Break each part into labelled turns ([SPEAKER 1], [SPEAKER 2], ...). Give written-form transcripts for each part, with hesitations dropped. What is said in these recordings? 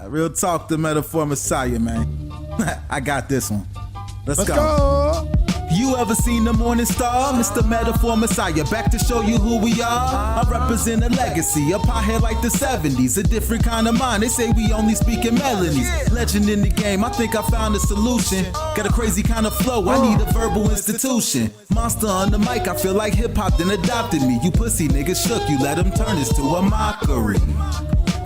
[SPEAKER 1] Real talk, the metaphor messiah, man. I got this one. Let's
[SPEAKER 2] go.
[SPEAKER 1] You ever seen the morning star? Mr. Metaphor Messiah, back to show you who we are. I represent a legacy, a pothead like the 70s, a different kind of mind. They say we only speak in melodies. Legend in the game, I think I found a solution. Got a crazy kind of flow, I need a verbal institution. Monster on the mic, I feel like hip-hop then adopted me. You pussy niggas shook, you let them turn this to a mockery.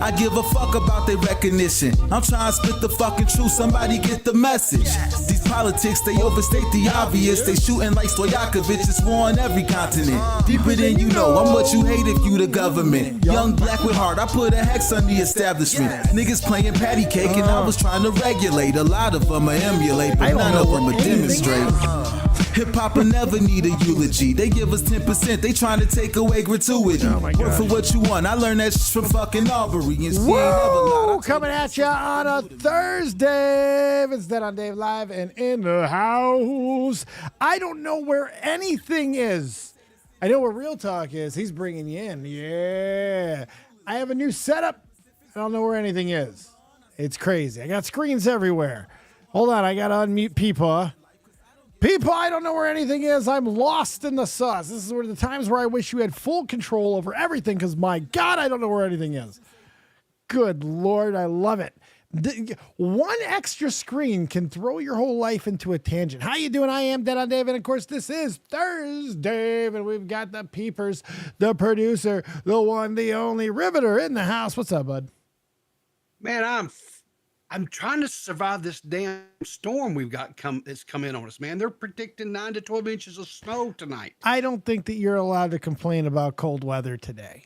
[SPEAKER 1] I give a fuck about their recognition. I'm trying to spit the fucking truth, somebody get the message. These politics, they overstate the obvious. They shooting like Stoyakovich, it's war on every continent. Deeper than you know, I'm what you hate if you the government. Young black with heart, I put a hex on the establishment. Niggas playing patty cake and I was trying to regulate. A lot of them are emulate, but none of them are demonstrate. Hip-hop will never need a eulogy. They give us 10%, they trying to take away gratuity. Work for what you want, I learned that from fucking Aubrey.
[SPEAKER 2] Whoa, coming at you on a Thursday. It's Dead on Dave live and in the house. I don't know where anything is. I know where RealTalk is. He's bringing you in. Yeah. I have a new setup. I don't know where anything is. It's crazy. I got screens everywhere. Hold on, I got to unmute PeePaw. PeePaw, I don't know where anything is. I'm lost in the sauce. This is where the times where I wish you had full control over everything because, my God, I don't know where anything is. Good Lord, I love it. One extra screen can throw your whole life into a tangent. How you doing? I am Dead on Dave, and of course, this is ThursDave, and we've got the peepers, the producer, the one, the only Riveter in the house. What's up, bud?
[SPEAKER 3] Man, I'm trying to survive this damn storm we've got that's come in on us, man. They're predicting 9 to 12 inches of snow tonight.
[SPEAKER 2] I don't think that you're allowed to complain about cold weather today.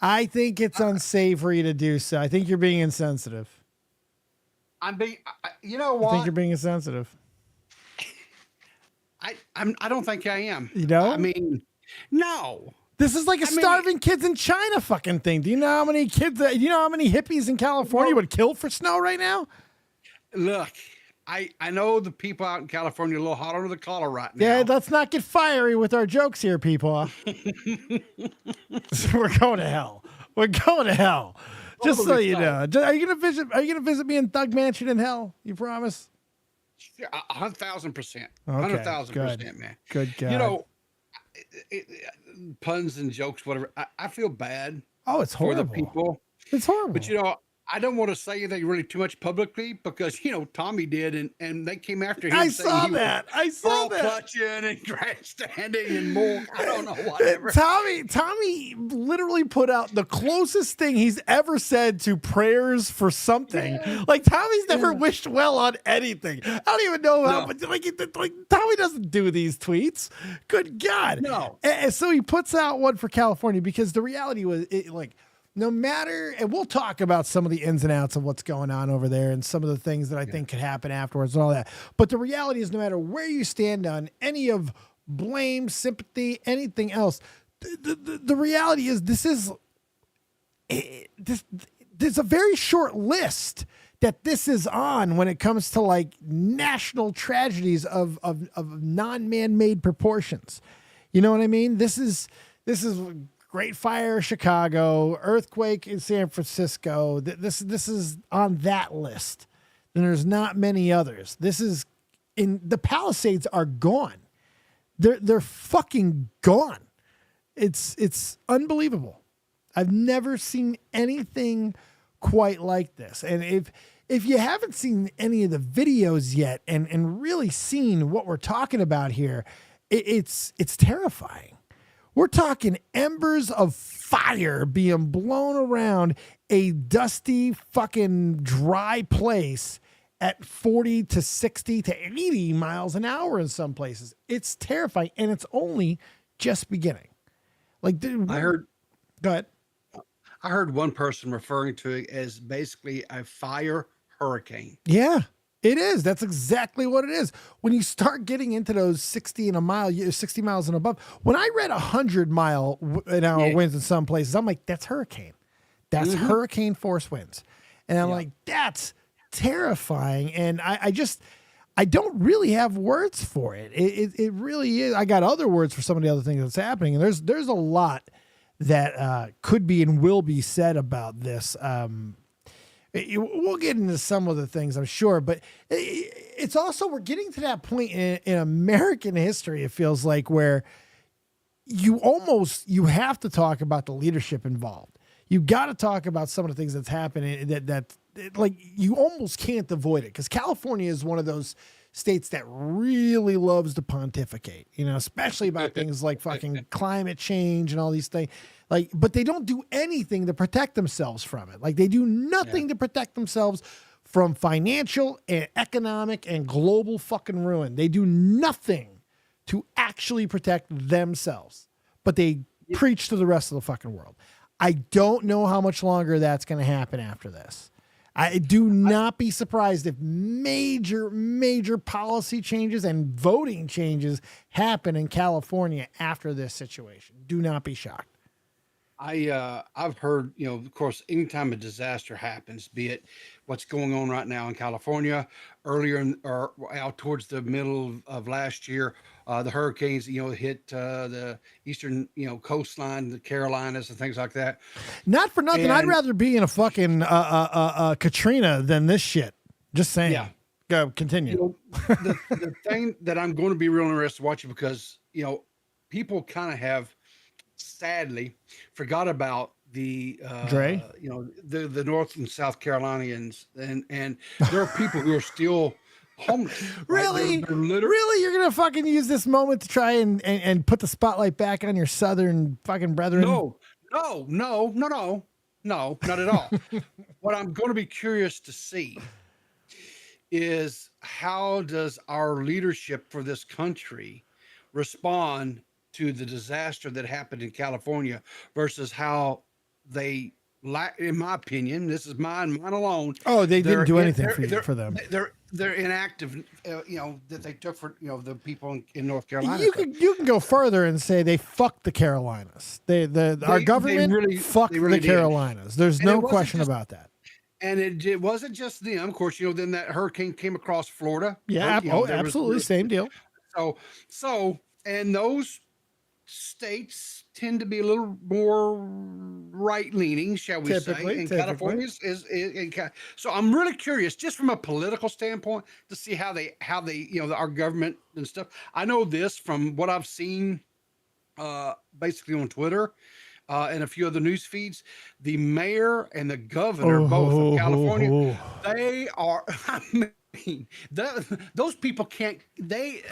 [SPEAKER 2] I think it's unsavory to do so. I think you're being insensitive.
[SPEAKER 3] You know what?
[SPEAKER 2] I think you're being insensitive.
[SPEAKER 3] I don't think I am.
[SPEAKER 2] You know?
[SPEAKER 3] I mean, no.
[SPEAKER 2] This is like a starving kids in China fucking thing. Do you know how many kids, you know how many hippies in California would kill for snow right now?
[SPEAKER 3] Look, I know the people out in California are a little hot under the collar right now.
[SPEAKER 2] Yeah, let's not get fiery with our jokes here, people. We're going to hell. We're going to hell. Just so you know. Are you gonna visit me in Thug Mansion in hell? You promise?
[SPEAKER 3] 100,000%.
[SPEAKER 2] Okay,
[SPEAKER 3] 100,000%, man.
[SPEAKER 2] Good God.
[SPEAKER 3] You know, puns and jokes, whatever. I feel bad.
[SPEAKER 2] Oh, it's horrible.
[SPEAKER 3] For the people.
[SPEAKER 2] It's horrible.
[SPEAKER 3] But you know, I don't want to say anything really too much publicly because, you know, Tommy did and they came after him.
[SPEAKER 2] I saw that.
[SPEAKER 3] Clutching and grandstanding and more. I don't know, whatever.
[SPEAKER 2] Tommy literally put out the closest thing he's ever said to prayers for something. Yeah. Like Tommy's never wished well on anything. I don't even know how, but like Tommy doesn't do these tweets. Good God.
[SPEAKER 3] No.
[SPEAKER 2] And so he puts out one for California because the reality was no matter, and we'll talk about some of the ins and outs of what's going on over there and some of the things that I think could happen afterwards and all that. But the reality is no matter where you stand on any of blame, sympathy, anything else, the reality is there's a very short list that this is on when it comes to like national tragedies of non-man-made proportions. You know what I mean? This is Great Fire, Chicago, earthquake in San Francisco. This is on that list. And there's not many others. The Palisades are gone. They're fucking gone. It's unbelievable. I've never seen anything quite like this. And if you haven't seen any of the videos yet and really seen what we're talking about here, it's terrifying. We're talking embers of fire being blown around a dusty, fucking dry place at 40 to 60 to 80 miles an hour in some places. It's terrifying, and it's only just beginning. Like, dude,
[SPEAKER 3] go
[SPEAKER 2] ahead.
[SPEAKER 3] I heard one person referring to it as basically a fire hurricane.
[SPEAKER 2] Yeah. It is. That's exactly what it is. When you start getting into those 60 miles and above, when I read 100-mile-an-hour winds in some places, I'm like, that's hurricane. That's hurricane force winds. And I'm like, that's terrifying. And I don't really have words for it. It really is. I got other words for some of the other things that's happening. And there's a lot that could be and will be said about this. We'll get into some of the things, I'm sure, but it's also, we're getting to that point in American history, it feels like, where you have to talk about the leadership involved. You got to talk about some of the things that's happening that like you almost can't avoid it, because California is one of those states that really loves to pontificate, especially about things like fucking climate change and all these things. Like, but they don't do anything to protect themselves from it. Like, they do nothing to protect themselves from financial and economic and global fucking ruin. They do nothing to actually protect themselves, but they preach to the rest of the fucking world. I don't know how much longer that's going to happen after this. I do not be surprised if major policy changes and voting changes happen in California after this situation. Do not be shocked.
[SPEAKER 3] I've heard, of course, anytime a disaster happens, be it what's going on right now in California, earlier or out towards the middle of last year, the hurricanes, hit the eastern, coastline, the Carolinas and things like that.
[SPEAKER 2] Not for nothing. I'd rather be in a fucking Katrina than this shit. Just saying. Yeah. Go continue.
[SPEAKER 3] The thing that I'm going to be real interested watching, because, people kind of have sadly forgot about the the North and South Carolinians, and there are people who are still homeless.
[SPEAKER 2] Really?
[SPEAKER 3] Right? They're
[SPEAKER 2] really? You're gonna fucking use this moment to try and put the spotlight back on your Southern fucking brethren?
[SPEAKER 3] No, not at all. What I'm going to be curious to see is, how does our leadership for this country respond to the disaster that happened in California versus how they, in my opinion, this is mine alone.
[SPEAKER 2] Oh, they didn't do anything for them.
[SPEAKER 3] They're inactive, that they took for, the people in North Carolina.
[SPEAKER 2] You can go further and say they fucked the Carolinas. Our government fucked the Carolinas. There's no question about that.
[SPEAKER 3] And it wasn't just them. Of course, then that hurricane came across Florida.
[SPEAKER 2] Yeah, absolutely. Same deal.
[SPEAKER 3] So, and those states tend to be a little more right-leaning, shall we say? And California is so I'm really curious, just from a political standpoint, to see how they our government and stuff. I know this from what I've seen, basically on Twitter, and a few other news feeds. The mayor and the governor, both of California, they are. Those people can't. They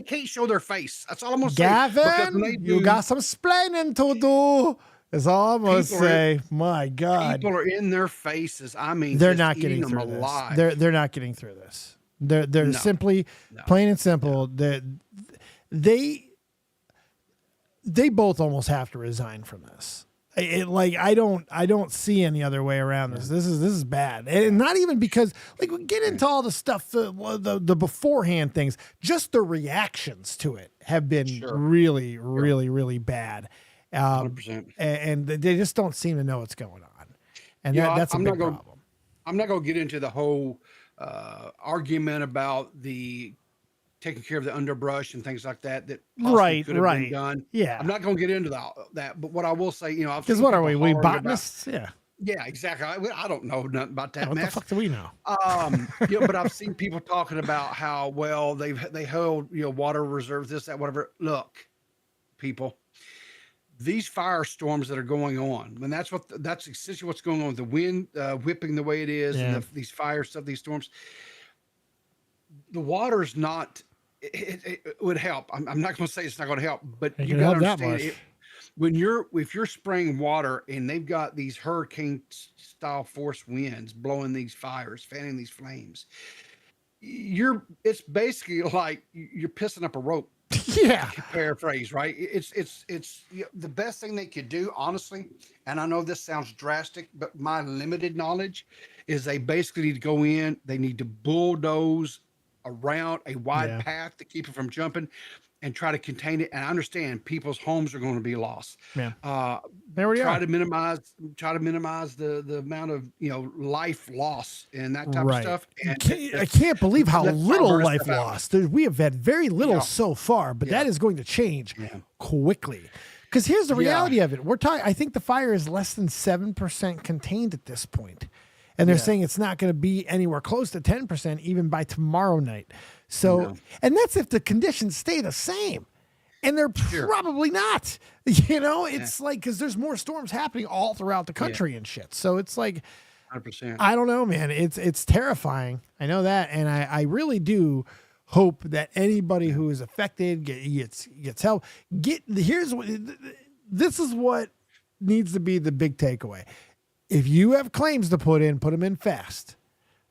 [SPEAKER 3] can't show their face. That's all I'm gonna say.
[SPEAKER 2] Gavin, you got some splaining to do. Is all I'm gonna say. My God,
[SPEAKER 3] people are in their faces. I mean,
[SPEAKER 2] they're not getting through this. They're not getting through this. They're simply plain and simple. They both almost have to resign from this. I don't see any other way around this. This is bad, and not even because we get into all the stuff, the beforehand things. Just the reactions to it have been really bad.
[SPEAKER 3] 100%.
[SPEAKER 2] And they just don't seem to know what's going on, and that's a big problem.
[SPEAKER 3] I'm not going to get into the whole argument about the taking care of the underbrush and things like that could have been done.
[SPEAKER 2] Yeah,
[SPEAKER 3] I'm not going to get into that. But what I will say,
[SPEAKER 2] because what are we botanists?
[SPEAKER 3] Yeah, exactly. I don't know nothing about that.
[SPEAKER 2] What the fuck do we know?
[SPEAKER 3] But I've seen people talking about how they hold water reserves, this, that, whatever. Look, people, these firestorms that are going on, and that's essentially what's going on with the wind whipping the way it is, and these fire stuff, these storms. The water's not. It would help. I'm not going to say it's not going to help, but you got to understand it. If you're spraying water and they've got these hurricane style force winds blowing these fires, fanning these flames, it's basically like you're pissing up a rope.
[SPEAKER 2] Yeah.
[SPEAKER 3] Paraphrase, right? It's the best thing they could do, honestly. And I know this sounds drastic, but my limited knowledge is they basically need to go in. They need to bulldoze around a wide path to keep it from jumping and try to contain it. And I understand people's homes are going to be lost.
[SPEAKER 2] Yeah.
[SPEAKER 3] Try to minimize the amount of life loss and that type of stuff. And
[SPEAKER 2] I can't believe how little life lost. We have had very little so far, but that is going to change quickly. Because here's the reality of it. We're talking. I think the fire is less than 7% contained at this point, and they're saying it's not going to be anywhere close to 10% even by tomorrow night. So, and that's if the conditions stay the same, and they're probably not. It's like because there's more storms happening all throughout the country and shit. So it's like,
[SPEAKER 3] 100%.
[SPEAKER 2] I don't know, man. It's terrifying. I know that, and I really do hope that anybody who is affected gets help. This is what needs to be the big takeaway. If you have claims to put them in fast.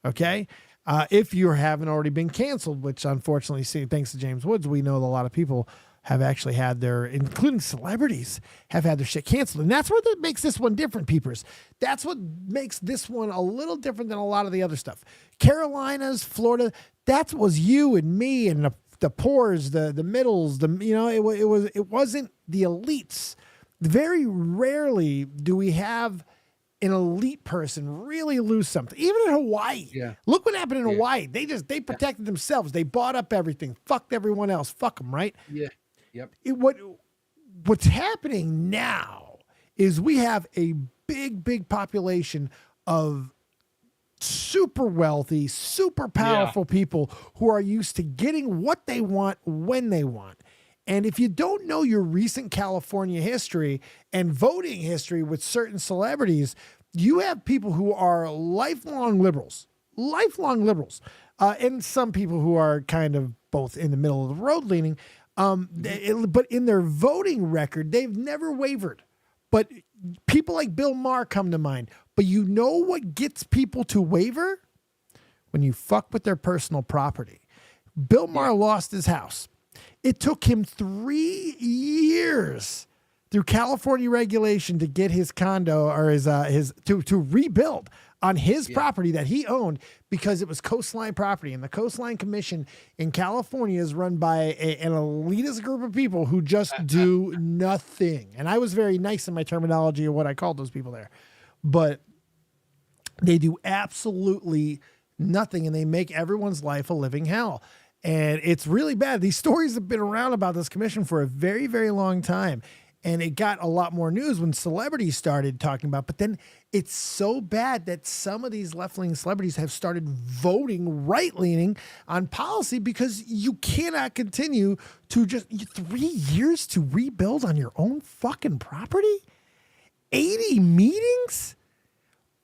[SPEAKER 2] Okay. If you haven't already been canceled, which unfortunately, thanks to James Woods, we know that a lot of people have actually had including celebrities, have had their shit canceled. And that's what makes this one different, peepers. That's what makes this one a little different than a lot of the other stuff. Carolinas, Florida, that was you and me and the poors, the middles, it wasn't the elites. Very rarely do we have an elite person really lose something. Even in Hawaii. Yeah. Look what happened in Hawaii. They protected themselves. They bought up everything. Fucked everyone else. Fuck them, right?
[SPEAKER 3] Yeah. Yep.
[SPEAKER 2] What's happening now is we have a big population of super wealthy, super powerful people who are used to getting what they want when they want. And if you don't know your recent California history and voting history with certain celebrities, you have people who are lifelong liberals, and some people who are kind of both in the middle of the road leaning. But in their voting record, they've never wavered. But people like Bill Maher come to mind. But you know what gets people to waver? When you fuck with their personal property. Bill Maher lost his house. It took him 3 years through California regulation to get his condo or to rebuild on his property that he owned because it was coastline property. And the Coastline Commission in California is run by an elitist group of people who just do nothing. And I was very nice in my terminology of what I called those people there. But they do absolutely nothing, and they make everyone's life a living hell. And it's really bad. These stories have been around about this commission for a very, very long time. And it got a lot more news when celebrities started talking about, but then it's so bad that some of these left-leaning celebrities have started voting right-leaning on policy because you cannot continue to 3 years to rebuild on your own fucking property? 80 meetings?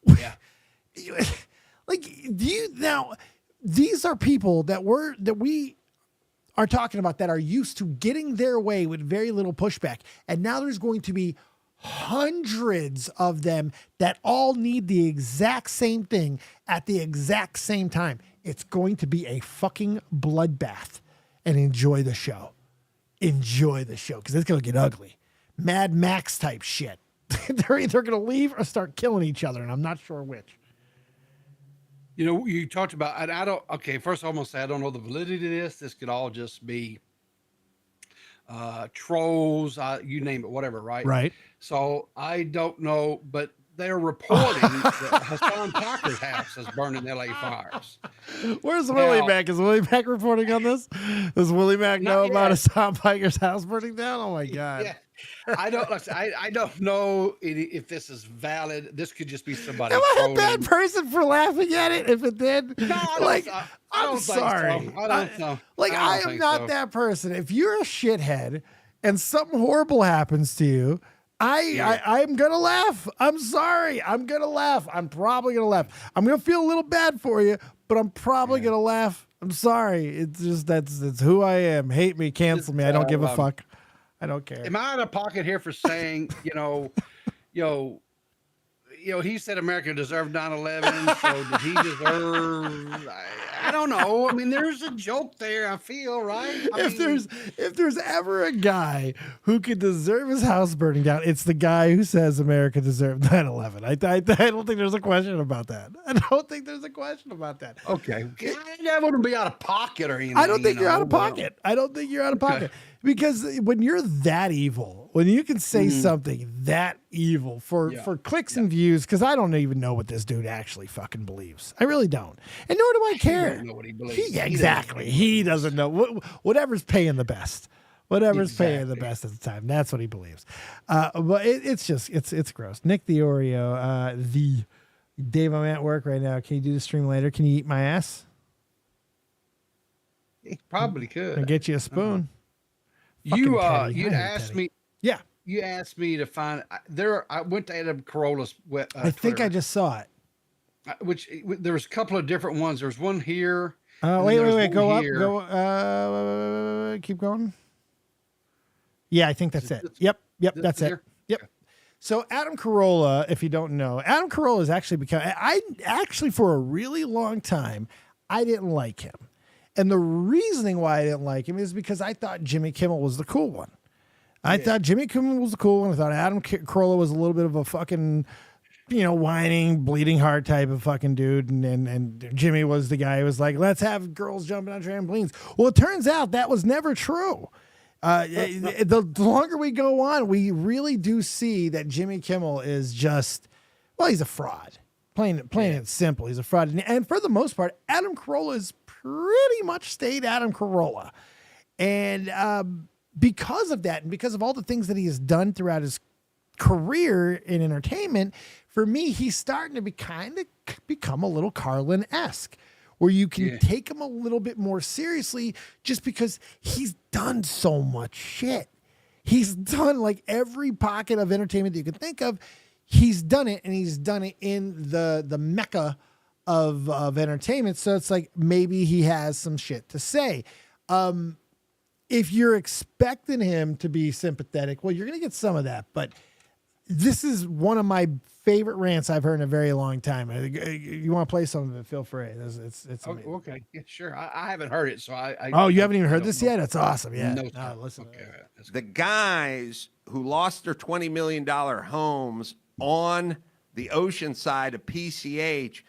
[SPEAKER 3] Yeah.
[SPEAKER 2] These are people that we are talking about that are used to getting their way with very little pushback. And now there's going to be hundreds of them that all need the exact same thing at the exact same time. It's going to be a fucking bloodbath. And enjoy the show. Enjoy the show because it's going to get ugly. Mad Max type shit. They're either going to leave or start killing each other, and I'm not sure which.
[SPEAKER 3] You know, you talked about, and first I'm going to say, I don't know the validity of this. This could all just be trolls, you name it, whatever, right?
[SPEAKER 2] Right.
[SPEAKER 3] So I don't know, but they're reporting that Hassan Tucker's house is burning LA fires.
[SPEAKER 2] Where's Willie Mac? Is Willie Mac reporting on this? Does Willie Mac know about Hassan Tucker's house burning down? Oh my God.
[SPEAKER 3] Yeah. I don't know if this is valid. This could just be somebody.
[SPEAKER 2] Am I a bad person for laughing at it? If it did,
[SPEAKER 3] no,
[SPEAKER 2] I'm sorry.
[SPEAKER 3] So. I don't know.
[SPEAKER 2] I am not that person. If you're a shithead and something horrible happens to you, I'm gonna laugh. I'm sorry. I'm gonna laugh. I'm probably gonna laugh. I'm gonna feel a little bad for you, but I'm probably gonna laugh. I'm sorry. It's just that's who I am. Hate me, cancel me. I don't give a fuck. I don't care.
[SPEAKER 3] Am I out of pocket here for saying, he said America deserved 9/11, so did he deserve? I don't know. I mean, there's a joke there. I feel right.
[SPEAKER 2] If there's ever a guy who could deserve his house burning down, it's the guy who says America deserved 9/11. I don't think there's a question about that.
[SPEAKER 3] Okay, I wouldn't be out of pocket or anything.
[SPEAKER 2] I don't think you're out of pocket. I don't think you're out of pocket. Because when you're that evil, when you can say something that evil for clicks and views, because I don't even know what this dude actually fucking believes. I really don't. And nor do I care.
[SPEAKER 3] He doesn't know what he believes.
[SPEAKER 2] Exactly. He doesn't know. Whatever's paying the best. Whatever's paying the best at the time. That's what he believes. But it's gross. Nick the Oreo, Dave, I'm at work right now. Can you do the stream later? Can you eat my ass?
[SPEAKER 3] He probably could.
[SPEAKER 2] I'll get you a spoon.
[SPEAKER 3] You'd asked me.
[SPEAKER 2] Yeah.
[SPEAKER 3] You asked me to find there. I went to Adam Carolla's.
[SPEAKER 2] I think I just saw it.
[SPEAKER 3] Which there was a couple of different ones. There's one here.
[SPEAKER 2] Wait. Go up. Go. Keep going. Yeah, I think that's it. Yep. That's it. Yep. So Adam Carolla, if you don't know, Adam Carolla has actually become. I actually for a really long time I didn't like him, and the reasoning why I didn't like him is because I thought Jimmy Kimmel was the cool one. I thought Jimmy Kimmel was the cool one. I thought Adam Carolla was a little bit of a fucking, whining, bleeding heart type of fucking dude. And Jimmy was the guy who was like, let's have girls jumping on trampolines. Well, it turns out that was never true. The longer we go on, we really do see that Jimmy Kimmel is just, he's a fraud. Plain and simple. He's a fraud. And for the most part, Adam Carolla has pretty much stayed Adam Carolla. And, because of that, and because of all the things that he has done throughout his career in entertainment, for me, he's starting to become a little Carlin-esque, where you can take him a little bit more seriously just because he's done so much shit. He's done like every pocket of entertainment that you can think of. He's done it, and he's done it in the mecca of entertainment. So it's like maybe he has some shit to say. If you're expecting him to be sympathetic, well, you're going to get some of that. But this is one of my favorite rants I've heard in a very long time. You want to play some of it? Feel free. It's amazing.
[SPEAKER 3] Okay. Yeah, sure. I haven't heard it, so
[SPEAKER 2] you haven't even heard this yet? That's awesome. Yeah.
[SPEAKER 3] No,
[SPEAKER 2] listen.
[SPEAKER 3] Okay.
[SPEAKER 4] The guys who lost their $20 million homes on the ocean side of PCH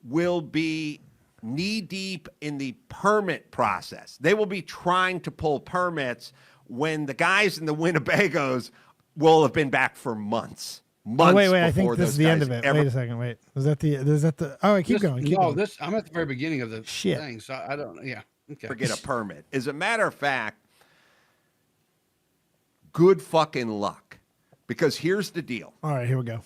[SPEAKER 4] will be knee-deep in the permit process. They will be trying to pull permits when the guys in the Winnebagos will have been back for months.
[SPEAKER 2] Wait, I think this is the end of it. Wait a second, wait. Is that the oh, wait, keep going.
[SPEAKER 3] I'm at the very beginning of the thing, so I don't, okay.
[SPEAKER 4] Forget a permit. As a matter of fact, good fucking luck, because here's the deal.
[SPEAKER 2] All right, here we go.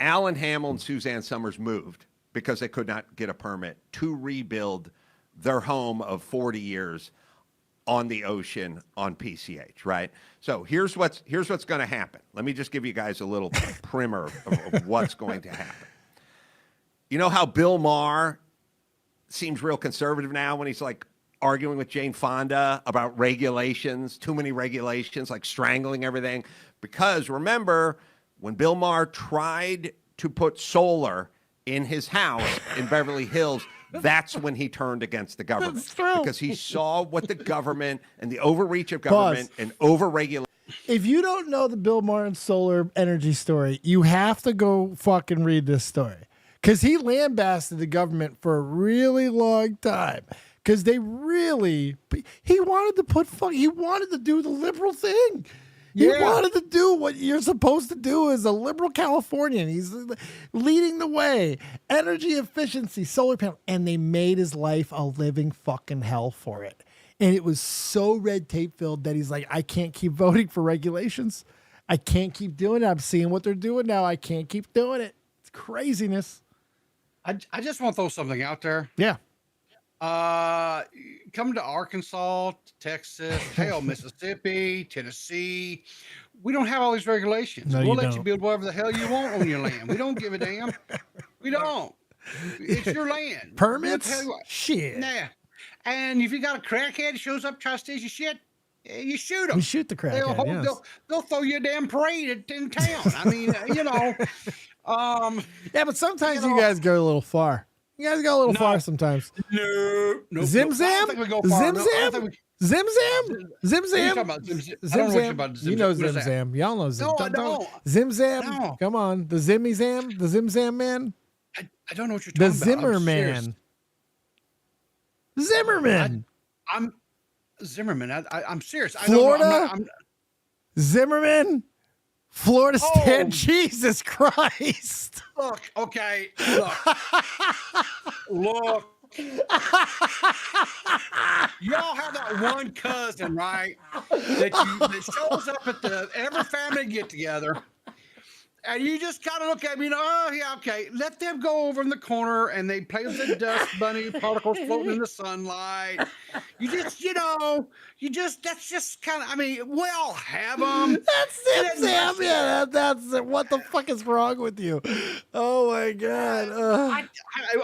[SPEAKER 4] Alan Hamill and Suzanne Summers moved because they could not get a permit to rebuild their home of 40 years on the ocean on PCH, right? So here's what's going to happen. Let me just give you guys a little primer of what's going to happen. You know how Bill Maher seems real conservative now when he's like arguing with Jane Fonda about regulations, too many regulations, like strangling everything? Because remember, when Bill Maher tried to put solar in his house in Beverly Hills, that's when he turned against the government, because he saw what the government and the overreach of government and overregulation.
[SPEAKER 2] If you don't know the Bill Maher and solar energy story, you have to go fucking read this story, because he lambasted the government for a really long time, because he wanted to do the liberal thing. He wanted to do what you're supposed to do as a liberal Californian. He's leading the way. Energy efficiency, solar panel. And they made his life a living fucking hell for it. And it was so red tape filled that he's like, I can't keep voting for regulations. I can't keep doing it. I'm seeing what they're doing now. I can't keep doing it. It's craziness.
[SPEAKER 3] I just want to throw something out there.
[SPEAKER 2] Yeah.
[SPEAKER 3] Come to Arkansas, Texas, hell, Mississippi, Tennessee. We don't have all these regulations.
[SPEAKER 2] No,
[SPEAKER 3] we'll let you build whatever the hell you want on your land. We don't give a damn. We don't. It's your land.
[SPEAKER 2] Permits? Shit.
[SPEAKER 3] Nah. And if you got a crackhead that shows up, tries to steal your shit, you shoot them.
[SPEAKER 2] You shoot the crackhead.
[SPEAKER 3] They'll throw you a damn parade in town. I mean,
[SPEAKER 2] Yeah, but sometimes you guys go a little far. You guys go a little far sometimes.
[SPEAKER 3] No.
[SPEAKER 2] Zim Zam? Zim Zam? Zim Zam? Zim Zam?
[SPEAKER 3] Zim Zam.
[SPEAKER 2] You know Zim Zam. Y'all know Zim.
[SPEAKER 3] No, I don't.
[SPEAKER 2] Zim Zam?
[SPEAKER 3] No.
[SPEAKER 2] Come on. The Zimmy Zam? The Zim Zam man?
[SPEAKER 3] I don't know what you're talking about.
[SPEAKER 2] The Zimmer man. Zimmerman.
[SPEAKER 3] I'm Zimmerman. I'm serious.
[SPEAKER 2] Florida? Zimmerman? Florida State. Jesus Christ.
[SPEAKER 3] Look, okay. Look. Y'all have that one cousin, right? That shows up at every family get together. And you just kind of look at me, oh, yeah, okay. Let them go over in the corner and they play with the dust bunny particles floating in the sunlight. That's just kind of, we all have them.
[SPEAKER 2] That's it, Sam. Yeah, that's it. What the fuck is wrong with you? Oh, my God.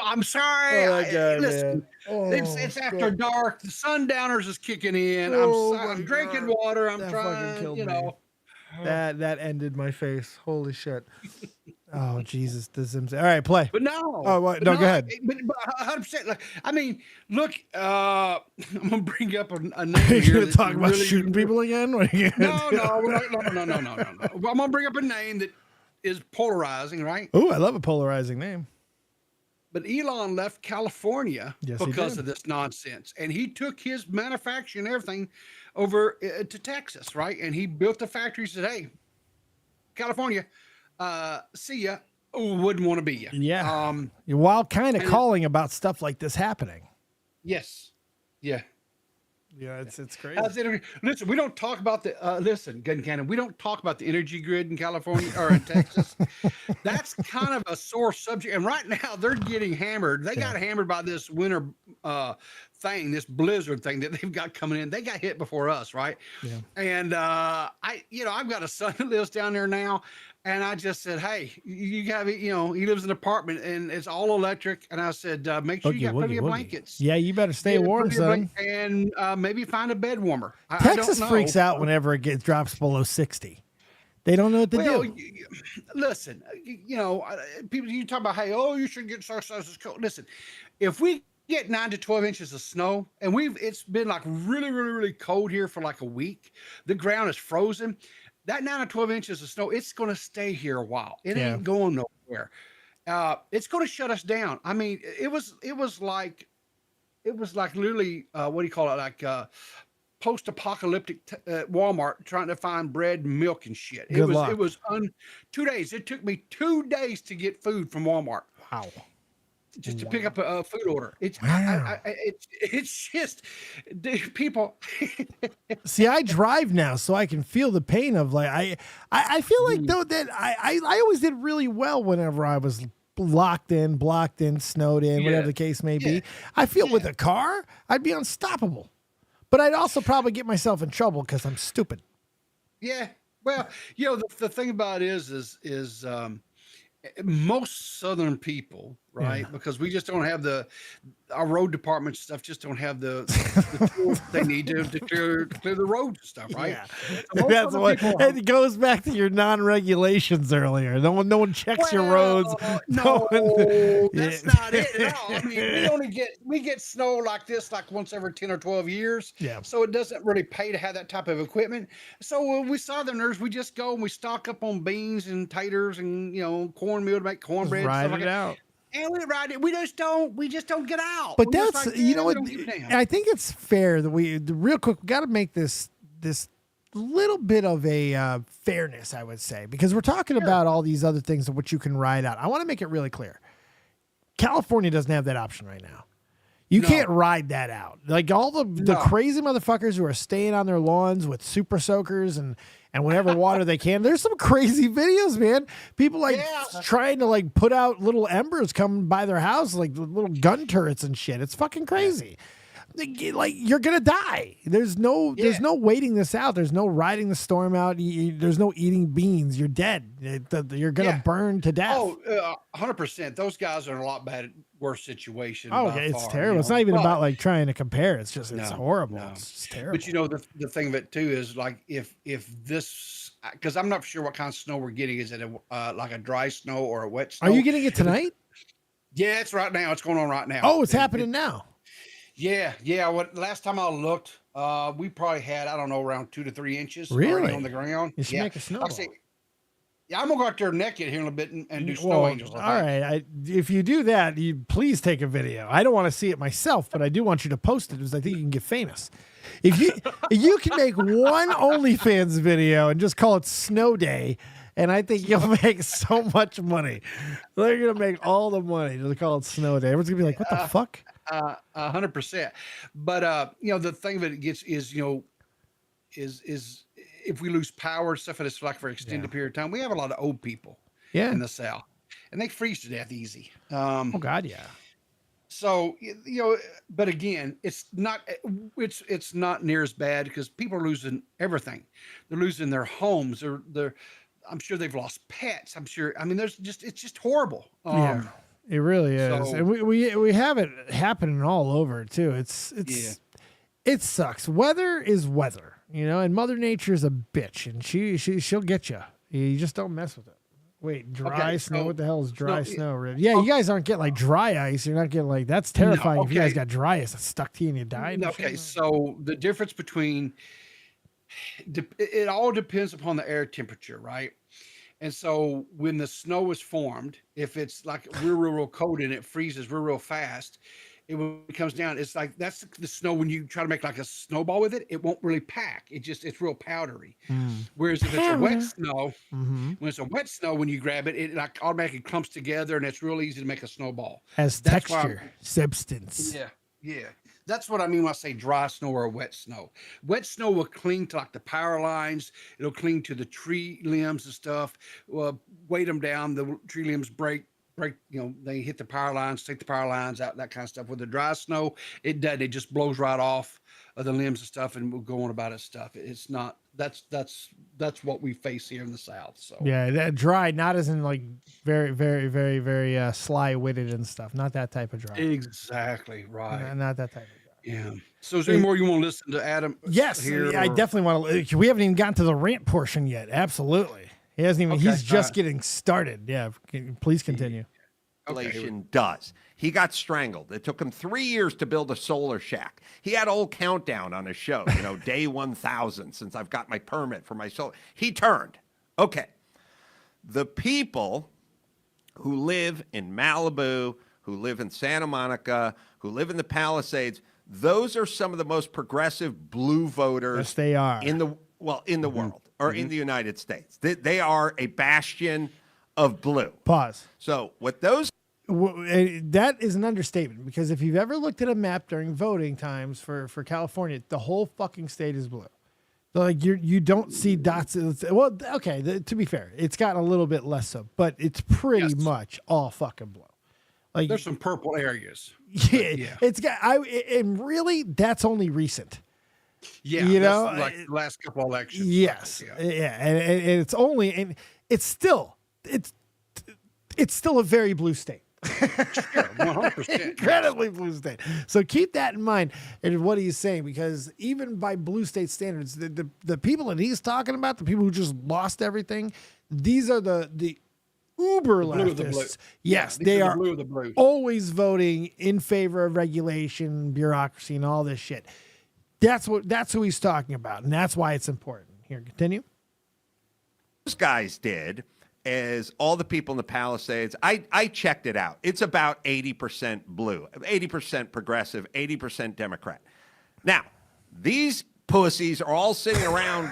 [SPEAKER 3] I'm sorry.
[SPEAKER 2] Oh, my God,
[SPEAKER 3] listen,
[SPEAKER 2] man. Oh,
[SPEAKER 3] it's after dark. The sundowners is kicking in. I'm drinking water. I'm
[SPEAKER 2] that
[SPEAKER 3] trying,
[SPEAKER 2] fucking killed me. That ended my face. Holy shit. Oh, Jesus. All right, play.
[SPEAKER 3] But no.
[SPEAKER 2] Oh, what? No, go ahead.
[SPEAKER 3] But 100%. Look, I'm going to bring up a name here.
[SPEAKER 2] You're going to talk about shooting people again? What are you
[SPEAKER 3] No. I'm going to bring up a name that is polarizing, right?
[SPEAKER 2] Oh, I love a polarizing name.
[SPEAKER 3] But Elon left California because
[SPEAKER 2] of
[SPEAKER 3] this nonsense. And he took his manufacturing and everything over to Texas, right? And he built the factory. He said, hey, California, see ya. Wouldn't want to be you.
[SPEAKER 2] Yeah. While kind of calling about stuff like this happening.
[SPEAKER 3] Yes. Yeah.
[SPEAKER 2] Yeah, it's crazy.
[SPEAKER 3] Listen, we don't talk about Gun Cannon, we don't talk about the energy grid in California or in Texas. That's kind of a sore subject. And right now they're getting hammered. They got hammered by this winter thing, this blizzard thing that they've got coming in. They got hit before us, right? Yeah. And I've got a son that lives down there now. And I just said, hey, you got to, he lives in an apartment and it's all electric. And I said, make sure you got plenty of blankets.
[SPEAKER 2] Yeah, you better stay warm, son.
[SPEAKER 3] And maybe find a bed warmer.
[SPEAKER 2] Texas freaks out whenever it drops below 60. They don't know what to do.
[SPEAKER 3] Listen, people, you talk about, hey, you should get so cold. Listen, if we get 9 to 12 inches of snow and it's been like really, really, really cold here for like a week, the ground is frozen. That 9 or 12 inches of snow, it's going to stay here a while. It ain't going nowhere. It's going to shut us down. It was like literally, what do you call it? Like post-apocalyptic Walmart trying to find bread, milk, and shit. It was 2 days. It took me 2 days to get food from Walmart.
[SPEAKER 2] Wow.
[SPEAKER 3] Just to pick up a food order. It's just people.
[SPEAKER 2] See, I drive now, so I can feel the pain of I feel like though that I always did really well whenever I was locked in, blocked in, snowed in, whatever the case may be. I feel with a car, I'd be unstoppable, but I'd also probably get myself in trouble because I'm stupid.
[SPEAKER 3] Yeah. Well, the thing about it is most Southern people, right? Yeah. Because we just don't have our road department stuff just don't have the tools they need to clear the roads and stuff, right? Yeah.
[SPEAKER 2] So that's what it goes back to your non-regulations earlier. No one checks your roads.
[SPEAKER 3] No, that's not it at all. We get snow like this like once every 10 or 12 years.
[SPEAKER 2] Yeah.
[SPEAKER 3] So it doesn't really pay to have that type of equipment. So we Southerners, we just go and we stock up on beans and taters and cornmeal to make cornbread.
[SPEAKER 2] Ride it out.
[SPEAKER 3] And we ride it. We just don't get out.
[SPEAKER 2] But that's what I think it's fair that real quick, we got to make this little bit of a fairness, I would say, because we're talking about all these other things of which you can ride out. I want to make it really clear. California doesn't have that option right now. You can't ride that out. Like all the crazy motherfuckers who are staying on their lawns with super soakers and whatever water they can. There's some crazy videos, man. People trying to put out little embers coming by their house, like little gun turrets and shit. It's fucking crazy. Like you're gonna die. There's no waiting this out. There's no riding the storm out. There's no eating beans. You're dead. You're gonna burn to death.
[SPEAKER 3] 100%. Those guys are in a lot worse situation.
[SPEAKER 2] Oh, okay. It's terrible. It's not even about trying to compare. It's just it's horrible. No. It's just terrible.
[SPEAKER 3] But the thing of it too is if this, because I'm not sure what kind of snow we're getting. Is it like a dry snow or a wet snow?
[SPEAKER 2] Are you getting it tonight?
[SPEAKER 3] Yeah, it's right now. It's going on right now.
[SPEAKER 2] Oh, it's happening now.
[SPEAKER 3] Yeah. Last time I looked, we probably had, I don't know, around 2 to 3 inches on the ground.
[SPEAKER 2] You should make a snowball.
[SPEAKER 3] I'm gonna go out there naked here in a bit and do snow angels.
[SPEAKER 2] All right. If you do that, you please take a video. I don't want to see it myself, but I do want you to post it because I think you can get famous. If you can make one OnlyFans video and just call it Snow Day, and I think you'll make so much money. They're gonna make all the money to call it Snow Day. Everyone's gonna be like, "What the fuck?"
[SPEAKER 3] 100%. But the thing that it gets is, is if we lose power and stuff, and it's like for an extended period of time, we have a lot of old people in the South, and they freeze to death easy.
[SPEAKER 2] Oh God, yeah.
[SPEAKER 3] So but again, it's not near as bad because people are losing everything. They're losing their homes. I'm sure they've lost pets. I'm sure. I mean, it's just horrible.
[SPEAKER 2] Yeah, it really is,
[SPEAKER 3] so-
[SPEAKER 2] and we have it happening all over too. It sucks. Weather is weather, and Mother Nature is a bitch, and she'll get you. You just don't mess with it. Wait, dry snow? What the hell is dry snow? Yeah, you guys aren't getting like dry ice. You're not getting like, that's terrifying. If you guys got dry ice that's stuck to you and you died.
[SPEAKER 3] Okay, so the difference between it all depends upon the air temperature, right? And so when the snow is formed, if it's like we're real cold and it freezes real fast, when it comes down, it's like that's the snow. When you try to make like a snowball with it, it won't really pack. It's real powdery. Whereas if it's a wet snow, when it's a wet snow, when you grab it, it like automatically clumps together, and it's real easy to make a snowball.
[SPEAKER 2] Has texture, substance.
[SPEAKER 3] Yeah. That's what I mean when I say dry snow or wet snow. Wet snow will cling to like the power lines. It'll cling to the tree limbs and stuff. Weight them down. The tree limbs break, they hit the power lines, take the power lines out, that kind of stuff. With the dry snow, it doesn't. It just blows right off of the limbs and stuff, and we'll go on about its stuff. It's not. That's what we face here in the South. So
[SPEAKER 2] yeah, that dry, not as in like very, very, very, very sly-witted and stuff. Not that type of dry.
[SPEAKER 3] Exactly right.
[SPEAKER 2] Not that type of dry.
[SPEAKER 3] Yeah. So is there any more you want to listen to Adam?
[SPEAKER 2] Yes,
[SPEAKER 3] here,
[SPEAKER 2] I definitely want to. We haven't even gotten to the rant portion yet. Absolutely. He hasn't even.
[SPEAKER 3] Okay,
[SPEAKER 2] he's just getting started. Yeah. Please continue.
[SPEAKER 4] Does. He got strangled. It took him 3 years to build a solar shack. He had a whole countdown on his show, day 1,000 since I've got my permit for my solar. He turned. Okay. The people who live in Malibu, who live in Santa Monica, who live in the Palisades, those are some of the most progressive blue voters.
[SPEAKER 2] Yes, they are.
[SPEAKER 4] In the world or in the United States. They are a bastion of blue.
[SPEAKER 2] Pause.
[SPEAKER 4] So what those...
[SPEAKER 2] That is an understatement, because if you've ever looked at a map during voting times for California, the whole fucking state is blue. So like you don't see dots. Well, okay, to be fair, it's gotten a little bit less so, but it's pretty much all fucking blue. Like
[SPEAKER 3] there's some purple areas.
[SPEAKER 2] Yeah. It's got and really that's only recent.
[SPEAKER 3] Yeah, like the last couple elections.
[SPEAKER 2] Yes, and it's only, and it's still a very blue state.
[SPEAKER 3] Sure, 100%.
[SPEAKER 2] Incredibly blue state. So keep that in mind and what he's saying, because even by blue state standards, the people that he's talking about, the people who just lost everything, these are the uber leftists. Yes, they are always voting in favor of regulation, bureaucracy, and all this shit. That's who he's talking about, and that's why it's important. Here, continue.
[SPEAKER 4] Those guys did is all the people in the Palisades. I checked it out. It's about 80% blue, 80% progressive, 80% Democrat. Now, these pussies are all sitting around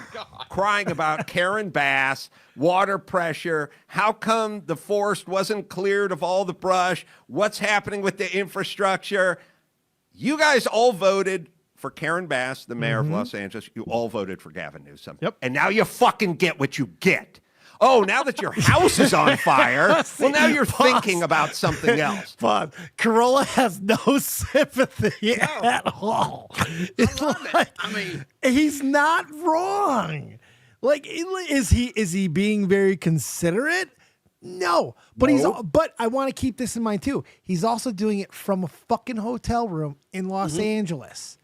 [SPEAKER 4] crying about Karen Bass, water pressure. How come the forest wasn't cleared of all the brush? What's happening with the infrastructure? You guys all voted for Karen Bass, the mayor of Los Angeles. You all voted for Gavin Newsom.
[SPEAKER 2] Yep.
[SPEAKER 4] And now you fucking get what you get. Oh, now that your house is on fire, well, now you're thinking about something else.
[SPEAKER 2] But Corolla has no sympathy at all. It's like,
[SPEAKER 3] I mean,
[SPEAKER 2] he's not wrong. Like, is he being very considerate? No, but but I want to keep this in mind too. He's also doing it from a fucking hotel room in Los Angeles.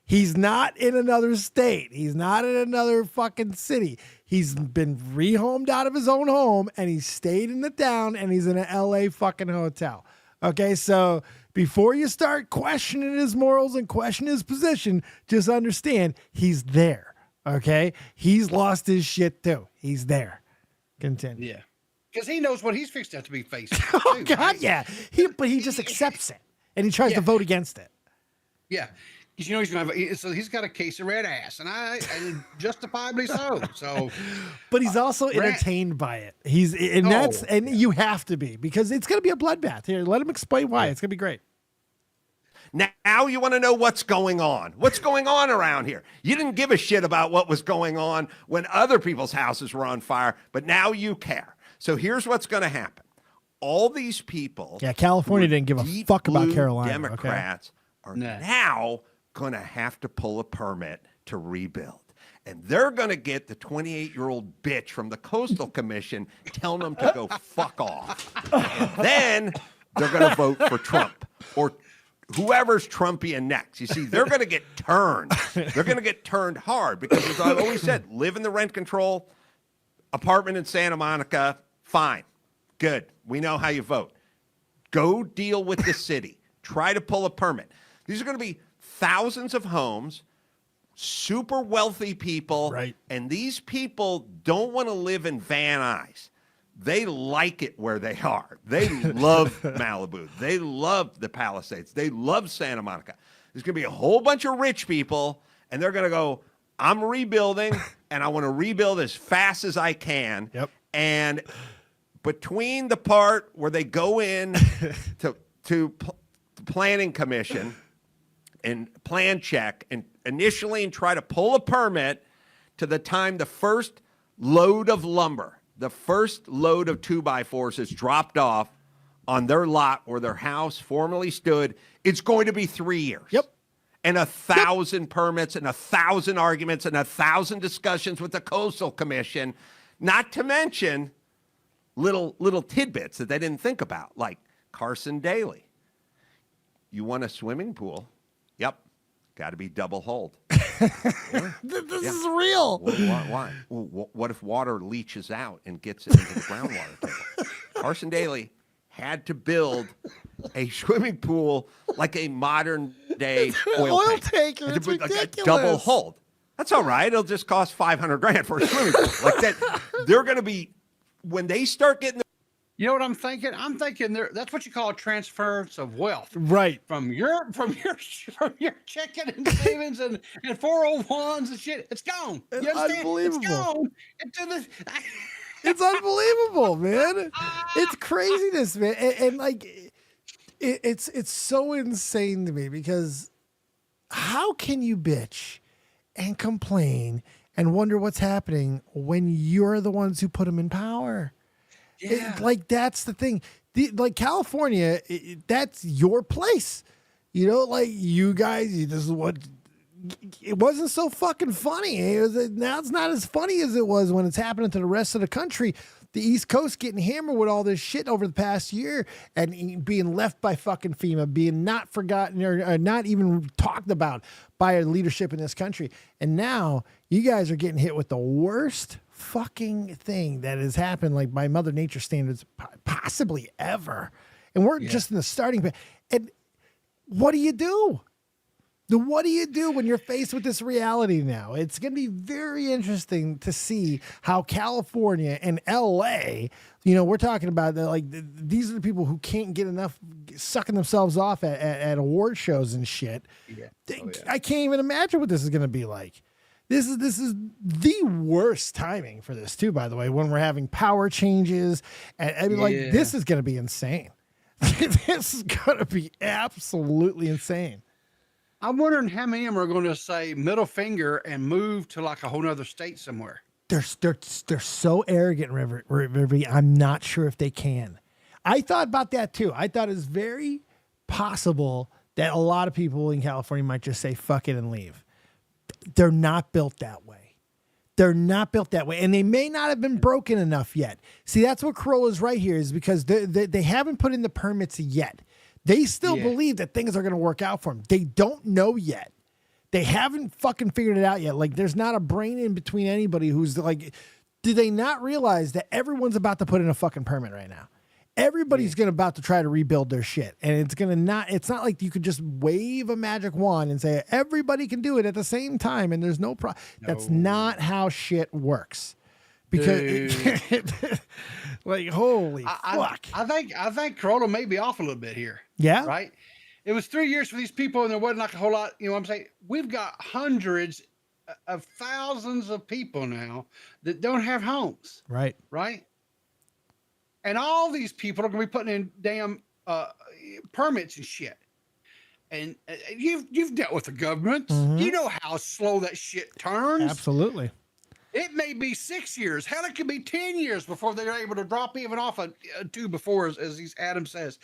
[SPEAKER 2] He's not in another state. He's not in another fucking city. He's been rehomed out of his own home, and he stayed in the town, and he's in an LA fucking hotel. Okay, so before you start questioning his morals and question his position, just understand he's there. Okay, he's lost his shit too. He's there. Continue.
[SPEAKER 3] Yeah, because he knows what he's fixed to have to be facing.
[SPEAKER 2] Oh God, yeah. But he just accepts it, and he tries to vote against it.
[SPEAKER 3] Yeah. Because he's gonna have so he's got a case of red ass, and justifiably so. So,
[SPEAKER 2] but he's also entertained by it. And you have to be, because it's gonna be a bloodbath. Here, let him explain why. It's gonna be great.
[SPEAKER 4] Now you want to know what's going on. What's going on around here? You didn't give a shit about what was going on when other people's houses were on fire, but now you care. So here's what's going to happen. All these people.
[SPEAKER 2] Yeah, California didn't give a fuck about Carolina.
[SPEAKER 4] Democrats are now going to have to pull a permit to rebuild. And they're going to get the 28-year-old bitch from the Coastal Commission telling them to go fuck off. And then they're going to vote for Trump or whoever's Trumpian next. You see, they're going to get turned. They're going to get turned hard because, as I've always said, live in the rent control apartment in Santa Monica, fine, good. We know how you vote. Go deal with the city. Try to pull a permit. These are going to be thousands of homes, super wealthy people,
[SPEAKER 2] right?
[SPEAKER 4] And these people don't want to live in Van Nuys. They like it where they are. They love Malibu. They love the Palisades. They love Santa Monica. There's going to be a whole bunch of rich people, and they're going to go, I'm rebuilding, and I want to rebuild as fast as I can.
[SPEAKER 2] Yep.
[SPEAKER 4] And between the part where they go in to the planning commission and plan check and initially and try to pull a permit to the time the first load of lumber, the first load of 2x4s is dropped off on their lot where their house formerly stood, it's going to be 3 years.
[SPEAKER 2] Yep.
[SPEAKER 4] And 1,000 permits and 1,000 arguments and 1,000 discussions with the Coastal Commission, not to mention little tidbits that they didn't think about, like Carson Daly. You want a swimming pool? Yep. Got to be double hulled.
[SPEAKER 2] This is real.
[SPEAKER 4] Why? Well, what if water leaches out and gets into the groundwater table? Carson Daly had to build a swimming pool like a modern day oil tank.
[SPEAKER 2] It's ridiculous.
[SPEAKER 4] Like a double hulled. That's all right. It'll just cost $500,000 for a swimming pool. Like that. They're going to be, when they start getting
[SPEAKER 3] You know what I'm thinking? I'm thinking that's what you call a transference of wealth.
[SPEAKER 2] Right.
[SPEAKER 3] From your checking and savings and 401s and shit. It's gone. You understand?
[SPEAKER 2] Unbelievable.
[SPEAKER 3] It's gone.
[SPEAKER 2] It's unbelievable, man. It's craziness, man. And like it's so insane to me because how can you bitch and complain and wonder what's happening when you're the ones who put them in power?
[SPEAKER 3] Yeah.
[SPEAKER 2] Like that's the thing. Like California, that's your place. You know, like you guys, this is what it wasn't so fucking funny. Now it's not as funny as it was when it's happening to the rest of the country. The East Coast getting hammered with all this shit over the past year and being left by fucking FEMA, being not forgotten or not even talked about by our leadership in this country. And now you guys are getting hit with the worst fucking thing that has happened, like by Mother Nature standards, possibly ever. And we're just in the starting point. And what do you do? What do you do when you're faced with this reality now? It's going to be very interesting to see how California and LA, you know, we're talking about these are the people who can't get enough sucking themselves off at award shows and shit. Yeah. I can't even imagine what this is going to be like. This is the worst timing for this too, by the way, when we're having power changes. And I mean, this is going to be insane. This is going to be absolutely insane.
[SPEAKER 3] I'm wondering how many of them are going to say middle finger and move to like a whole nother state somewhere.
[SPEAKER 2] They're so arrogant, River. I'm not sure if they can. I thought about that too. I thought it's very possible that a lot of people in California might just say fuck it and leave. They're not built that way. They're not built that way. And they may not have been broken enough yet. See, that's what Corolla's right here is because they haven't put in the permits yet. They still believe that things are going to work out for them. They don't know yet. They haven't fucking figured it out yet. Like, there's not a brain in between anybody who's like, do they not realize that everyone's about to put in a fucking permit right now? Everybody's about to try to rebuild their shit. And it's not like you could just wave a magic wand and say, everybody can do it at the same time. And there's no problem. That's not how shit works. Because like, holy fuck.
[SPEAKER 3] I think Corolla may be off a little bit here.
[SPEAKER 2] Yeah.
[SPEAKER 3] Right. It was 3 years for these people and there wasn't like a whole lot. You know what I'm saying? We've got hundreds of thousands of people now that don't have homes.
[SPEAKER 2] Right.
[SPEAKER 3] Right. And all these people are going to be putting in damn permits and shit. and you've dealt with the government. You know how slow that shit turns.
[SPEAKER 2] Absolutely.
[SPEAKER 3] It may be 6 years. Hell, it could be 10 years before they're able to drop even off a two before, as Adam says.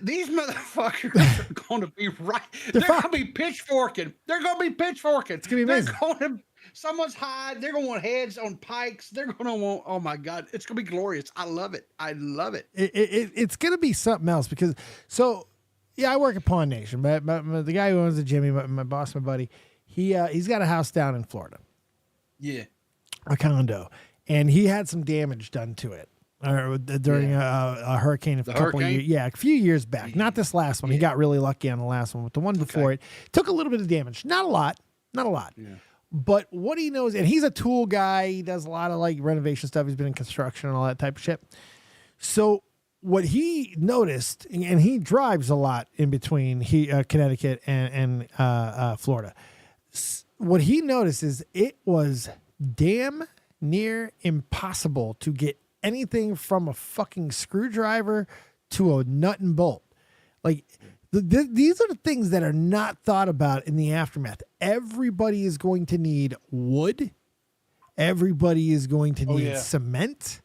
[SPEAKER 3] These motherfuckers are going to be right. They're going to be pitchforking. They're going to be pitchforking. It's
[SPEAKER 2] going to be amazing.
[SPEAKER 3] They're going to, someone's hide. They're going to want heads on pikes. They're going to want, oh my God, it's going to be glorious. I love it. I love it.
[SPEAKER 2] It's going to be something else because, yeah, I work at Pawn Nation, but the guy who owns the Jimmy, my boss, my buddy, he's got a house down in Florida.
[SPEAKER 3] Yeah.
[SPEAKER 2] A condo. And he had some damage done to it. During a hurricane a few years back. Not this last one. He got really lucky on the last one, but the one before it took a little bit of damage. Not a lot. Yeah. But what he knows, and he's a tool guy. He does a lot of like renovation stuff. He's been in construction and all that type of shit. So what he noticed, and he drives a lot in between Connecticut and Florida. What he noticed is it was damn near impossible to get anything from a fucking screwdriver to a nut and bolt. Like these are the things that are not thought about in the aftermath. Everybody is going to need wood. Everybody is going to need cement.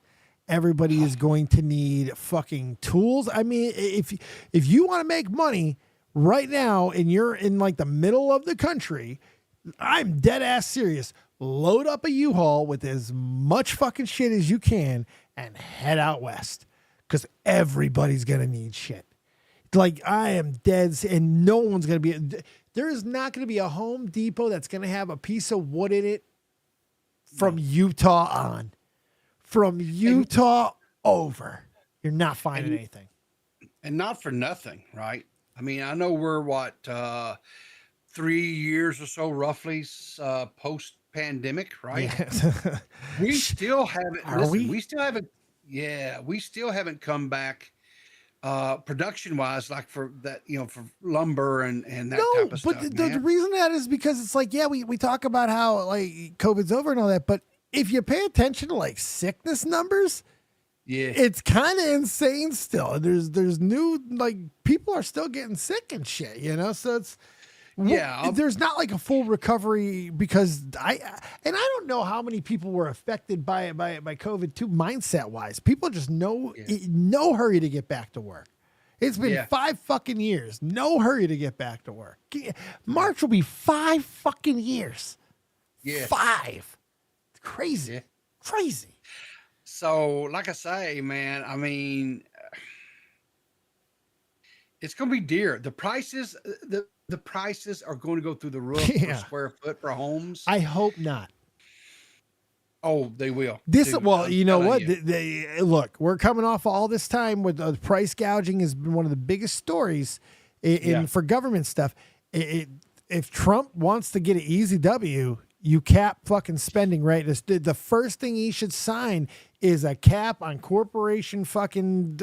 [SPEAKER 2] Everybody is going to need fucking tools. I mean, if you want to make money right now and you're in like the middle of the country, I'm dead ass serious. Load up a U-Haul with as much fucking shit as you can and head out west because everybody's going to need shit. Like I am dead and no one's going to be, there is not going to be a Home Depot that's going to have a piece of wood in it from Utah on. From Utah over. You're not finding anything.
[SPEAKER 3] And not for nothing, right? I mean, I know we're 3 years or so roughly post-pandemic, right?
[SPEAKER 2] Yeah.
[SPEAKER 3] We still haven't.
[SPEAKER 2] We
[SPEAKER 3] still haven't. Yeah, we still haven't come back production-wise, like for that, for lumber and that type of stuff.
[SPEAKER 2] But the reason that is because it's like, we talk about how like COVID's over and all that, but if you pay attention to like sickness numbers, it's kind of insane still. There's new, like people are still getting sick and shit, so it's. There's not like a full recovery because I don't know how many people were affected by COVID too, mindset wise. People just no hurry to get back to work. It's been 5 fucking years. No hurry to get back to work. March will be 5 fucking years. Yeah. 5. It's crazy. Yeah. Crazy.
[SPEAKER 3] So like I say, man, I mean, it's going to be dear. The prices, the prices are going to go through the roof per square foot for homes.
[SPEAKER 2] I hope not.
[SPEAKER 3] Oh, they will.
[SPEAKER 2] You know what? Look, we're coming off all this time with price gouging has been one of the biggest stories for government stuff. If Trump wants to get an easy W, you cap fucking spending, right? The first thing he should sign is a cap on corporation fucking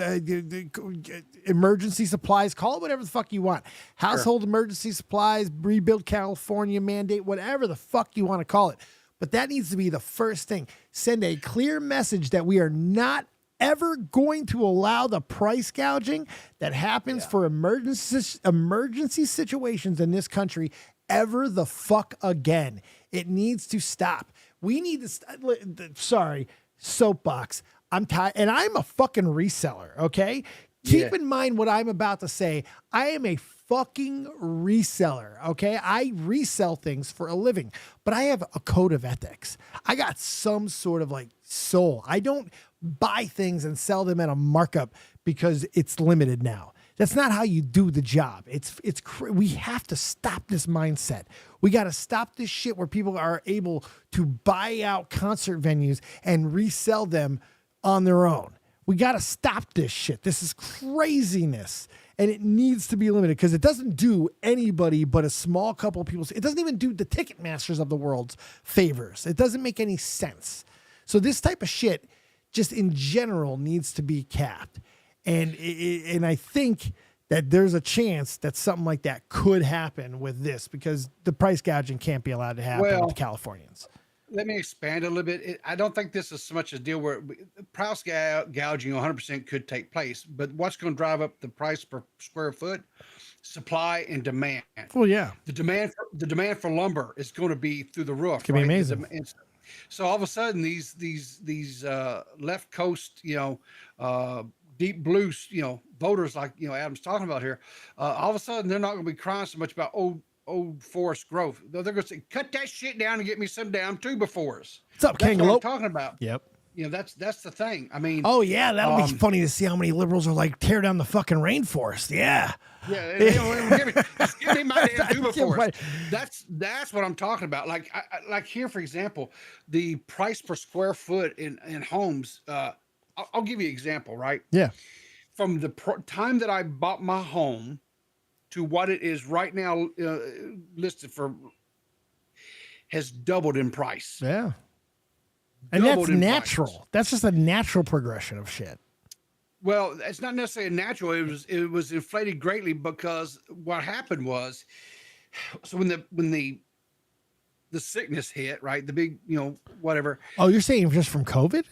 [SPEAKER 2] emergency supplies. Call it whatever the fuck you want. Household emergency supplies, rebuild California mandate, whatever the fuck you want to call it. But that needs to be the first thing. Send a clear message that we are not ever going to allow the price gouging that happens for emergency situations in this country ever the fuck again. It needs to stop. We need to sorry, soapbox. I'm tired, and I'm a fucking reseller, okay? Keep in mind what I'm about to say. I am a fucking reseller, okay? I resell things for a living, but I have a code of ethics. I got some sort of like soul. I don't buy things and sell them at a markup because it's limited now. That's not how you do the job. We have to stop this mindset. We got to stop this shit where people are able to buy out concert venues and resell them on their own. We got to stop this shit. This is craziness. And it needs to be limited because it doesn't do anybody but a small couple of people. It doesn't even do the ticket masters of the world's favors. It doesn't make any sense. So this type of shit just in general needs to be capped. And I think that there's a chance that something like that could happen with this because the price gouging can't be allowed to happen with the Californians.
[SPEAKER 3] Let me expand a little bit. I don't think this is so much a deal where price gouging 100% could take place, but what's going to drive up the price per square foot? supply and demand.
[SPEAKER 2] Well, yeah.
[SPEAKER 3] The demand for lumber is going to be through the roof.
[SPEAKER 2] It's gonna be amazing.
[SPEAKER 3] So all of a sudden, these left coast, deep blue, voters like Adam's talking about here, all of a sudden they're not going to be crying so much about old forest growth. They're going to say, cut that shit down and get me some damn tuba forests.
[SPEAKER 2] What's up,
[SPEAKER 3] That's what
[SPEAKER 2] Kangaloo?
[SPEAKER 3] I'm talking about.
[SPEAKER 2] Yep.
[SPEAKER 3] That's the thing. I mean,
[SPEAKER 2] oh yeah, that'll be funny to see how many liberals are like tear down the fucking rainforest. Yeah.
[SPEAKER 3] Yeah, just give me my damn tuba forest. That's what I'm talking about. Like here, for example, the price per square foot in homes. I'll give you an example, right?
[SPEAKER 2] Yeah.
[SPEAKER 3] From the time that I bought my home to what it is right now listed for has doubled in price.
[SPEAKER 2] Yeah. And that's natural. That's just a natural progression of shit.
[SPEAKER 3] Well, it's not necessarily natural. It was inflated greatly because what happened was, so when the sickness hit, right? The big, whatever.
[SPEAKER 2] Oh, you're saying just from COVID?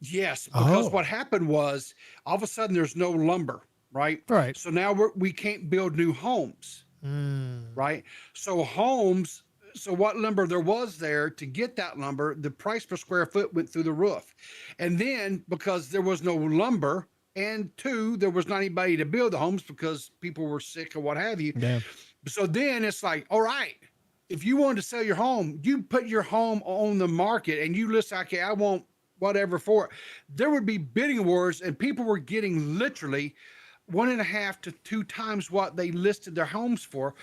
[SPEAKER 3] Yes, because what happened was all of a sudden there's no lumber, right?
[SPEAKER 2] Right.
[SPEAKER 3] So now we can't build new homes, right? So what lumber there was there to get that lumber, the price per square foot went through the roof. And then because there was no lumber, and two, there was not anybody to build the homes because people were sick or what have you.
[SPEAKER 2] Yeah.
[SPEAKER 3] So then it's like, all right, if you wanted to sell your home, you put your home on the market and you list, okay, I want whatever for it. There would be bidding wars and people were getting literally 1.5 to 2 times what they listed their homes for.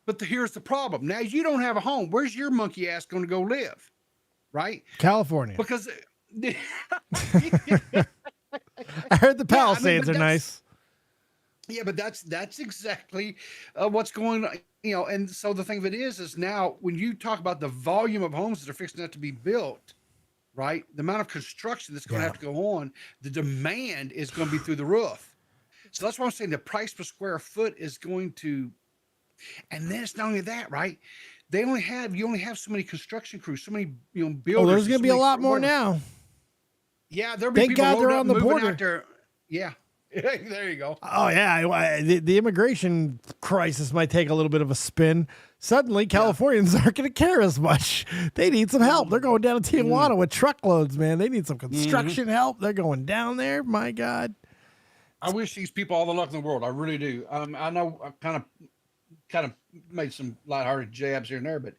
[SPEAKER 3] But here's the problem. Now you don't have a home. Where's your monkey ass going to go live? Right?
[SPEAKER 2] California.
[SPEAKER 3] Because
[SPEAKER 2] I heard the Palisades are nice.
[SPEAKER 3] Yeah, but that's exactly what's going on. And so the thing of it is now when you talk about the volume of homes that are fixing to be built, right? The amount of construction that's going to have to go on, the demand is going to be through the roof. So that's why I'm saying the price per square foot is going to. And then it's not only that, right? You only have so many construction crews, so many builders.
[SPEAKER 2] Oh, there's going to be a lot more now.
[SPEAKER 3] Yeah, there'll be
[SPEAKER 2] Thank
[SPEAKER 3] people
[SPEAKER 2] God they're on the border.
[SPEAKER 3] out there. Yeah, there you go.
[SPEAKER 2] Oh yeah, the immigration crisis might take a little bit of a spin. Suddenly, Californians aren't going to care as much. They need some help. They're going down to Tijuana with truckloads, man. They need some construction help. They're going down there. My God.
[SPEAKER 3] I wish these people all the luck in the world. I really do. I know I kind of made some lighthearted jabs here and there, but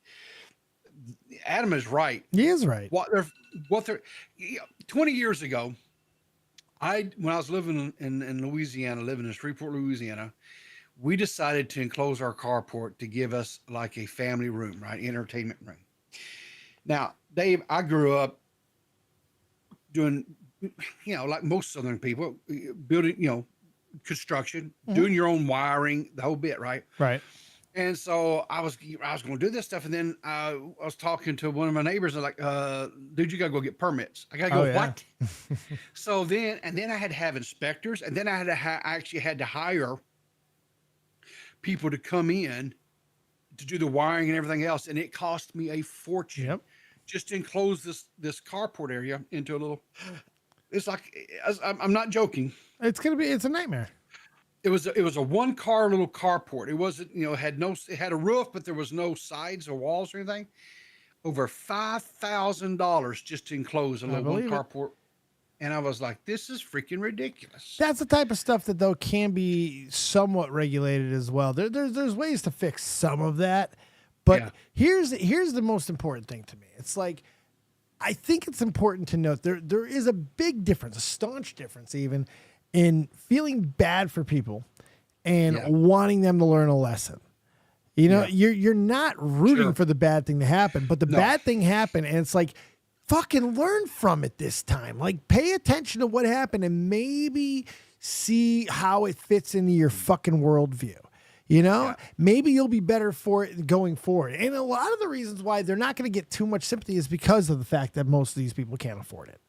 [SPEAKER 3] Adam is right.
[SPEAKER 2] He is right.
[SPEAKER 3] What they're 20 years ago, when I was living in Louisiana, living in Shreveport, Louisiana, we decided to enclose our carport to give us like a family room, right? Entertainment room. Now, Dave, I grew up doing, like most Southern people, building, construction, doing your own wiring, the whole bit, right?
[SPEAKER 2] Right.
[SPEAKER 3] And so I was going to do this stuff, and then I was talking to one of my neighbors, and like, dude, you got to go get permits. I got to go, what? So then I had to have inspectors, and then I actually had to hire people to come in to do the wiring and everything else, and it cost me a fortune just to enclose this carport area into a little. It's like I'm not joking.
[SPEAKER 2] It's a nightmare.
[SPEAKER 3] It was a one car little carport. It wasn't, it had a roof, but there was no sides or walls or anything. Over $5,000 just to enclose a little one carport. And I was like, this is freaking ridiculous.
[SPEAKER 2] That's the type of stuff that though can be somewhat regulated as well. There's ways to fix some of that. But here's the most important thing to me. It's like, I think it's important to note there is a big difference, a staunch difference even, in feeling bad for people and wanting them to learn a lesson. You're not rooting for the bad thing to happen, but the bad thing happened, and it's like, fucking learn from it this time. Like, pay attention to what happened and maybe see how it fits into your fucking worldview. Maybe you'll be better for it going forward. And a lot of the reasons why they're not going to get too much sympathy is because of the fact that most of these people can't afford it.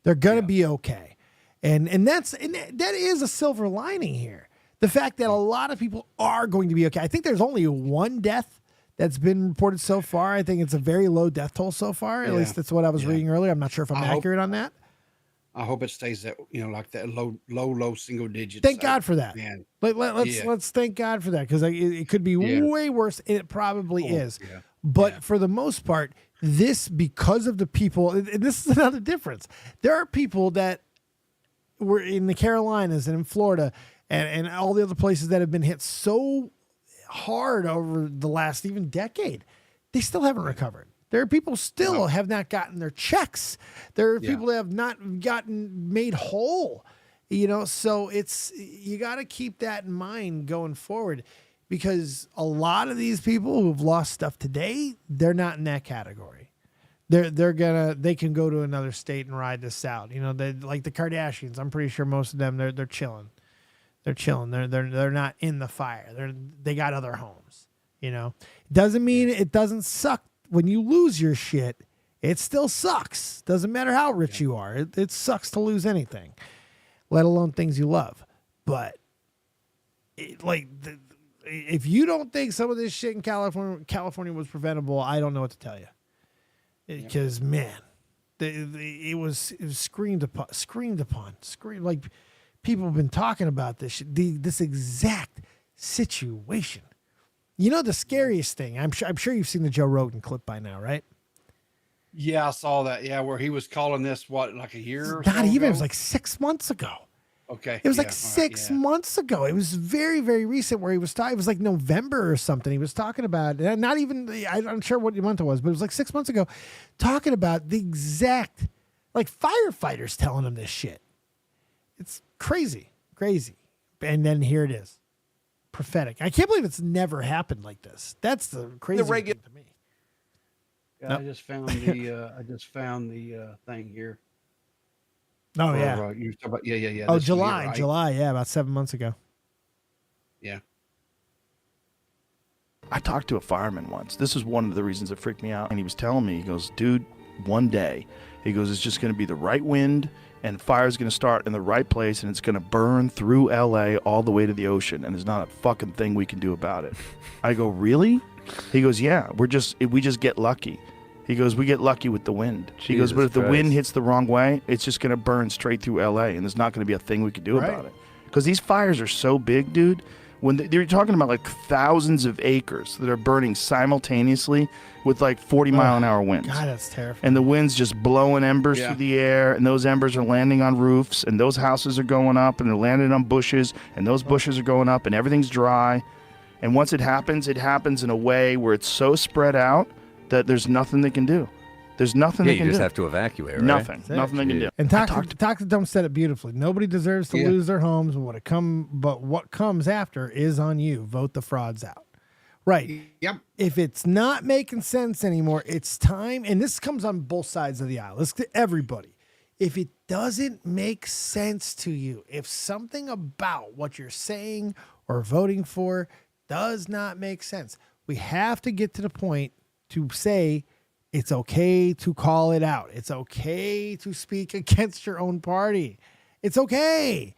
[SPEAKER 2] They're going to be okay. And that is a silver lining here. The fact that a lot of people are going to be okay. I think there's only one death that's been reported so far. I think it's a very low death toll so far. At least that's what I was reading earlier. I'm not sure if I'm accurate on that.
[SPEAKER 3] I hope it stays that, like that low single digits.
[SPEAKER 2] Thank God for that.
[SPEAKER 3] Man.
[SPEAKER 2] Let's thank God for that, because it could be way worse, and it probably is.
[SPEAKER 3] Yeah.
[SPEAKER 2] But for the most part, this, because of the people, and this is another difference. There are people that were in the Carolinas and in Florida and all the other places that have been hit so hard over the last even decade. They still haven't recovered. There are people still have not gotten their checks. There are people that have not gotten made whole, so you got to keep that in mind going forward, because a lot of these people who've lost stuff today, they're not in that category. They can go to another state and ride this out. They, like the Kardashians, I'm pretty sure most of them, they're chilling. They're chilling. They're not in the fire. They got other homes, Doesn't mean it doesn't suck. When you lose your shit, it still sucks. Doesn't matter how rich you are. It sucks to lose anything, let alone things you love. But if you don't think some of this shit in California was preventable, I don't know what to tell you. Because man, it was screamed upon. Like people have been talking about this shit, this exact situation. The scariest thing, I'm sure you've seen the Joe Rogan clip by now, right?
[SPEAKER 3] Yeah, I saw that. Yeah, where he was calling this, like a year or
[SPEAKER 2] Not
[SPEAKER 3] so
[SPEAKER 2] even,
[SPEAKER 3] ago?
[SPEAKER 2] it was like 6 months ago.
[SPEAKER 3] Okay.
[SPEAKER 2] It was like 6 months ago. It was very, very recent where he was talking. It was like November or something. He was talking about, not even, I'm sure what month it was, but it was like 6 months ago, talking about the exact, like firefighters telling him this shit. It's crazy. And then here it is. Prophetic. I can't believe it's never happened like this. That's the crazy thing to me.
[SPEAKER 3] Yeah, nope. I just found the thing here.
[SPEAKER 2] Oh yeah.
[SPEAKER 3] You talking about, yeah.
[SPEAKER 2] Oh, July, yeah, about 7 months ago.
[SPEAKER 3] Yeah.
[SPEAKER 5] I talked to a fireman once. This is one of the reasons it freaked me out. And he was telling me, he goes, dude, one day, he goes, it's just going to be the right wind, and fire's going to start in the right place, and it's going to burn through LA all the way to the ocean, and there's not a fucking thing we can do about it. I go, really? He goes, yeah, we just get lucky. He goes, we get lucky with the wind. He goes, but if the wind hits the wrong way, it's just going to burn straight through LA, and there's not going to be a thing we can do about it. Because these fires are so big, dude. When they're talking about like thousands of acres that are burning simultaneously with like 40-mile-an-hour winds.
[SPEAKER 2] God, that's terrifying.
[SPEAKER 5] And the wind's just blowing embers through the air, and those embers are landing on roofs, and those houses are going up, and they're landing on bushes, and those bushes are going up, and everything's dry. And once it happens in a way where it's so spread out that there's nothing they can do. There's nothing they can do.
[SPEAKER 6] You just have to evacuate, right?
[SPEAKER 5] Nothing they can do.
[SPEAKER 2] And Toxic Dump said it beautifully. Nobody deserves to lose their homes, but what comes after is on you. Vote the frauds out. Right.
[SPEAKER 3] Yep.
[SPEAKER 2] If it's not making sense anymore, it's time, and this comes on both sides of the aisle. It's to everybody. If it doesn't make sense to you, if something about what you're saying or voting for does not make sense, we have to get to the point to say, it's okay to call it out. It's okay to speak against your own party. It's okay.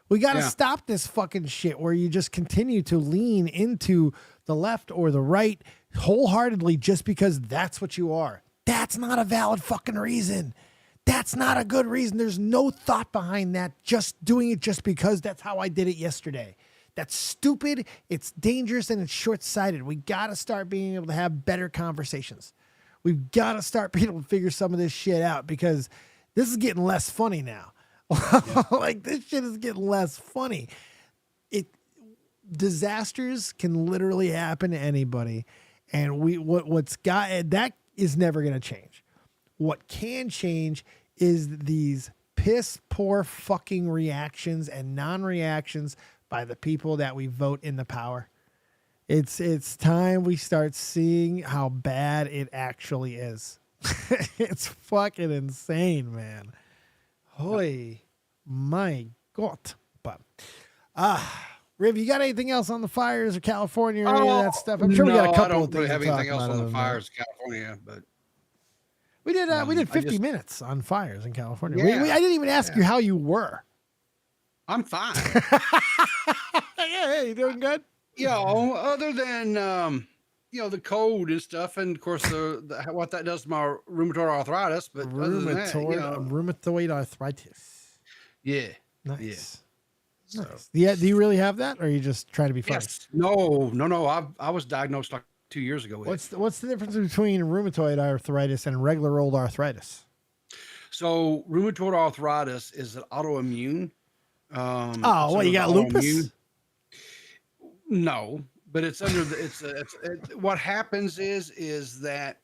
[SPEAKER 2] We got to stop this fucking shit where you just continue to lean into the left or the right wholeheartedly just because that's what you are. That's not a valid fucking reason. That's not a good reason. There's no thought behind that. Just doing it just because that's how I did it yesterday. That's stupid. It's dangerous and it's short-sighted. We got to start being able to have better conversations. We've got to start being able to figure some of this shit out, because this is getting less funny now. Like, this shit is getting less funny. Disasters can literally happen to anybody, and that is never going to change. What can change is these piss poor fucking reactions and non-reactions by the people that we vote in the power. It's time we start seeing how bad it actually is. It's fucking insane, man. Holy my God. But Riv, you got anything else on the fires or California or any of that stuff? I'm sure we got a couple of things.
[SPEAKER 3] I don't really have anything else on the
[SPEAKER 2] fires
[SPEAKER 3] in California, but
[SPEAKER 2] we did 50 minutes on fires in California.
[SPEAKER 3] Yeah,
[SPEAKER 2] I didn't even ask you how you were.
[SPEAKER 3] I'm fine.
[SPEAKER 2] Yeah, you doing good?
[SPEAKER 3] Other than the cold and stuff, and of course what that does to my rheumatoid arthritis. But
[SPEAKER 2] rheumatoid arthritis.
[SPEAKER 3] Yeah.
[SPEAKER 2] Nice.
[SPEAKER 3] So,
[SPEAKER 2] Nice. Yeah. Do you really have that, or are you just trying to be funny?
[SPEAKER 3] yes. No. I was diagnosed like 2 years ago with it.
[SPEAKER 2] What's the difference between rheumatoid arthritis and regular old arthritis?
[SPEAKER 3] So rheumatoid arthritis is an autoimmune.
[SPEAKER 2] Oh, well, you got lupus?
[SPEAKER 3] No, but it's under the, what happens is that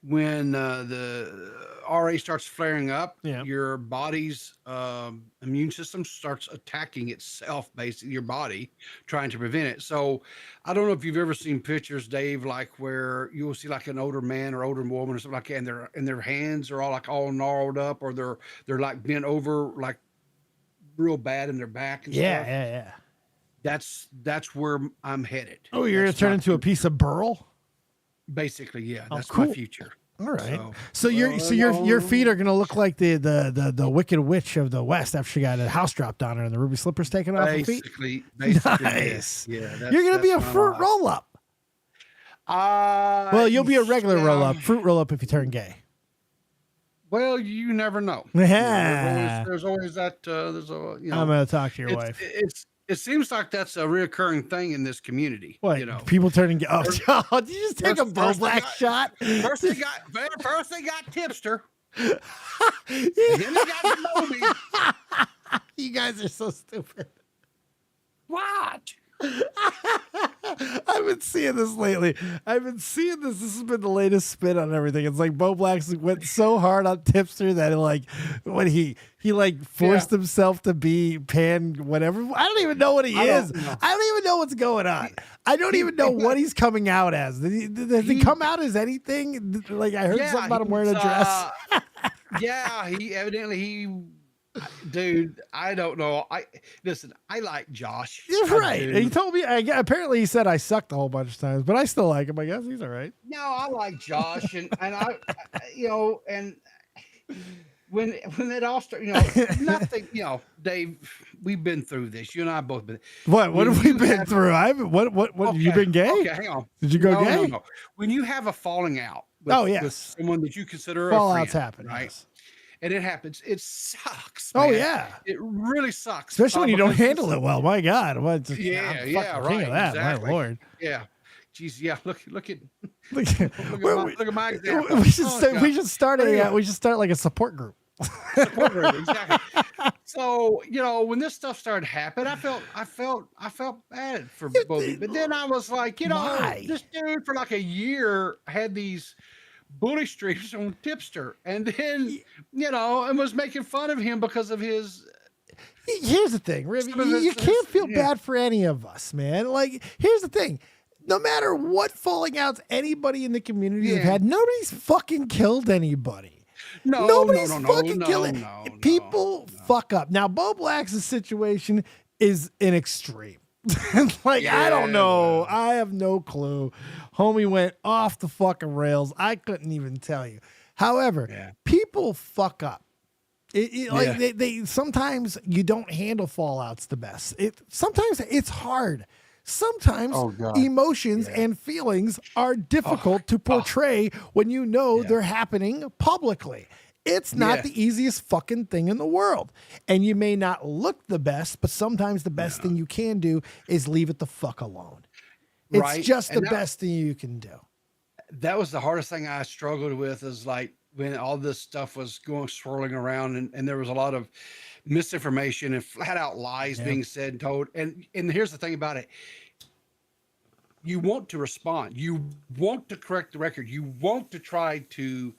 [SPEAKER 3] when the RA starts flaring up,
[SPEAKER 2] Yeah.
[SPEAKER 3] your body's immune system starts attacking itself, basically your body, trying to prevent it. So I don't know if you've ever seen pictures, Dave, like where you will see like an older man or older woman or something like that, and their hands are all gnarled up, or they're like bent over like real bad in their back and stuff.
[SPEAKER 2] Yeah.
[SPEAKER 3] That's where I'm headed.
[SPEAKER 2] Oh, you're gonna turn into a piece of burl?
[SPEAKER 3] Basically, yeah. That's
[SPEAKER 2] cool.
[SPEAKER 3] my future.
[SPEAKER 2] All right. So your feet are gonna look like the Wicked Witch of the West after she got a house dropped on her and the ruby slippers taken off her feet.
[SPEAKER 3] Basically,
[SPEAKER 2] Nice.
[SPEAKER 3] Yeah.
[SPEAKER 2] You're gonna be a fruit roll up. Well, you'll be a regular roll up, fruit roll up if you turn gay.
[SPEAKER 3] Well, you never know.
[SPEAKER 2] Yeah.
[SPEAKER 3] There's always that. I'm
[SPEAKER 2] gonna talk to your wife.
[SPEAKER 3] It seems like that's a reoccurring thing in this community.
[SPEAKER 2] What? People turning gay? Oh, did you just take a Bo Black shot?
[SPEAKER 3] First they got tipster. And then they got the Moby.
[SPEAKER 2] You guys are so stupid.
[SPEAKER 3] What?
[SPEAKER 2] I've been seeing this lately. This has been the latest spin on everything. It's like Bo Black went so hard on Tipster that when he forced himself to be pan whatever. I don't even know what he is. I don't even know what's going on. I don't even know what he's coming out as. Does he come out as anything? Like I heard something about him wearing a dress. Dude, I don't know. I like Josh. You're right. He told me. Apparently, he said I sucked a whole bunch of times, but I still like him. I guess he's all right.
[SPEAKER 3] No, I like Josh, and and when it all started, nothing. Dave, we've been through this. You and I have both been.
[SPEAKER 2] What have we been through? I haven't. What? Okay, you been gay?
[SPEAKER 3] Okay, hang on.
[SPEAKER 2] Did you go gay?
[SPEAKER 3] No. When you have a falling out with someone that you consider
[SPEAKER 2] fallouts
[SPEAKER 3] a friend,
[SPEAKER 2] happen,
[SPEAKER 3] right?
[SPEAKER 2] Yes.
[SPEAKER 3] And it happens. It sucks.
[SPEAKER 2] Man. Oh
[SPEAKER 3] yeah, it really sucks.
[SPEAKER 2] Especially when you don't handle it well. My God,
[SPEAKER 3] right.
[SPEAKER 2] King of that,
[SPEAKER 3] exactly.
[SPEAKER 2] my Lord.
[SPEAKER 3] Yeah, jeez, yeah. Look at my example.
[SPEAKER 2] We should start like a support group.
[SPEAKER 3] Exactly. So when this stuff started happening, I felt bad for Bobby, but then I was like, this dude for like a year had these bully streaks on Tipster, and then and was making fun of him because of his.
[SPEAKER 2] Here's the thing, Riv, you can't feel bad for any of us, man. Like, here's the thing. No matter what falling outs anybody in the community have had, nobody's fucking killed anybody. Nobody's fucking killing. People fuck up. Now, Bo Black's situation is an extreme. I don't know. I have no clue. Homie went off the fucking rails. I couldn't even tell you. However, people fuck up. They sometimes you don't handle fallouts the best. Sometimes it's hard. Sometimes emotions and feelings are difficult to portray when they're happening publicly. It's not the easiest fucking thing in the world. And you may not look the best, but sometimes the best thing you can do is leave it the fuck alone. It's just the best thing you can do.
[SPEAKER 3] That was the hardest thing I struggled with, is like when all this stuff was swirling around, and there was a lot of misinformation and flat out lies being said and told. And here's the thing about it. You want to respond. You want to correct the record. You want to try to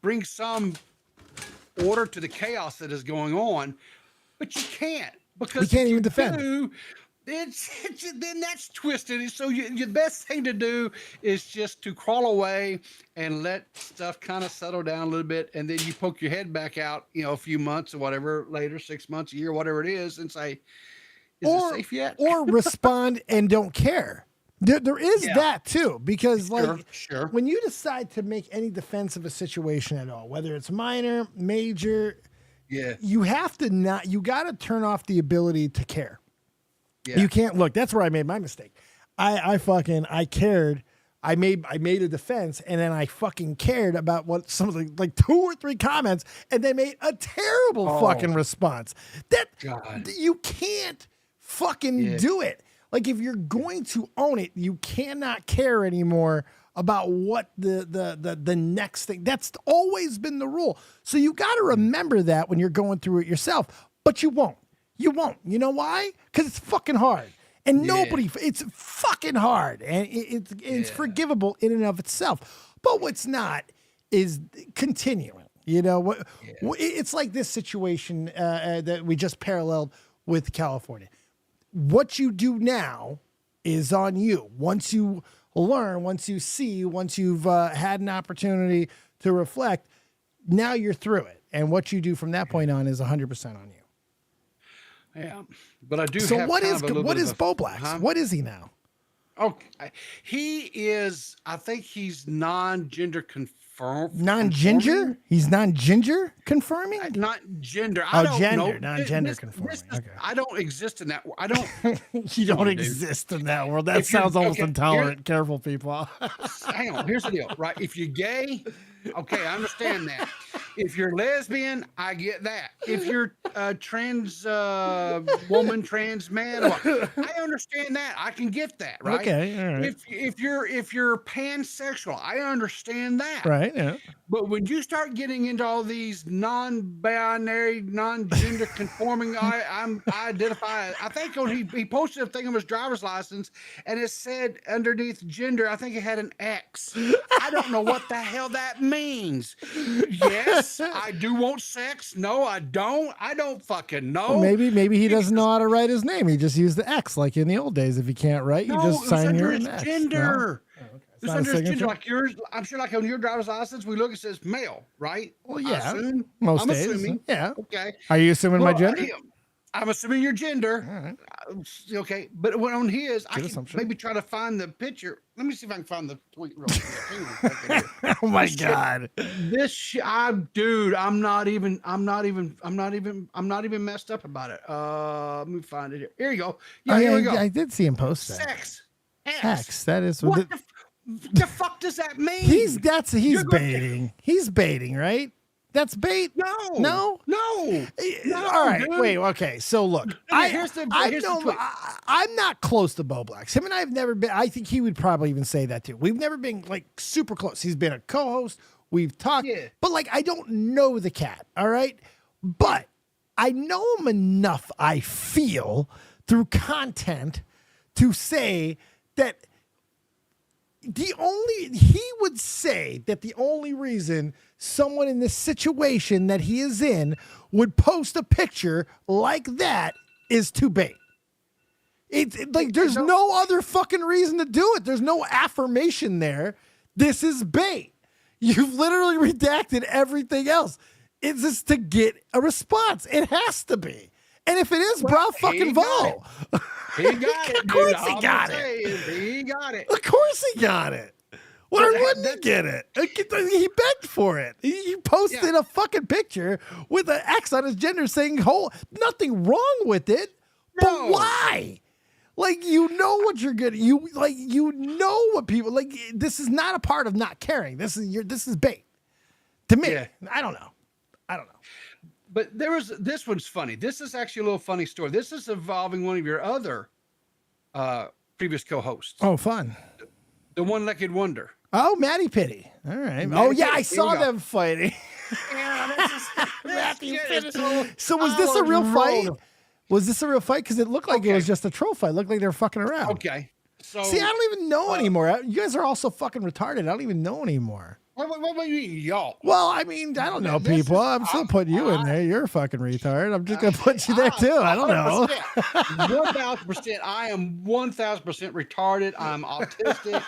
[SPEAKER 3] bring some order to the chaos that is going on, but you can't, because
[SPEAKER 2] you can't even defend.
[SPEAKER 3] Then that's twisted. So the best thing to do is just to crawl away and let stuff kind of settle down a little bit, and then you poke your head back out, a few months or whatever later, 6 months, a year, whatever it is, and say, "Is it safe yet?"
[SPEAKER 2] Or respond and don't care. There is that too, because when you decide to make any defense of a situation at all, whether it's minor, major, you have to you got to turn off the ability to care. Yeah. You can't look. That's where I made my mistake. I cared I made a defense, and then I fucking cared about what some of the like 2 or 3 comments, and they made a terrible fucking response. That you can't fucking do it. Like, if you're going to own it, you cannot care anymore about what the next thing. That's always been the rule. So you got to remember that when you're going through it yourself, but you won't. You won't. You know why? Because it's fucking hard. And it's fucking hard, and it's forgivable in and of itself. But what's not is continuing. You know, it's like this situation that we just paralleled with California. What you do now is on you. Once you learn, once you see, once you've had an opportunity to reflect, now you're through it. And what you do from that point on is 100% on you.
[SPEAKER 3] Yeah, but I do.
[SPEAKER 2] So
[SPEAKER 3] have
[SPEAKER 2] what
[SPEAKER 3] kind
[SPEAKER 2] is Bo Black's? What is he now?
[SPEAKER 3] Okay, he is. I think he's non-gender confirmed.
[SPEAKER 2] Non-ginger? He's non-ginger confirming?
[SPEAKER 3] Not gender. I don't
[SPEAKER 2] gender,
[SPEAKER 3] know.
[SPEAKER 2] non-gender confirming.
[SPEAKER 3] Okay. I don't exist in that. I don't.
[SPEAKER 2] You don't exist in that world. That sounds almost intolerant. Careful, people.
[SPEAKER 3] Hang on. Here's the deal, right? If you're gay, okay, I understand that. If you're lesbian, I get that. If you're a trans woman, trans man, I understand that. I can get that, right?
[SPEAKER 2] Okay, all right.
[SPEAKER 3] If you're pansexual, I understand that.
[SPEAKER 2] Right, yeah.
[SPEAKER 3] But when you start getting into all these non-binary, non-gender conforming, I identify. I think when he posted a thing on his driver's license, and it said underneath gender, I think it had an X. I don't know what the hell that means. Yes, I do want sex. No, I don't. I don't fucking know.
[SPEAKER 2] Well, maybe he doesn't know how to write his name. He just used the X like in the old days. If you can't write, you just sign your X.
[SPEAKER 3] Gender.
[SPEAKER 2] No? Oh, okay.
[SPEAKER 3] It's under his gender, like yours. I'm sure, like on your driver's license, we look, it says male, right?
[SPEAKER 2] Well, yeah.
[SPEAKER 3] I'm
[SPEAKER 2] days.
[SPEAKER 3] assuming.
[SPEAKER 2] Yeah.
[SPEAKER 3] Okay.
[SPEAKER 2] Are you assuming my gender?
[SPEAKER 3] I'm assuming your gender.
[SPEAKER 2] All right.
[SPEAKER 3] Okay. But when on his, I can
[SPEAKER 2] assumption.
[SPEAKER 3] maybe try to find the picture. Let me see if I can find the tweet real quick.
[SPEAKER 2] Oh my God.
[SPEAKER 3] Dude, I'm not even messed up about it. Let me find it here. Here you go. Yeah, here we go.
[SPEAKER 2] I did see him post that.
[SPEAKER 3] Sex.
[SPEAKER 2] X. That is
[SPEAKER 3] What the fuck does that mean?
[SPEAKER 2] He's baiting. He's baiting, right? That's bait.
[SPEAKER 3] No.
[SPEAKER 2] All right.
[SPEAKER 3] Dude.
[SPEAKER 2] Wait. Okay. So look,
[SPEAKER 3] here's the tweet.
[SPEAKER 2] I'm not close to Bo Blacks. Him and I have never been. I think he would probably even say that too. We've never been like super close. He's been a co-host. We've talked, but like I don't know the cat. All right, but I know him enough. I feel through content to say that he would say that the only reason someone in this situation that he is in would post a picture like that is to bait. It's like there's no other fucking reason to do it. There's no affirmation there. This is bait. You've literally redacted everything else. It's just to get a response. It has to be. And if it is, bro, fucking Vo.
[SPEAKER 3] He got it.
[SPEAKER 2] Of course he got it.
[SPEAKER 3] He got it.
[SPEAKER 2] Of course he got it. Why wouldn't he get it? He begged for it. He posted a fucking picture with an X on his gender saying, nothing wrong with it. No. But why? Like, you know what you're getting. You know what people like. This is not a part of not caring. This is bait. To me, I don't know.
[SPEAKER 3] But this one's funny. This is actually a little funny story. This is involving one of your other previous co-hosts.
[SPEAKER 2] Oh, fun.
[SPEAKER 3] The one-legged wonder.
[SPEAKER 2] Oh, Matty Pitty. All right. I saw them fighting. Matty Pitty. So was this a real fight? Was this a real fight? Because it looked like it was just a troll fight. It looked like they were fucking around.
[SPEAKER 3] Okay. So
[SPEAKER 2] see, I don't even know anymore. You guys are all so fucking retarded. I don't even know anymore.
[SPEAKER 3] What do you mean, y'all?
[SPEAKER 2] Well, I mean, I don't know, people. I'm still putting you in there. You're a fucking retard. I'm just going to put you there, too. I don't know.
[SPEAKER 3] 1,000%. I am 1,000% retarded. I'm autistic.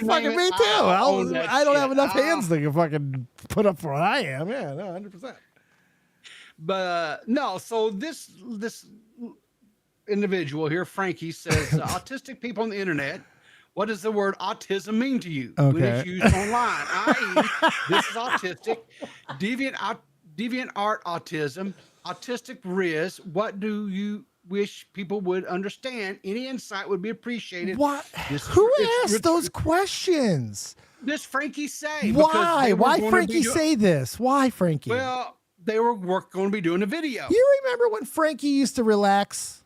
[SPEAKER 2] Fucking me, too. I don't have enough hands to fucking put up for what I am. Yeah, no, 100%.
[SPEAKER 3] But, no, so this individual here, Frankie, says, autistic people on the internet, what does the word autism mean to you when it's used online? I.e., this is autistic, deviant art autism, autistic riz. What do you wish people would understand. Any insight would be appreciated.
[SPEAKER 2] What?
[SPEAKER 3] This-
[SPEAKER 2] Who
[SPEAKER 3] it's-
[SPEAKER 2] asked those questions?
[SPEAKER 3] This Frankie say.
[SPEAKER 2] Why? Why Frankie say this? Why Frankie?
[SPEAKER 3] Well, they were going to be doing a video.
[SPEAKER 2] You remember when Frankie used to relax?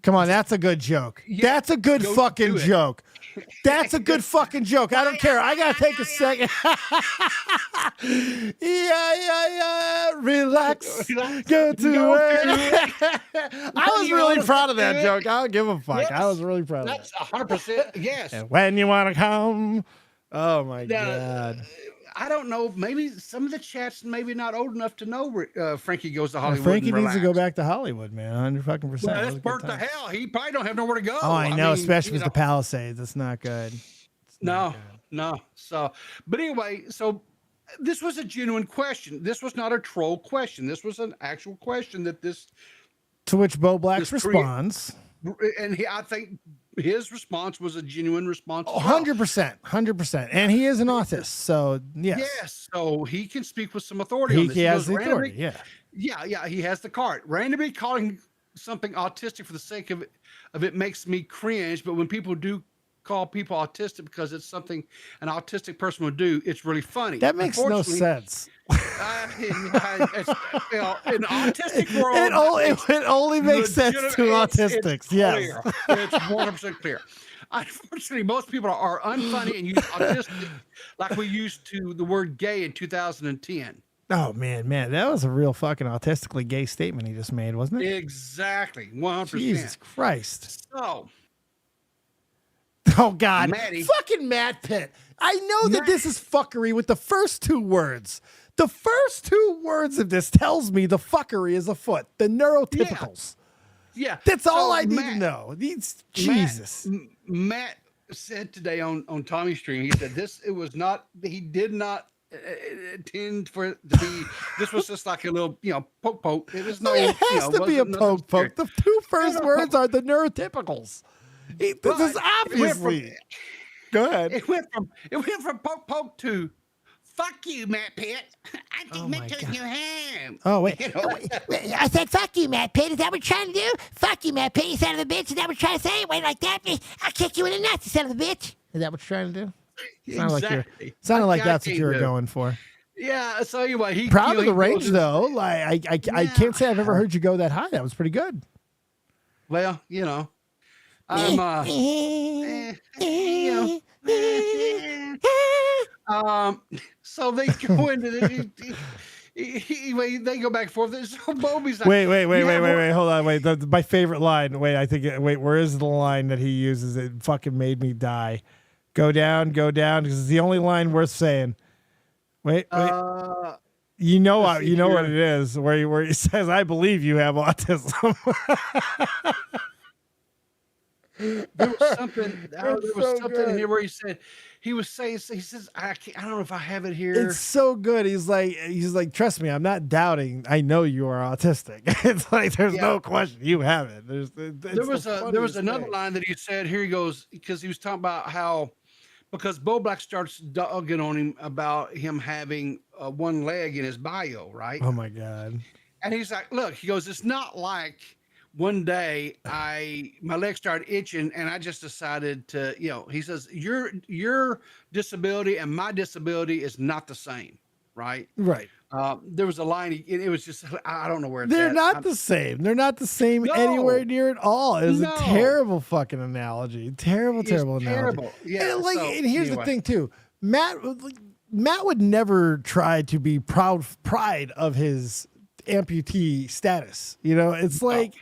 [SPEAKER 2] Come on, that's a good joke.
[SPEAKER 3] Yeah,
[SPEAKER 2] That's a good
[SPEAKER 3] go
[SPEAKER 2] fucking
[SPEAKER 3] do it.
[SPEAKER 2] joke. That's a good fucking joke. I don't care. I gotta take a second. yeah. Relax. Go to it. I was really proud of that joke. I don't give a fuck. I was really proud of that.
[SPEAKER 3] That's 100%. Yes.
[SPEAKER 2] And when you want to come. Oh my God.
[SPEAKER 3] I don't know. Maybe some of the chats maybe not old enough to know Frankie goes to Hollywood.
[SPEAKER 2] Frankie
[SPEAKER 3] and
[SPEAKER 2] needs to go
[SPEAKER 3] relax.
[SPEAKER 2] back to Hollywood, man. 100%.
[SPEAKER 3] Well, that's burnt to hell. He probably don't have nowhere to go.
[SPEAKER 2] Oh, I know,
[SPEAKER 3] mean,
[SPEAKER 2] especially
[SPEAKER 3] you
[SPEAKER 2] with the Palisades. It's not good.
[SPEAKER 3] No. So, but anyway, so this was a genuine question. This was not a troll question. This was an actual question that this.
[SPEAKER 2] To which Bo Blacks
[SPEAKER 3] This
[SPEAKER 2] responds.
[SPEAKER 3] And I think his response was a genuine response. as well.
[SPEAKER 2] 100%. And he is an autist. So, yes.
[SPEAKER 3] Yes. So he can speak with some authority on this.
[SPEAKER 2] He has
[SPEAKER 3] goes,
[SPEAKER 2] the authority. Yeah.
[SPEAKER 3] Yeah, he has the card. Randomly calling something autistic for the sake of it makes me cringe. But when people do call people autistic because it's something an autistic person would do, it's really funny.
[SPEAKER 2] That makes no sense.
[SPEAKER 3] In autistic world,
[SPEAKER 2] It only makes sense to autistics. Yes.
[SPEAKER 3] It's 100% clear. Unfortunately, most people are unfunny and use autistic like we used to the word gay in 2010.
[SPEAKER 2] Oh, man. That was a real fucking autistically gay statement he just made, wasn't it?
[SPEAKER 3] Exactly. 100%.
[SPEAKER 2] Jesus Christ.
[SPEAKER 3] So,
[SPEAKER 2] oh, God.
[SPEAKER 3] Maddie.
[SPEAKER 2] Fucking Matt Pitt. I know that this is fuckery with the first two words. The first two words of this tells me the fuckery is afoot. The neurotypicals.
[SPEAKER 3] yeah.
[SPEAKER 2] That's all
[SPEAKER 3] So
[SPEAKER 2] I need to know. Jesus.
[SPEAKER 3] Matt said today on Tommy's stream, he said he did not intend for it to be, this was just like a little, poke. It was no,
[SPEAKER 2] It has to be a poke. The two first words are the neurotypicals. This is obviously. Go ahead.
[SPEAKER 3] It went from poke to fuck you, Matt Pitt. I think Matt took you home.
[SPEAKER 2] Oh, wait.
[SPEAKER 6] I said, fuck you, Matt Pitt. Is that what you're trying to do? Fuck you, Matt Pitt, you son of a bitch. Is that what you're trying to say? Wait like that? I'll kick you in the nuts, you son of a bitch.
[SPEAKER 2] Is that what you're trying to do?
[SPEAKER 3] Exactly.
[SPEAKER 2] Sounded like that's what you were going for.
[SPEAKER 3] Yeah. So anyway, he
[SPEAKER 2] proud of the
[SPEAKER 3] he
[SPEAKER 2] range
[SPEAKER 3] goes-
[SPEAKER 2] though. Like I can't say I've ever heard you go that high. That was pretty good.
[SPEAKER 3] Well, I'm so they go into this. They go back and forth. So Bobby's like,
[SPEAKER 2] Wait. Hold on. Wait. My favorite line. Wait, where is the line that he uses? It fucking made me die. Go down, because it's the only line worth saying. Wait. You know what it is, where he says, "I believe you have autism."
[SPEAKER 3] There was something. There was
[SPEAKER 2] so
[SPEAKER 3] something
[SPEAKER 2] good.
[SPEAKER 3] in here where he said, he says, I don't know if I have it here.
[SPEAKER 2] It's so good. He's like, trust me, I'm not doubting. I know you are autistic. It's like there's no question you have it.
[SPEAKER 3] There was another line that he said. Here he goes, because he was talking about how, because Bo Black starts dogging on him about him having one leg in his bio, right?
[SPEAKER 2] Oh my God.
[SPEAKER 3] And he's like, look, he goes, it's not like one day my leg started itching and I just decided to, he says, your disability and my disability is not the same. Right.
[SPEAKER 2] Right.
[SPEAKER 3] There was a line. It was just, I don't know where it's
[SPEAKER 2] They're
[SPEAKER 3] at.
[SPEAKER 2] not the same. They're not the same anywhere near at all. It was a terrible fucking analogy. Terrible analogy.
[SPEAKER 3] Terrible. Yeah.
[SPEAKER 2] And here's the thing too. Matt would never try to be pride of his amputee status. It's like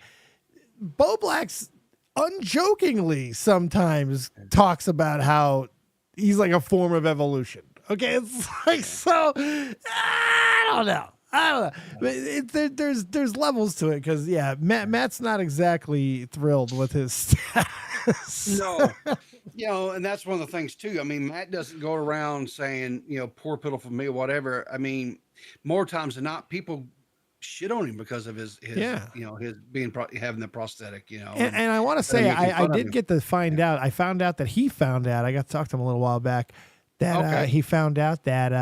[SPEAKER 2] Bo Black's unjokingly sometimes talks about how he's like a form of evolution. Okay, it's like, so I don't know. But there's levels to it because Matt's not exactly thrilled with his status.
[SPEAKER 3] No, and that's one of the things too. I mean, Matt doesn't go around saying, poor pitiful me, whatever. I mean, more times than not, people shit on him because of his his being having the prosthetic,
[SPEAKER 2] And I want to say I did get to find out. I found out that he found out. I got to talk to him a little while back. That he found out that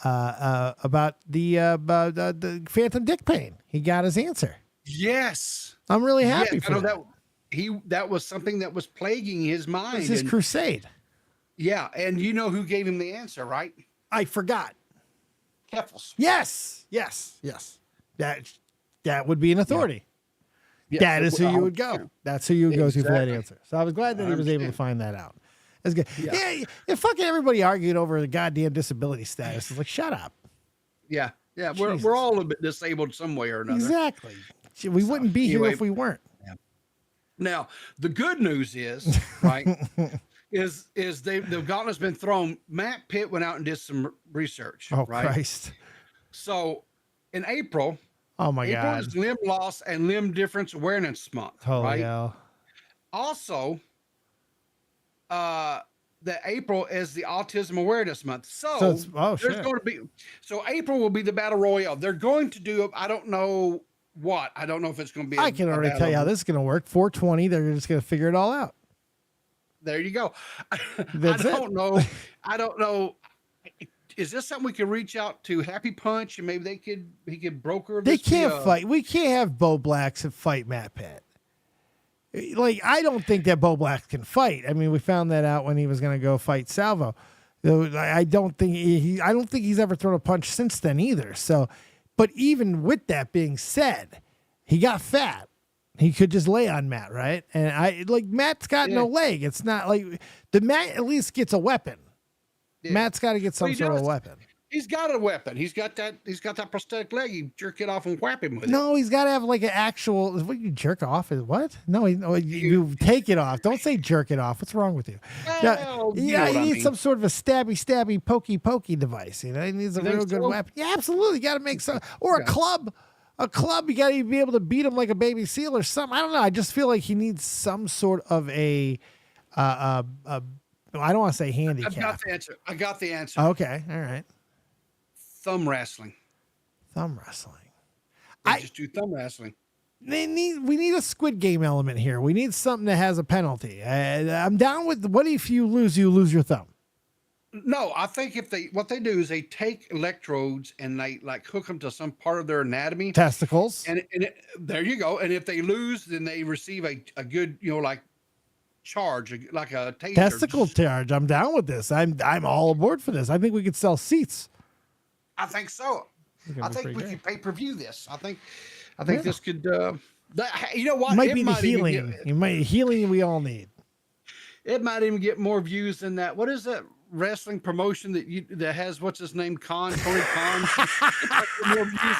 [SPEAKER 2] about the phantom dick pain. He got his answer.
[SPEAKER 3] Yes.
[SPEAKER 2] I'm really happy
[SPEAKER 3] Yes, I
[SPEAKER 2] for
[SPEAKER 3] know
[SPEAKER 2] that.
[SPEAKER 3] that was something that was plaguing his mind.
[SPEAKER 2] It's his
[SPEAKER 3] and-
[SPEAKER 2] crusade.
[SPEAKER 3] Yeah, and you know who gave him the answer, right?
[SPEAKER 2] I forgot.
[SPEAKER 3] Keffels.
[SPEAKER 2] Yes. That would be an authority.
[SPEAKER 3] Yeah,
[SPEAKER 2] That is who you would
[SPEAKER 3] yeah.
[SPEAKER 2] go. That's who you would go to for that
[SPEAKER 3] Exactly.
[SPEAKER 2] answer. So I was glad that he was able to
[SPEAKER 3] 100%.
[SPEAKER 2] find that out. That's good.
[SPEAKER 3] Yeah.
[SPEAKER 2] Yeah, fucking everybody argued over the goddamn disability status. It's like, shut up.
[SPEAKER 3] Yeah,
[SPEAKER 2] Jesus.
[SPEAKER 3] we're all a bit disabled some way or another.
[SPEAKER 2] Exactly. We wouldn't be here
[SPEAKER 3] anyway.
[SPEAKER 2] if we weren't.
[SPEAKER 3] Now, the good news is, right, is the gauntlet has been thrown. Matt Pitt went out and did some research.
[SPEAKER 2] Oh,
[SPEAKER 3] right?
[SPEAKER 2] Christ.
[SPEAKER 3] So in April,
[SPEAKER 2] Oh, my
[SPEAKER 3] April
[SPEAKER 2] God.
[SPEAKER 3] is Limb Loss and Limb Difference Awareness Month.
[SPEAKER 2] Holy
[SPEAKER 3] right?
[SPEAKER 2] hell.
[SPEAKER 3] Also, the April is the Autism Awareness Month. So
[SPEAKER 2] it's, oh,
[SPEAKER 3] there's
[SPEAKER 2] shit.
[SPEAKER 3] going to be, so April will be the Battle Royale. They're going to do, I don't know what, I don't know if it's going to be.
[SPEAKER 2] I can already tell you how this is going to work. 420, they're just going to figure it all out.
[SPEAKER 3] There you go.
[SPEAKER 2] That's
[SPEAKER 3] I don't know. I don't know. Is this something we could reach out to Happy Punch and maybe he could broker
[SPEAKER 2] They
[SPEAKER 3] this?
[SPEAKER 2] can't fight. We can't have Bo Blacks fight Matt Pitt. Like, I don't think that Bo Black can fight. I mean, we found that out when he was going to go fight Salvo. I don't think he's ever thrown a punch since then either. So, but even with that being said, he got fat. He could just lay on Matt, right? And Matt's got no leg. It's not like Matt at least gets a weapon.
[SPEAKER 3] Yeah.
[SPEAKER 2] Matt's got to get some sort of weapon.
[SPEAKER 3] He's got a weapon. He's got that prosthetic leg. You jerk it off and whap him with it.
[SPEAKER 2] No, he's got to have like an actual. What you jerk off? Is what? No, you take it off. Don't say jerk it off. What's wrong with you?
[SPEAKER 3] Well, you know
[SPEAKER 2] He
[SPEAKER 3] what I
[SPEAKER 2] needs
[SPEAKER 3] mean.
[SPEAKER 2] some sort of a stabby, pokey device. You know, he needs a
[SPEAKER 3] You think
[SPEAKER 2] real good
[SPEAKER 3] so?
[SPEAKER 2] weapon. Yeah, absolutely. You got to make some or a club. A club. You got to be able to beat him like a baby seal or something. I don't know. I just feel like he needs some sort of a. I don't want to say handicap.
[SPEAKER 3] I got the answer.
[SPEAKER 2] Okay, all right.
[SPEAKER 3] Thumb wrestling.
[SPEAKER 2] Thumb wrestling.
[SPEAKER 3] They just do thumb wrestling.
[SPEAKER 2] We need a Squid Game element here. We need something that has a penalty. I'm down with what if you lose your thumb?
[SPEAKER 3] No, I think what they do is they take electrodes and they like hook them to some part of their anatomy.
[SPEAKER 2] Testicles.
[SPEAKER 3] And there you go. And if they lose, then they receive a good, like charge, like a taser.
[SPEAKER 2] Testicle charge. I'm down with this. I'm all aboard for this. I think we could sell seats.
[SPEAKER 3] I think so. I think we
[SPEAKER 2] great.
[SPEAKER 3] could pay-per-view this. I think this could, you know what?
[SPEAKER 2] It might be the healing. Healing we all need.
[SPEAKER 3] It might even get more views than that. What is that wrestling promotion that has what's his name? Tony Khan. More views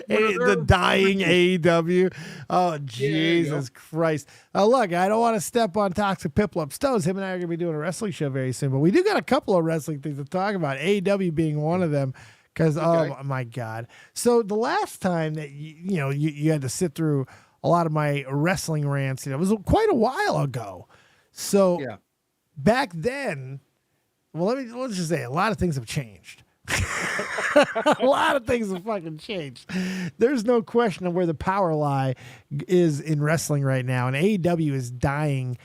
[SPEAKER 3] than,
[SPEAKER 2] The dying AEW. Oh, Jesus Christ. Look, I don't want to step on Toxic Piplup Stones. Him and I are going to be doing a wrestling show very soon, but we do got a couple of wrestling things to talk about. AEW being one of them. Because, oh my God. So the last time that, you had to sit through a lot of my wrestling rants, it was quite a while ago. So back then, well, let's just say a lot of things have changed. A lot of things have fucking changed. There's no question of where the power lie is in wrestling right now. And AEW is dying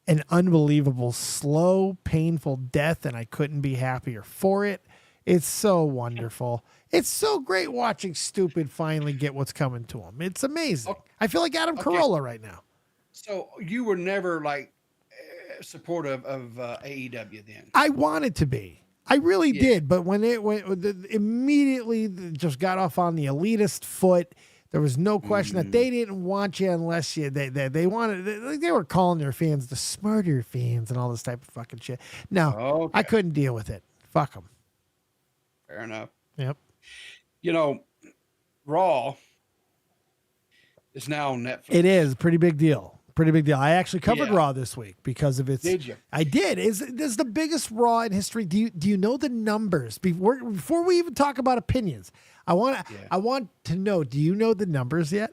[SPEAKER 2] an unbelievable, slow, painful death. And I couldn't be happier for it. It's so wonderful. It's so great watching Stupid finally get what's coming to him. It's amazing. I feel like Adam Carolla right now.
[SPEAKER 3] So you were never like supportive of AEW then?
[SPEAKER 2] I wanted to be. I really did. But when it immediately just got off on the elitist foot, there was no question that they didn't want you unless they wanted. They were calling their fans the smarter fans and all this type of fucking shit. No, I couldn't deal with it. Fuck them.
[SPEAKER 3] Fair enough.
[SPEAKER 2] Yep.
[SPEAKER 3] Raw is now on Netflix.
[SPEAKER 2] It is a pretty big deal. I actually covered Raw this week because of its.
[SPEAKER 3] Did you?
[SPEAKER 2] I did. This is the biggest Raw in history. Do you know the numbers before we even talk about opinions? I want to know. Do you know the numbers yet?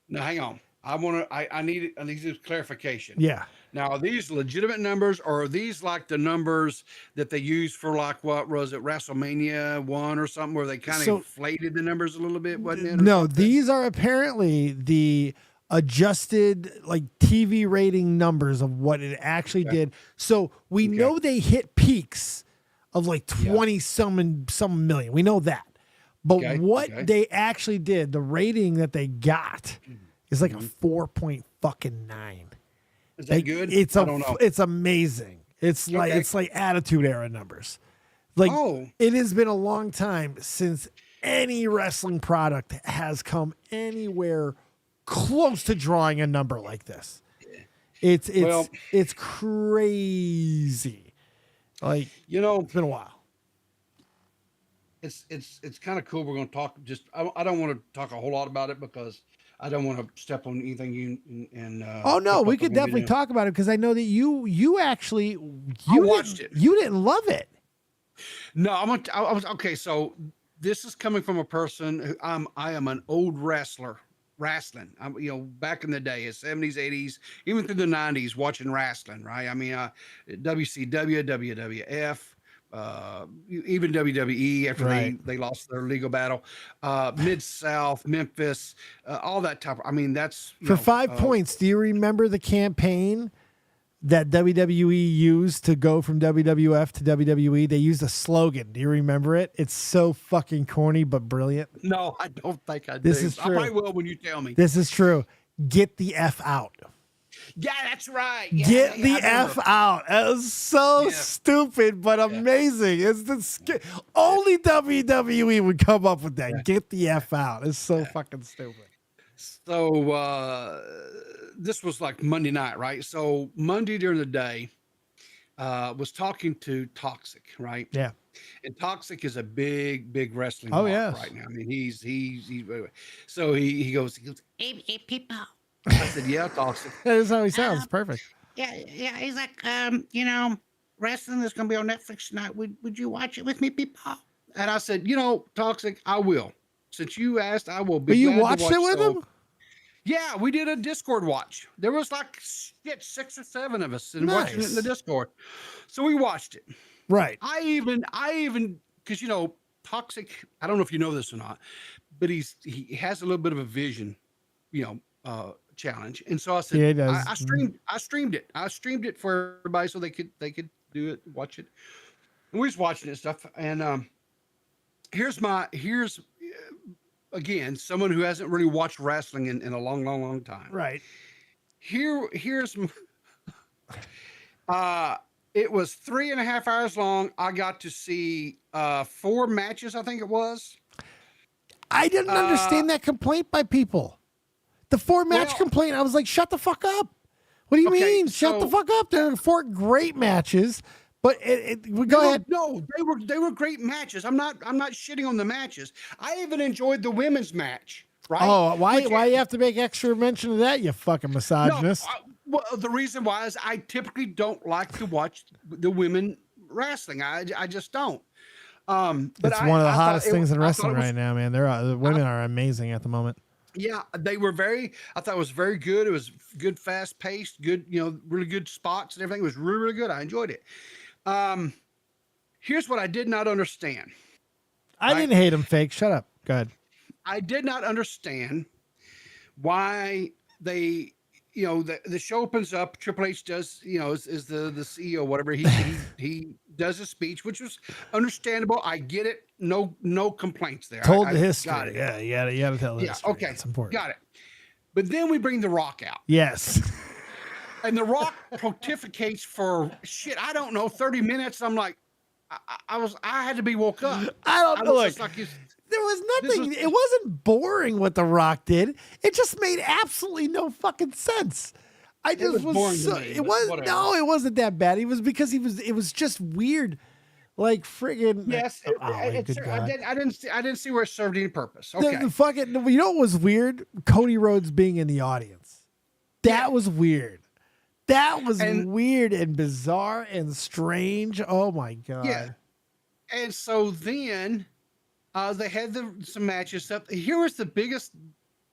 [SPEAKER 3] No, hang on. I need this clarification.
[SPEAKER 2] Yeah.
[SPEAKER 3] Now, are these legitimate numbers, or are these like the numbers that they use for like what was it, WrestleMania 1 or something, where they kind of inflated the numbers a little bit, wasn't it?
[SPEAKER 2] No, these are apparently the adjusted like TV rating numbers of what it actually did. So we know they hit peaks of like 20 some million. We know that. But
[SPEAKER 3] Okay,
[SPEAKER 2] what
[SPEAKER 3] okay.
[SPEAKER 2] they actually did, the rating that they got is like a 4.9.
[SPEAKER 3] Is that good?
[SPEAKER 2] It's
[SPEAKER 3] I don't know.
[SPEAKER 2] it's amazing. It's like
[SPEAKER 3] Okay.
[SPEAKER 2] it's like Attitude Era numbers. Like
[SPEAKER 3] Oh.
[SPEAKER 2] it has been a long time since any wrestling product has come anywhere close to drawing a number like this.
[SPEAKER 3] Well-
[SPEAKER 2] It's crazy. Like it's been a while.
[SPEAKER 3] It's kind of cool. We're going to talk. I don't want to talk a whole lot about it because I don't want to step on anything you and.
[SPEAKER 2] Oh no,
[SPEAKER 3] step
[SPEAKER 2] we
[SPEAKER 3] up
[SPEAKER 2] could
[SPEAKER 3] on
[SPEAKER 2] definitely
[SPEAKER 3] video.
[SPEAKER 2] talk about it because I know that you actually
[SPEAKER 3] I watched it.
[SPEAKER 2] You didn't love it.
[SPEAKER 3] No, I was okay. So this is coming from a person who I am an old wrestling. I'm back in the day, 70s, 80s, even through the 90s, watching wrestling. Right. I mean, WCW, WWF. Even WWE after they lost their legal battle, Mid-South, Memphis, all that type. I mean, that's
[SPEAKER 2] For 5 points, do you remember the campaign that WWE used to go from WWF to WWE? They used a slogan. Do you remember it? It's so fucking corny but brilliant.
[SPEAKER 3] No, I don't think I
[SPEAKER 2] This
[SPEAKER 3] do.
[SPEAKER 2] is
[SPEAKER 3] I
[SPEAKER 2] true.
[SPEAKER 3] probably will when you tell me.
[SPEAKER 2] This is true. Get the F out.
[SPEAKER 3] Yeah, that's right. Yeah,
[SPEAKER 2] Get
[SPEAKER 3] yeah,
[SPEAKER 2] the
[SPEAKER 3] I remember.
[SPEAKER 2] F out. It was so
[SPEAKER 3] Yeah.
[SPEAKER 2] stupid but amazing. It's only WWE would come up with that.
[SPEAKER 3] Yeah.
[SPEAKER 2] Get the F out. It's so fucking stupid.
[SPEAKER 3] So this was like Monday night, right? So Monday during the day, was talking to Toxic, right?
[SPEAKER 2] Yeah.
[SPEAKER 3] And Toxic is a big wrestling
[SPEAKER 2] Oh,
[SPEAKER 3] mark
[SPEAKER 2] yes.
[SPEAKER 3] right now. I mean, he's so he goes,
[SPEAKER 6] Hey, PeePaw.
[SPEAKER 3] I said, yeah, Toxic.
[SPEAKER 2] That is how he sounds. Perfect.
[SPEAKER 6] Yeah. He's like, wrestling is gonna be on Netflix tonight. Would you watch it with me, PeePaw?
[SPEAKER 3] And I said, Toxic, I will. Since you asked, I will be.
[SPEAKER 2] But you
[SPEAKER 3] glad to
[SPEAKER 2] watched
[SPEAKER 3] watch.
[SPEAKER 2] it with
[SPEAKER 3] So,
[SPEAKER 2] him?
[SPEAKER 3] yeah, we did a Discord watch. There was like 6 or 7 of us and watching it in the
[SPEAKER 2] Nice.
[SPEAKER 3] Discord. So we watched it.
[SPEAKER 2] Right.
[SPEAKER 3] I even because Toxic, I don't know if you know this or not, but he has a little bit of a vision, challenge. And so I said,
[SPEAKER 2] Yeah, he does.
[SPEAKER 3] I streamed it. I streamed it for everybody so they could do it, watch it. And we was watching it stuff. And here's again, someone who hasn't really watched wrestling in a long time.
[SPEAKER 2] Right.
[SPEAKER 3] Here's it was 3.5 hours long. I got to see 4 matches, I think it was.
[SPEAKER 2] I didn't understand that complaint by people. The 4-match
[SPEAKER 3] Well-
[SPEAKER 2] complaint. I was like, shut the fuck up. What do you
[SPEAKER 3] Okay,
[SPEAKER 2] mean? Shut the
[SPEAKER 3] so-
[SPEAKER 2] fuck up. There are 4 great matches, but go ahead.
[SPEAKER 3] No, they were great matches. I'm not shitting on the matches. I even enjoyed the women's match. Right?
[SPEAKER 2] Oh, why
[SPEAKER 3] Which-
[SPEAKER 2] you have to make extra mention of that, you fucking misogynist?
[SPEAKER 3] well, the reason why is I typically don't like to watch the women wrestling. I just don't. But
[SPEAKER 2] it's one of the
[SPEAKER 3] I thought
[SPEAKER 2] hottest things in
[SPEAKER 3] I thought
[SPEAKER 2] wrestling
[SPEAKER 3] it was-
[SPEAKER 2] right now, man. The women are amazing at the moment.
[SPEAKER 3] Yeah, they were I thought it was very good. It was good, fast paced, good, really good spots and everything. It was really, really good. I enjoyed it. Here's what I did not understand.
[SPEAKER 2] I didn't hate him, fake. Shut up. Go ahead.
[SPEAKER 3] I did not understand why they, the show opens up. Triple H does, is the CEO, whatever. He does a speech, which was understandable. I get it. No complaints there.
[SPEAKER 2] Told
[SPEAKER 3] I
[SPEAKER 2] the history.
[SPEAKER 3] got it.
[SPEAKER 2] Yeah, you gotta tell the
[SPEAKER 3] Yeah.
[SPEAKER 2] history.
[SPEAKER 3] Okay.
[SPEAKER 2] It's important.
[SPEAKER 3] Got it. But then we bring The Rock out.
[SPEAKER 2] Yes.
[SPEAKER 3] And The Rock pontificates for shit, I don't know, 30 minutes. I'm like, I had to be woke up.
[SPEAKER 2] I don't know.
[SPEAKER 3] was
[SPEAKER 2] Look,
[SPEAKER 3] just like,
[SPEAKER 2] there was nothing.
[SPEAKER 3] was-
[SPEAKER 2] It wasn't boring what The Rock did. It just made absolutely no fucking sense. I just
[SPEAKER 3] was boring to
[SPEAKER 2] so.
[SPEAKER 3] me,
[SPEAKER 2] It
[SPEAKER 3] but
[SPEAKER 2] was
[SPEAKER 3] whatever.
[SPEAKER 2] no. It wasn't that bad. It was because It was just weird, like friggin'.
[SPEAKER 3] yes,
[SPEAKER 2] good God.
[SPEAKER 3] I didn't see where it served any purpose.
[SPEAKER 2] The-
[SPEAKER 3] Okay.
[SPEAKER 2] the fucking. You know what was weird? Cody Rhodes being in the audience. That was weird. That was
[SPEAKER 3] And-
[SPEAKER 2] weird and bizarre and strange. Oh my God.
[SPEAKER 3] Yeah. And so then they had some matches stuff. Here was the biggest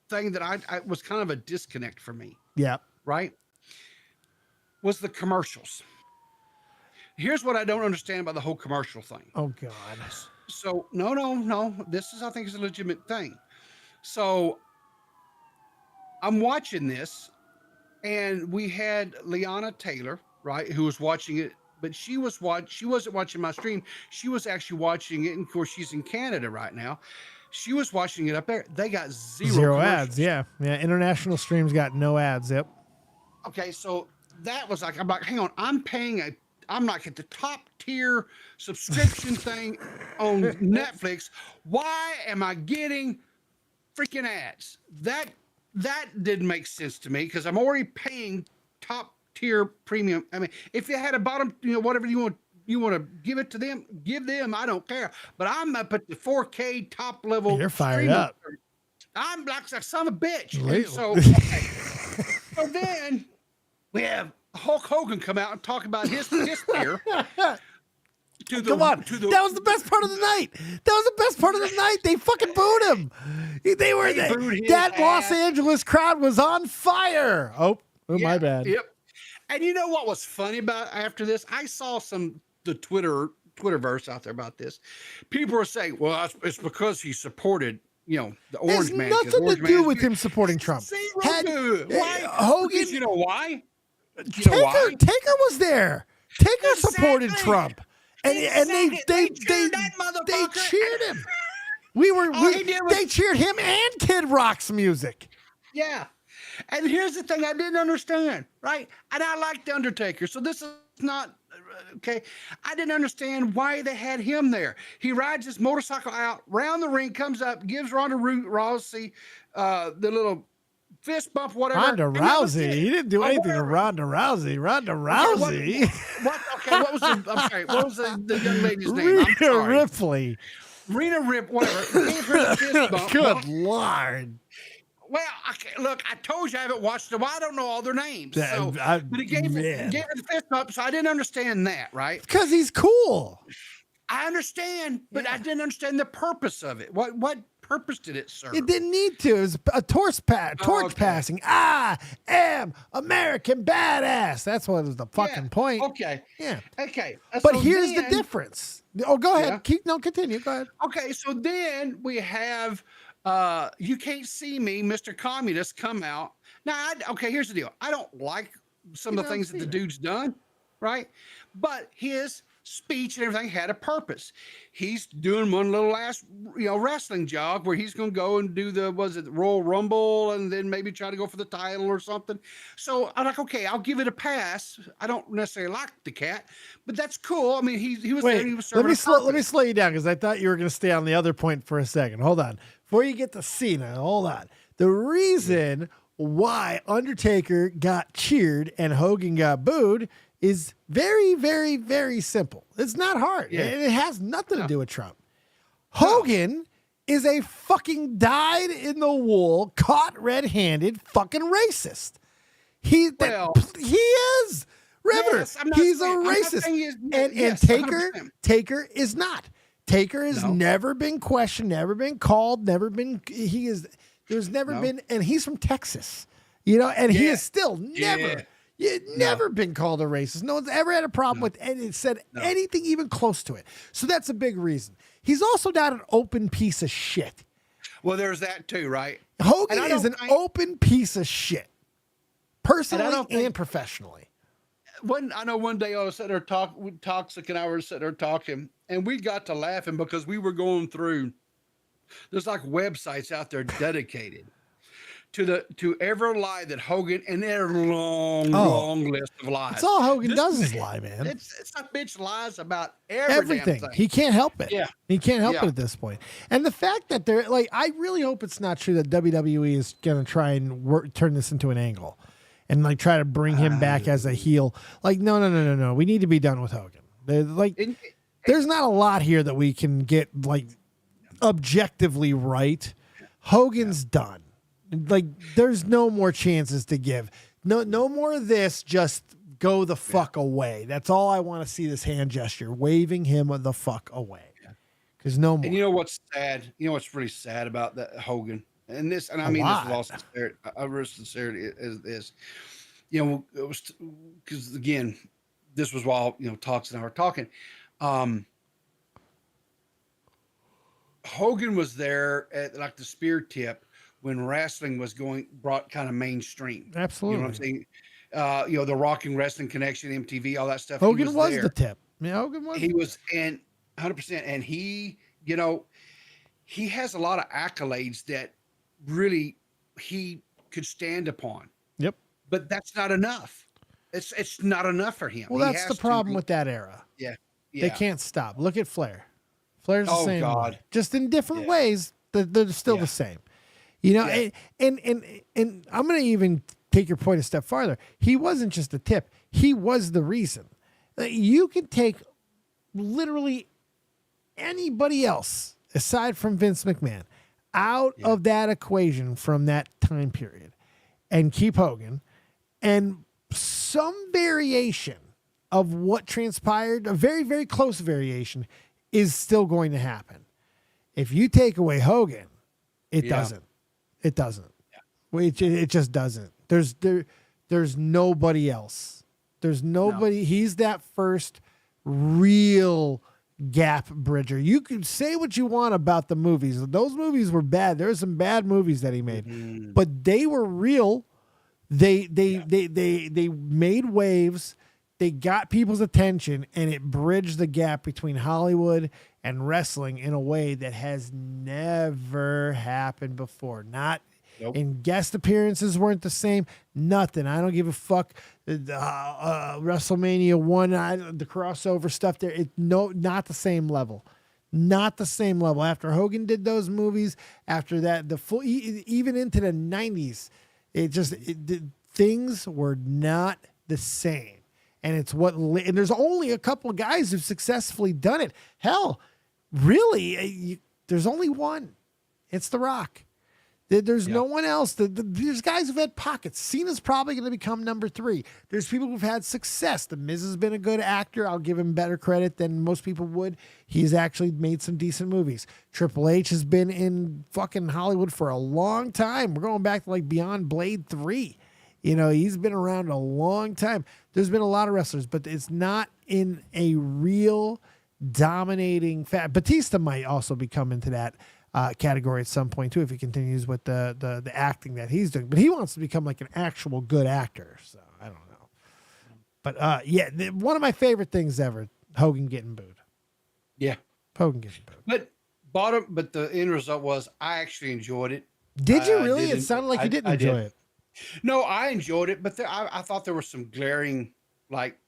[SPEAKER 3] thing that I was kind of a disconnect for me,
[SPEAKER 2] Yeah.
[SPEAKER 3] right? Was the commercials. Here's what I don't understand about the whole commercial thing.
[SPEAKER 2] Oh God.
[SPEAKER 3] So no. This I think is a legitimate thing. So I'm watching this, and we had Liana Taylor, right, who was watching it, but she wasn't watching my stream. She was actually watching it, and of course she's in Canada right now. She was watching it up there. They got
[SPEAKER 2] Zero ads. Yeah. International streams got no ads. Yep.
[SPEAKER 3] Okay, so that was like, I'm like, hang on, I'm like at the top tier subscription thing on Netflix. Why am I getting freaking ads? That didn't make sense to me because I'm already paying top tier premium. I mean, if you had a bottom, whatever you want to give it to them, give them. I don't care. But I'm up at the 4K top level.
[SPEAKER 2] You're fired up.
[SPEAKER 3] I'm like a son of a bitch. And so, so then we have Hulk Hogan come out and talk about his tier.
[SPEAKER 2] Come on. That was the best part of the night. That was the best part of the night. They fucking booed him. They were that Los Angeles crowd was on fire. Oh, my bad.
[SPEAKER 3] Yep. And you know what was funny about after this? I saw the Twitterverse out there about this. People were saying, well, it's because he supported, the Orange Man.
[SPEAKER 2] Has nothing to do with him supporting Trump.
[SPEAKER 3] Why?
[SPEAKER 2] Hogan,
[SPEAKER 3] because you know why?
[SPEAKER 2] Taker was there. Taker supported Trump. And they cheered him. They cheered him and Kid Rock's music.
[SPEAKER 3] Yeah. And here's the thing I didn't understand, right? And I like The Undertaker, so this is not okay. I didn't understand why they had him there. He rides his motorcycle out, round the ring, comes up, gives Ronda Rousey the little fist bump, whatever.
[SPEAKER 2] Ronda Rousey. He didn't do anything to Ronda Rousey. Ronda Rousey.
[SPEAKER 3] What was I'm sorry. What was the young lady's name?
[SPEAKER 2] Rhea Ripley.
[SPEAKER 3] Rena Rip, whatever. Gave her the fist bump.
[SPEAKER 2] Good Lord.
[SPEAKER 3] Well, look, I told you I haven't watched it. Well, I don't know all their names. So, but he gave her the fist bump, so I didn't understand that, right?
[SPEAKER 2] Because he's cool.
[SPEAKER 3] I understand, but I didn't understand the purpose of it. What purpose did it serve?
[SPEAKER 2] It didn't need to. It was a torch passing. I am American badass. That's what was the fucking point.
[SPEAKER 3] Okay.
[SPEAKER 2] Yeah.
[SPEAKER 3] Okay.
[SPEAKER 2] But here's the difference. Oh, go ahead. Continue. Go ahead.
[SPEAKER 3] Okay. So then we have You Can't See Me, Mr. Communist, come out. Now, here's the deal. I don't like some of the things that the dude's done, right? But his speech and everything had a purpose. He's doing one little last, wrestling jog where he's going to go and do the Royal Rumble and then maybe try to go for the title or something. So I'm like, okay, I'll give it a pass. I don't necessarily like the cat, but that's cool. I mean, he was there. He was serving
[SPEAKER 2] let me slow you down because I thought you were going to stay on the other point for a second. Hold on. Before you get to Cena, hold on. The reason why Undertaker got cheered and Hogan got booed is very, very, very simple. It's not hard. Yeah. It has nothing to do with Trump. Hogan is a fucking dyed-in-the-wool, caught red-handed fucking racist. He is. River. Yes, he's a racist. And Taker is not. Taker has never been questioned, never been called, there's never been, and he's from Texas, and he is still never been called a racist. No one's ever had a problem with and said anything even close to it. So that's a big reason. He's also not an open piece of shit.
[SPEAKER 3] Well, there's that too, right?
[SPEAKER 2] Hogan is an open piece of shit, personally and professionally.
[SPEAKER 3] I know one day I was sitting there Toxic and I were sitting there talking, and we got to laughing because we were going through. There's like websites out there dedicated to every lie that Hogan, and their long list of lies.
[SPEAKER 2] That's all Hogan does is lie, man.
[SPEAKER 3] It's a bitch lies about
[SPEAKER 2] everything.
[SPEAKER 3] Damn thing.
[SPEAKER 2] He can't help it.
[SPEAKER 3] Yeah,
[SPEAKER 2] he can't help it at this point. And the fact that they're like, I really hope it's not true that WWE is going to try and turn this into an angle, and like try to bring him back as a heel. Like, no. We need to be done with Hogan. There's not a lot here that we can get like objectively right. Hogan's done. Like, there's no more chances to give. No more of this. Just go the fuck away. That's all I want to see. This hand gesture, waving him the fuck away. Because no more.
[SPEAKER 3] And you know what's sad? You know what's really sad about that Hogan? And this, and I mean this with all sincerity. Real sincerity is, it was because again, this was while Talks and I were talking. Hogan was there at like the spear tip when wrestling was brought kind of mainstream.
[SPEAKER 2] Absolutely.
[SPEAKER 3] You know what I'm saying? The Rock and Wrestling Connection, MTV, all that stuff.
[SPEAKER 2] Hogan was the tip. Yeah, Hogan was.
[SPEAKER 3] He was, and 100%. And he, he has a lot of accolades that really he could stand upon.
[SPEAKER 2] Yep.
[SPEAKER 3] But that's not enough. It's not enough for him.
[SPEAKER 2] Well,
[SPEAKER 3] He
[SPEAKER 2] that's the
[SPEAKER 3] has to
[SPEAKER 2] problem
[SPEAKER 3] be-
[SPEAKER 2] with that era.
[SPEAKER 3] Yeah.
[SPEAKER 2] They
[SPEAKER 3] Yeah.
[SPEAKER 2] can't stop. Look at Flair. Flair's the
[SPEAKER 3] Oh,
[SPEAKER 2] same
[SPEAKER 3] God.
[SPEAKER 2] way. Just in different
[SPEAKER 3] Yeah.
[SPEAKER 2] ways. They're still
[SPEAKER 3] Yeah.
[SPEAKER 2] the same. You know,
[SPEAKER 3] Yeah.
[SPEAKER 2] and I'm going to even take your point a step farther. He wasn't just a tip. He was the reason. You can take literally anybody else aside from Vince McMahon out of that equation from that time period and keep Hogan, and some variation of what transpired, a very, very close variation, is still going to happen. If you take away Hogan, it doesn't. It doesn't. It just doesn't. There's nobody else. There's nobody. He's that first real gap bridger. You can say what you want about the movies. Those movies were bad. There were some bad movies that he made, but they were real. They made waves. They got people's attention, and it bridged the gap between Hollywood and wrestling in a way that has never happened before. Not in guest appearances weren't the same. Nothing. I don't give a fuck. WrestleMania 1, the crossover stuff there. Not the same level. Not the same level. After Hogan did those movies, after that, even into the 90s, things were not the same. And and there's only a couple of guys who've successfully done it. Hell, really, there's only one. It's The Rock. There's no one else. There's guys who've had pockets. Cena's probably going to become number 3. There's people who've had success. The Miz has been a good actor. I'll give him better credit than most people would. He's actually made some decent movies. Triple H has been in fucking Hollywood for a long time. We're going back to like Beyond Blade 3. You know, he's been around a long time. There's been a lot of wrestlers, but it's not in a real dominating Batista might also become into that category at some point too, if he continues with the acting that he's doing. But he wants to become like an actual good actor. So I don't know. But one of my favorite things ever, Hogan getting booed.
[SPEAKER 3] Yeah.
[SPEAKER 2] Hogan getting booed.
[SPEAKER 3] But the end result was I actually enjoyed it.
[SPEAKER 2] Did you really? It sounded like you didn't enjoy it.
[SPEAKER 3] No, I enjoyed it, but I thought there were some glaring like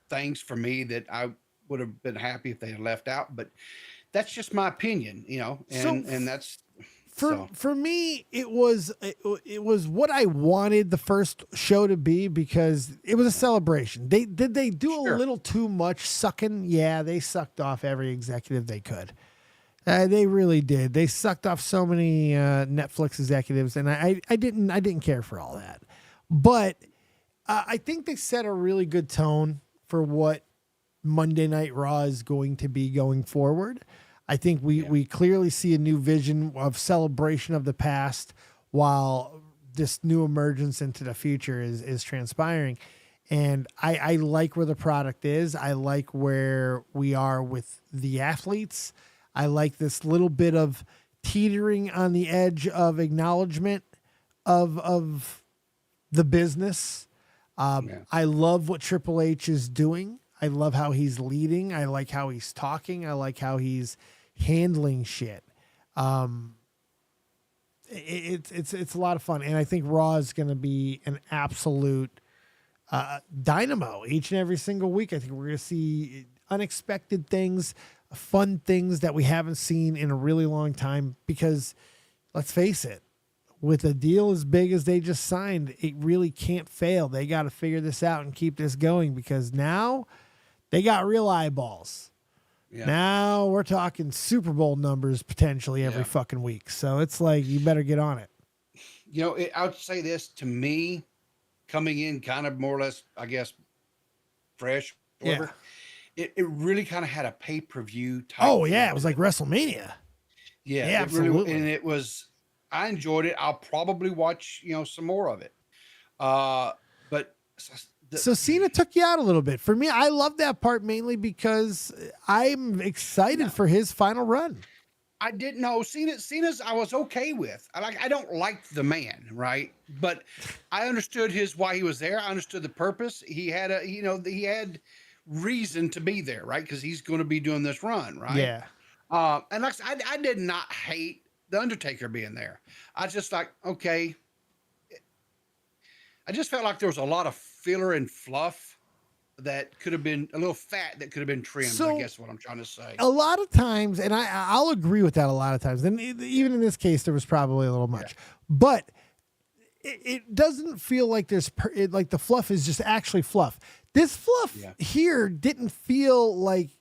[SPEAKER 3] things for me that I would have been happy if they had left out. But that's just my opinion, you know, and that's
[SPEAKER 2] for me. It was what I wanted the first show to be because it was a celebration. They do a little too much sucking. Yeah, they sucked off every executive they could. They really did. They sucked off so many Netflix executives, and I didn't care for all that. But I think they set a really good tone for what Monday Night Raw is going to be going forward. I think we clearly see a new vision of celebration of the past while this new emergence into the future is transpiring. And I like where the product is. I like where we are with the athletes. I like this little bit of teetering on the edge of acknowledgement of the business. I love what Triple H is doing. I love how he's leading. I like how he's talking. I like how he's handling shit. It's a lot of fun. And I think Raw is going to be an absolute dynamo each and every single week. I think we're going to see unexpected things, fun things that we haven't seen in a really long time, because let's face it, with a deal as big as they just signed, it really can't fail. They got to figure this out and keep this going, because now they got real eyeballs. Yeah. Now we're talking Super Bowl numbers potentially every fucking week. So it's like, you better get on it.
[SPEAKER 3] You know, I would say this, to me, coming in kind of more or less, I guess, fresh, whatever. It really kind of had a pay-per-view type.
[SPEAKER 2] Oh yeah, it was like WrestleMania.
[SPEAKER 3] Yeah,
[SPEAKER 2] absolutely.
[SPEAKER 3] And it was. I enjoyed it. I'll probably watch some more of it. But
[SPEAKER 2] so Cena took you out a little bit. For me, I love that part mainly because I'm excited for his final run.
[SPEAKER 3] I didn't know Cena's. I was okay with. I don't like the man, right? But I understood why he was there. I understood the purpose. He had he had reason to be there, right? Because he's going to be doing this run, right?
[SPEAKER 2] Yeah.
[SPEAKER 3] And like I did not hate the Undertaker being there. I just like, okay. I just felt like there was a lot of filler and fluff that could have been a little fat that could have been trimmed.
[SPEAKER 2] So,
[SPEAKER 3] I guess what I'm trying to say.
[SPEAKER 2] A lot of times, and I'll agree with that a lot of times. And even in this case, there was probably a little much, but it doesn't feel like like the fluff is just actually fluff. This fluff here didn't feel like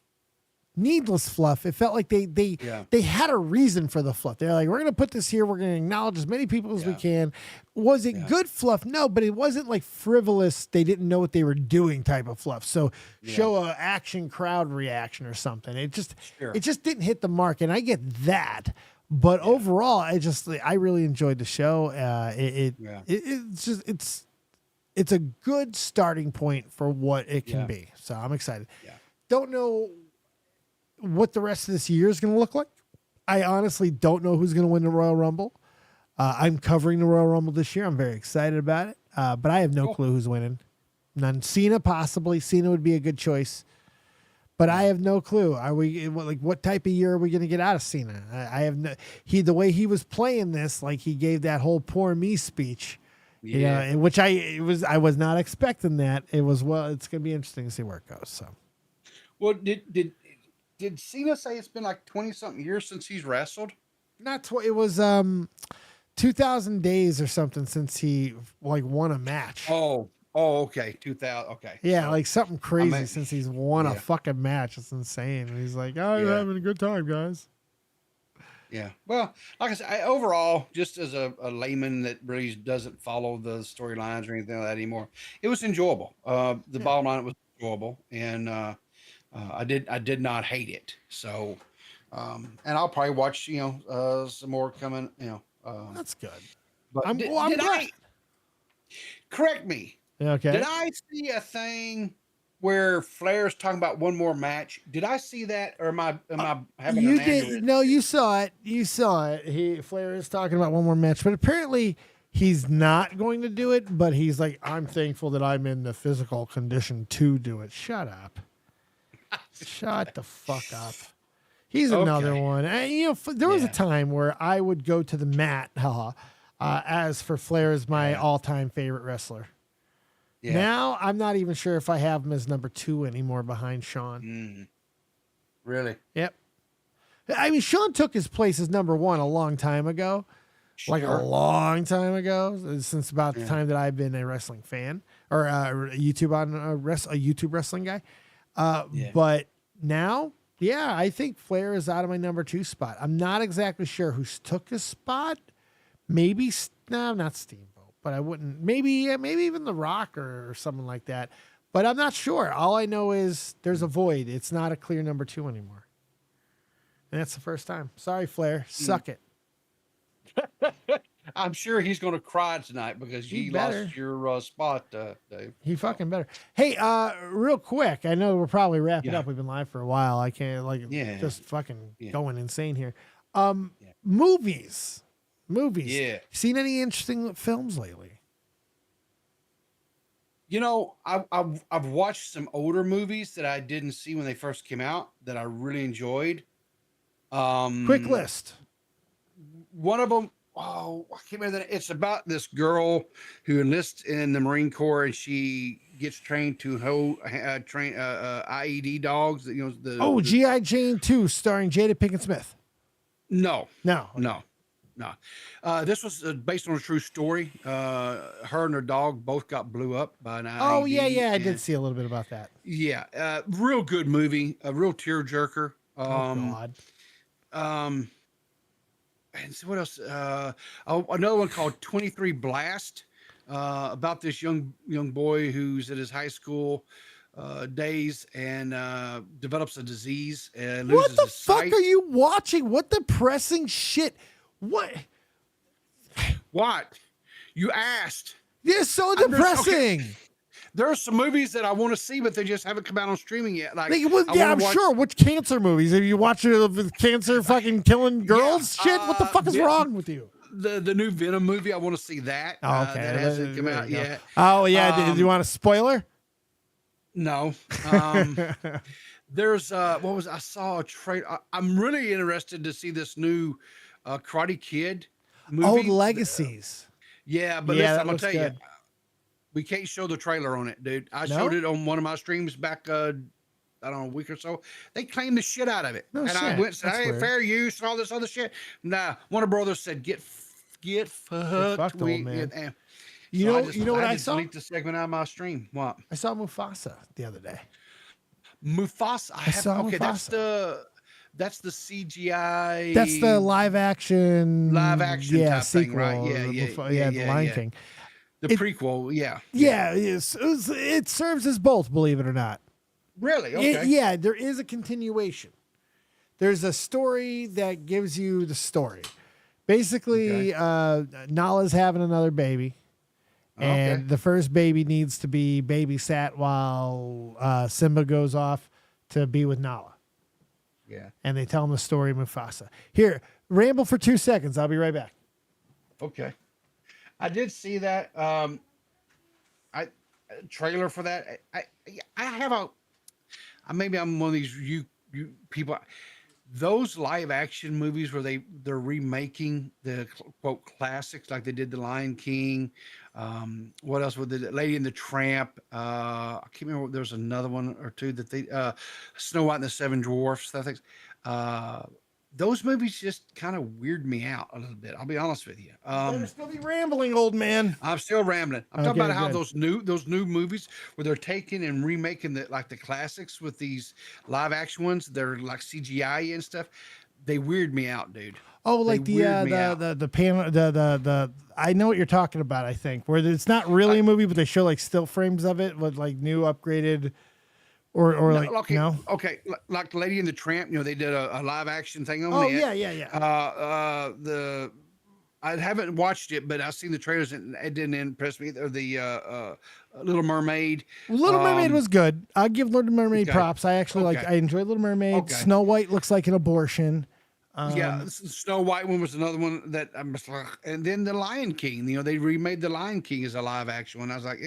[SPEAKER 2] needless fluff. It felt like they had a reason for the fluff. They're like, we're going to put this here. We're going to acknowledge as many people as we can. Was it good fluff? No, but it wasn't like frivolous. They didn't know what they were doing type of fluff. So show a action crowd reaction or something. It just didn't hit the mark. And I get that. But overall, I really enjoyed the show. It's a good starting point for what it can be. So I'm excited. Don't know what the rest of this year is going to look like. I honestly don't know who's going to win the Royal Rumble. I'm covering the Royal Rumble this year. I'm very excited about it. But I have no clue who's winning. None. Cena possibly. Cena would be a good choice. But I have no clue. Are we like what type of year are we going to get out of Cena? I have no. The way he was playing this, like he gave that whole "poor me" speech, which I was not expecting that. It was it's going to be interesting to see where it goes. So,
[SPEAKER 3] well, did Cena say it's been like 20-something years since he's wrestled?
[SPEAKER 2] It was 2,000 days or something since he won a match.
[SPEAKER 3] Oh, okay. 2000. Okay.
[SPEAKER 2] Yeah, like something crazy since he's won a fucking match. It's insane. And he's like, oh, you're having a good time, guys.
[SPEAKER 3] Yeah. Well, like I said, overall, just as a layman that really doesn't follow the storylines or anything like that anymore, it was enjoyable. The bottom line, it was enjoyable. And I did not hate it. So, and I'll probably watch, some more coming,
[SPEAKER 2] That's good.
[SPEAKER 3] But
[SPEAKER 2] I'm glad.
[SPEAKER 3] Correct me.
[SPEAKER 2] Okay.
[SPEAKER 3] Did I see a thing where Flair's talking about one more match? Did I see that, or am I having
[SPEAKER 2] you
[SPEAKER 3] an
[SPEAKER 2] did?
[SPEAKER 3] aneurysm?
[SPEAKER 2] No, you saw it. You saw it. Flair is talking about one more match, but apparently he's not going to do it. But he's like, I'm thankful that I'm in the physical condition to do it. Shut up. Shut the fuck up. He's another one. And, there was a time where I would go to the mat. As for Flair is my all-time favorite wrestler. Yeah. Now, I'm not even sure if I have him as number 2 anymore behind Shawn.
[SPEAKER 3] Really?
[SPEAKER 2] Yep. I mean, Shawn took his place as number 1 a long time ago. Like a long time ago, since about the time that I've been a wrestling fan or a YouTube wrestling guy. But now, I think Flair is out of my number 2 spot. I'm not exactly sure who took his spot. Maybe, not Steamboat. But I wouldn't, maybe even The Rock or something like that. But I'm not sure. All I know is there's a void. It's not a clear number 2 anymore. And that's the first time. Sorry, Flair. Suck it.
[SPEAKER 3] I'm sure he's going to cry tonight because he lost your spot, Dave.
[SPEAKER 2] He fucking better. Hey, real quick. I know we're probably wrapping up. We've been live for a while. I can't just fucking going insane here. Movies. Yeah. Seen any interesting films lately?
[SPEAKER 3] I've watched some older movies that I didn't see when they first came out that I really enjoyed.
[SPEAKER 2] Quick list.
[SPEAKER 3] One of them, I can't remember that. It's about this girl who enlists in the Marine Corps and she gets trained to train IED dogs.
[SPEAKER 2] G.I. Jane 2 starring Jada Pinkett Smith.
[SPEAKER 3] No.
[SPEAKER 2] No.
[SPEAKER 3] This was based on a true story. Her and her dog both got blew up by an IED.
[SPEAKER 2] Oh, yeah. I did see a little bit about that.
[SPEAKER 3] Yeah. Real good movie. A real tearjerker.
[SPEAKER 2] God.
[SPEAKER 3] And so what else? Another one called 23 Blast. About this young boy who's at his high school days and develops a disease and loses
[SPEAKER 2] his
[SPEAKER 3] his sight.
[SPEAKER 2] What the fuck are you watching? What depressing shit?
[SPEAKER 3] What? You asked.
[SPEAKER 2] They're so depressing.
[SPEAKER 3] There are some movies that I want to see, but they just haven't come out on streaming yet.
[SPEAKER 2] I'm sure. Which cancer movies? Have you watched cancer fucking killing girls? Shit, what the fuck is wrong with you?
[SPEAKER 3] The new Venom movie, I want to see that.
[SPEAKER 2] Oh, okay.
[SPEAKER 3] That hasn't come out yet.
[SPEAKER 2] Oh, yeah. Do you want a spoiler?
[SPEAKER 3] No. There's I saw a trailer. I'm really interested to see this new Karate Kid movie.
[SPEAKER 2] Old Legacies.
[SPEAKER 3] Yeah, but
[SPEAKER 2] Yeah,
[SPEAKER 3] listen,
[SPEAKER 2] that
[SPEAKER 3] I'm gonna
[SPEAKER 2] looks
[SPEAKER 3] tell you,
[SPEAKER 2] good.
[SPEAKER 3] we can't show the trailer on it, dude. I
[SPEAKER 2] No?
[SPEAKER 3] showed it on one of my streams back I don't know, a week or so. They claimed the shit out of it.
[SPEAKER 2] No
[SPEAKER 3] and I
[SPEAKER 2] shit.
[SPEAKER 3] went and said,
[SPEAKER 2] That's
[SPEAKER 3] hey,
[SPEAKER 2] weird.
[SPEAKER 3] fair use and all this other shit. Nah, one of the brothers said, get fucked.
[SPEAKER 2] fucked, old man.
[SPEAKER 3] And
[SPEAKER 2] You
[SPEAKER 3] so
[SPEAKER 2] know,
[SPEAKER 3] I just
[SPEAKER 2] you know what
[SPEAKER 3] had
[SPEAKER 2] I
[SPEAKER 3] to
[SPEAKER 2] saw?
[SPEAKER 3] delete the segment out of my stream. What?
[SPEAKER 2] I saw Mufasa the other day.
[SPEAKER 3] Mufasa. I
[SPEAKER 2] saw
[SPEAKER 3] okay,
[SPEAKER 2] Mufasa.
[SPEAKER 3] that's the CGI.
[SPEAKER 2] That's the live action
[SPEAKER 3] type
[SPEAKER 2] sequel,
[SPEAKER 3] thing, right?
[SPEAKER 2] The Lion King.
[SPEAKER 3] The prequel, yeah.
[SPEAKER 2] Yeah, it serves as both, believe it or not.
[SPEAKER 3] Really? Okay.
[SPEAKER 2] Yeah, there is a continuation. There's a story that gives you the story. Basically, Nala's having another baby. And the first baby needs to be babysat while Simba goes off to be with Nala.
[SPEAKER 3] Yeah.
[SPEAKER 2] And they tell him the story of Mufasa. Here, ramble for 2 seconds. I'll be right back.
[SPEAKER 3] Okay. I did see that. Trailer for that. I have maybe I'm one of these you people. Those live action movies where they're remaking the quote classics, like they did The Lion King. What else was the Lady and the Tramp? I can't remember. There's another one or two that they Snow White and the Seven Dwarfs. I think those movies just kind of weird me out a little bit. I'll be honest with you.
[SPEAKER 2] Better still be rambling, old man.
[SPEAKER 3] I'm still rambling. I'm talking
[SPEAKER 2] Okay,
[SPEAKER 3] about how
[SPEAKER 2] good.
[SPEAKER 3] those new movies where they're taking and remaking the classics with these live action ones. They're like CGI and stuff. They weird me out, dude.
[SPEAKER 2] Oh, like the panel, the I know what you're talking about. I think where it's not really a movie, but they show like still frames of it with like new upgraded,
[SPEAKER 3] like Lady and the Tramp. You know, they did a live action thing on
[SPEAKER 2] Oh
[SPEAKER 3] that.
[SPEAKER 2] yeah.
[SPEAKER 3] I haven't watched it, but I've seen the trailers and it didn't impress me. Or the Little Mermaid.
[SPEAKER 2] Little Mermaid was good. I'll give Little Mermaid
[SPEAKER 3] Okay.
[SPEAKER 2] props. I actually I enjoyed Little Mermaid.
[SPEAKER 3] Okay.
[SPEAKER 2] Snow White looks like an abortion.
[SPEAKER 3] Yeah, Snow White one was another one that I was like, and then the Lion King. You know, they remade the Lion King as a live action one. I was like,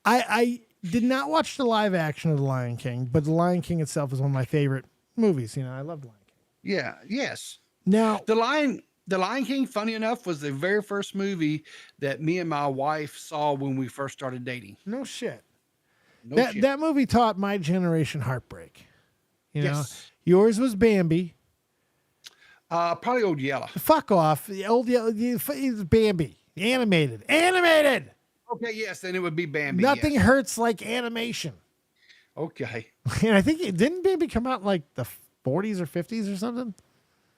[SPEAKER 2] I did not watch the live action of the Lion King, but the Lion King itself is one of my favorite movies. You know, I love the Lion King.
[SPEAKER 3] yeah, yes.
[SPEAKER 2] Now,
[SPEAKER 3] The Lion King, funny enough, was the very first movie that me and my wife saw when we first started dating.
[SPEAKER 2] no shit.
[SPEAKER 3] No
[SPEAKER 2] that
[SPEAKER 3] shit.
[SPEAKER 2] that movie taught my generation heartbreak. You know,
[SPEAKER 3] Yes.
[SPEAKER 2] yours was Bambi.
[SPEAKER 3] Probably Old Yeller.
[SPEAKER 2] Fuck off. The old it's Bambi. Animated.
[SPEAKER 3] Okay, yes, then it would be Bambi.
[SPEAKER 2] Nothing
[SPEAKER 3] yes.
[SPEAKER 2] hurts like animation.
[SPEAKER 3] Okay.
[SPEAKER 2] And I think didn't Bambi come out in like the 40s or 50s or something?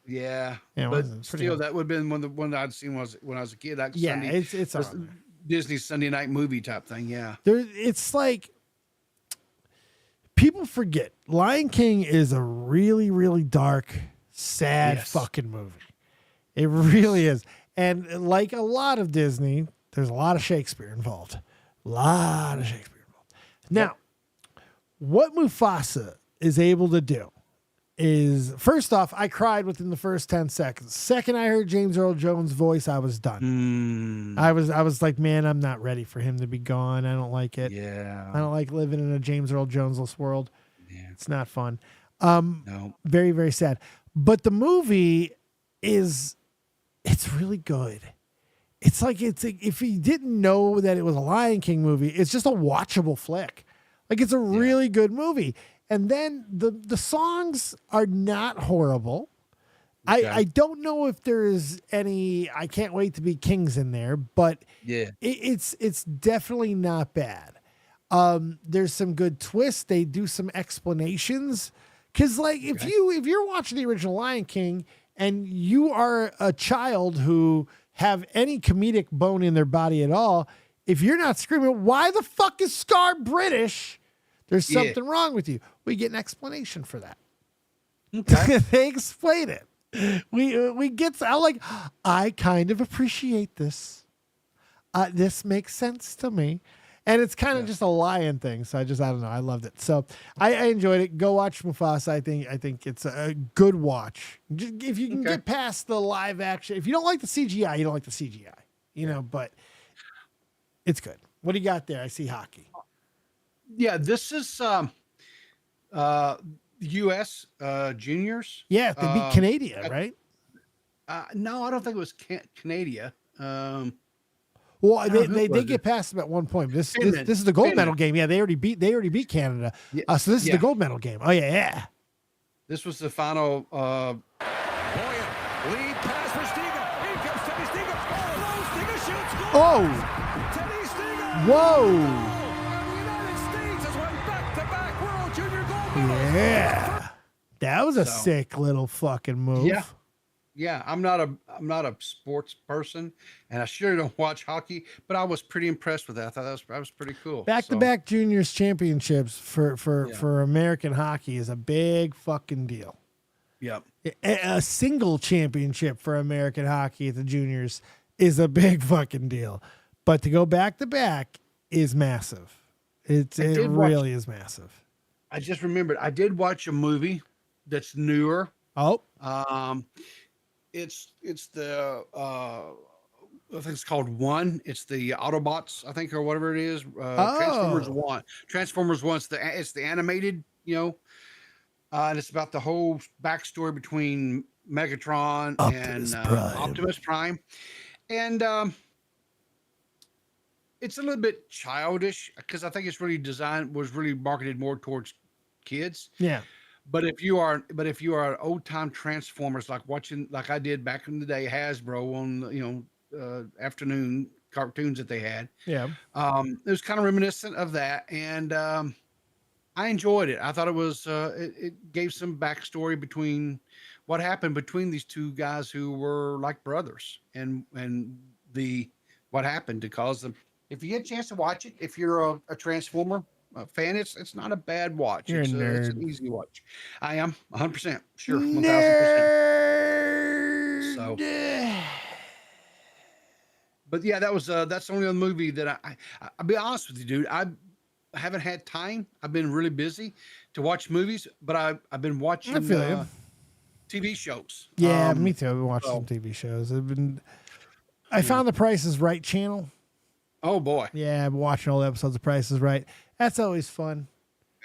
[SPEAKER 3] Yeah.
[SPEAKER 2] Yeah, it
[SPEAKER 3] but
[SPEAKER 2] was pretty
[SPEAKER 3] still,
[SPEAKER 2] old.
[SPEAKER 3] that would have been one that I'd seen when I was a kid. Like
[SPEAKER 2] Yeah,
[SPEAKER 3] Sunday,
[SPEAKER 2] it's
[SPEAKER 3] was
[SPEAKER 2] on there.
[SPEAKER 3] Disney's Sunday night movie type thing. Yeah.
[SPEAKER 2] It's like people forget Lion King is a really, really dark, sad
[SPEAKER 3] Yes.
[SPEAKER 2] fucking movie. It really is. And like a lot of Disney, there's a lot of Shakespeare involved. Now, what Mufasa is able to do is, first off, I cried within the first 10 seconds. Second I heard James Earl Jones' voice, I was done. I was like, man, I'm not ready for him to be gone. I don't like it.
[SPEAKER 3] Yeah.
[SPEAKER 2] I don't like living in a James Earl Jones-less world.
[SPEAKER 3] Yeah.
[SPEAKER 2] It's not fun.
[SPEAKER 3] No.
[SPEAKER 2] Very, very sad. But the movie it's really good. It's like if you didn't know that it was a Lion King movie, it's just a watchable flick. Like it's a really good movie. And then the songs are not horrible.
[SPEAKER 3] Okay.
[SPEAKER 2] I don't know if there's any I Can't Wait to Be Kings in there, but
[SPEAKER 3] Yeah.
[SPEAKER 2] it's definitely not bad. There's some good twists. They do some explanations. Cause like if you're watching the original Lion King and you are a child who have any comedic bone in their body at all, if you're not screaming, why the fuck is Scar British? There's something wrong with you. We get an explanation for that.
[SPEAKER 3] Okay.
[SPEAKER 2] They explain it. We get. I kind of appreciate this. This makes sense to me, and it's kind of just a lion thing. So I don't know. I loved it. So I enjoyed it. Go watch Mufasa. I think it's a good watch. Just, if you can get past the live action, if you don't like the CGI, you don't like the CGI. You know, but it's good. What do you got there? I see hockey.
[SPEAKER 3] Yeah, this is U.S. Juniors.
[SPEAKER 2] Yeah, they beat Canada, right?
[SPEAKER 3] No, I don't think it was Canada.
[SPEAKER 2] Well,
[SPEAKER 3] who
[SPEAKER 2] they
[SPEAKER 3] was
[SPEAKER 2] get
[SPEAKER 3] it?
[SPEAKER 2] past them at one point. This
[SPEAKER 3] Finland.
[SPEAKER 2] is the gold medal
[SPEAKER 3] Finland.
[SPEAKER 2] game. Yeah, they already beat Canada.
[SPEAKER 3] Yeah,
[SPEAKER 2] So this is the gold medal game. Oh yeah.
[SPEAKER 3] This was the final.
[SPEAKER 7] Boyan, lead pass for Stiga. In comes Teddy Stiga. Oh, Stiga shoots. Goal.
[SPEAKER 2] Oh,
[SPEAKER 7] Teddy Stiga.
[SPEAKER 2] whoa.
[SPEAKER 7] And the United States has won back-to-back World Junior gold medals.
[SPEAKER 2] Yeah, that was a
[SPEAKER 3] So-
[SPEAKER 2] sick little fucking move.
[SPEAKER 3] Yeah, I'm not a sports person, and I sure don't watch hockey, but I was pretty impressed with that. I thought that was pretty cool.
[SPEAKER 2] Back-to-back juniors championships for American hockey is a big fucking deal.
[SPEAKER 3] Yep.
[SPEAKER 2] A single championship for American hockey at the juniors is a big fucking deal, but to go back to back is massive. It really is massive.
[SPEAKER 3] I just remembered I did watch a movie that's newer.
[SPEAKER 2] Oh,
[SPEAKER 3] It's the I think it's called One. It's the Autobots, I think, or whatever it is. Transformers One. Transformers One. It's the animated, and it's about the whole backstory between Megatron and Optimus Prime, and it's a little bit childish because I think it's was really marketed more towards kids.
[SPEAKER 2] yeah.
[SPEAKER 3] But if you are an old time Transformers, like I did back in the day, Hasbro on afternoon cartoons that they had,
[SPEAKER 2] Yeah.
[SPEAKER 3] it was kind of reminiscent of that, and I enjoyed it. I thought it was it gave some backstory between what happened between these two guys who were like brothers, and what happened to cause them. If you get a chance to watch it, if you're a Transformer fan, it's not a bad watch.
[SPEAKER 2] You're a
[SPEAKER 3] It's
[SPEAKER 2] nerd.
[SPEAKER 3] an easy watch. I am 100% sure, 1000%. So, but yeah, that's the only other movie that I'll be honest with you, dude. I haven't had time. I've been really busy to watch movies, but I've been watching
[SPEAKER 2] I feel you.
[SPEAKER 3] TV shows.
[SPEAKER 2] Yeah, me too. I've been watching
[SPEAKER 3] so-
[SPEAKER 2] some TV shows. I found the Price is Right channel.
[SPEAKER 3] Oh boy.
[SPEAKER 2] Yeah, I've been watching all the episodes of Price is Right. That's always fun.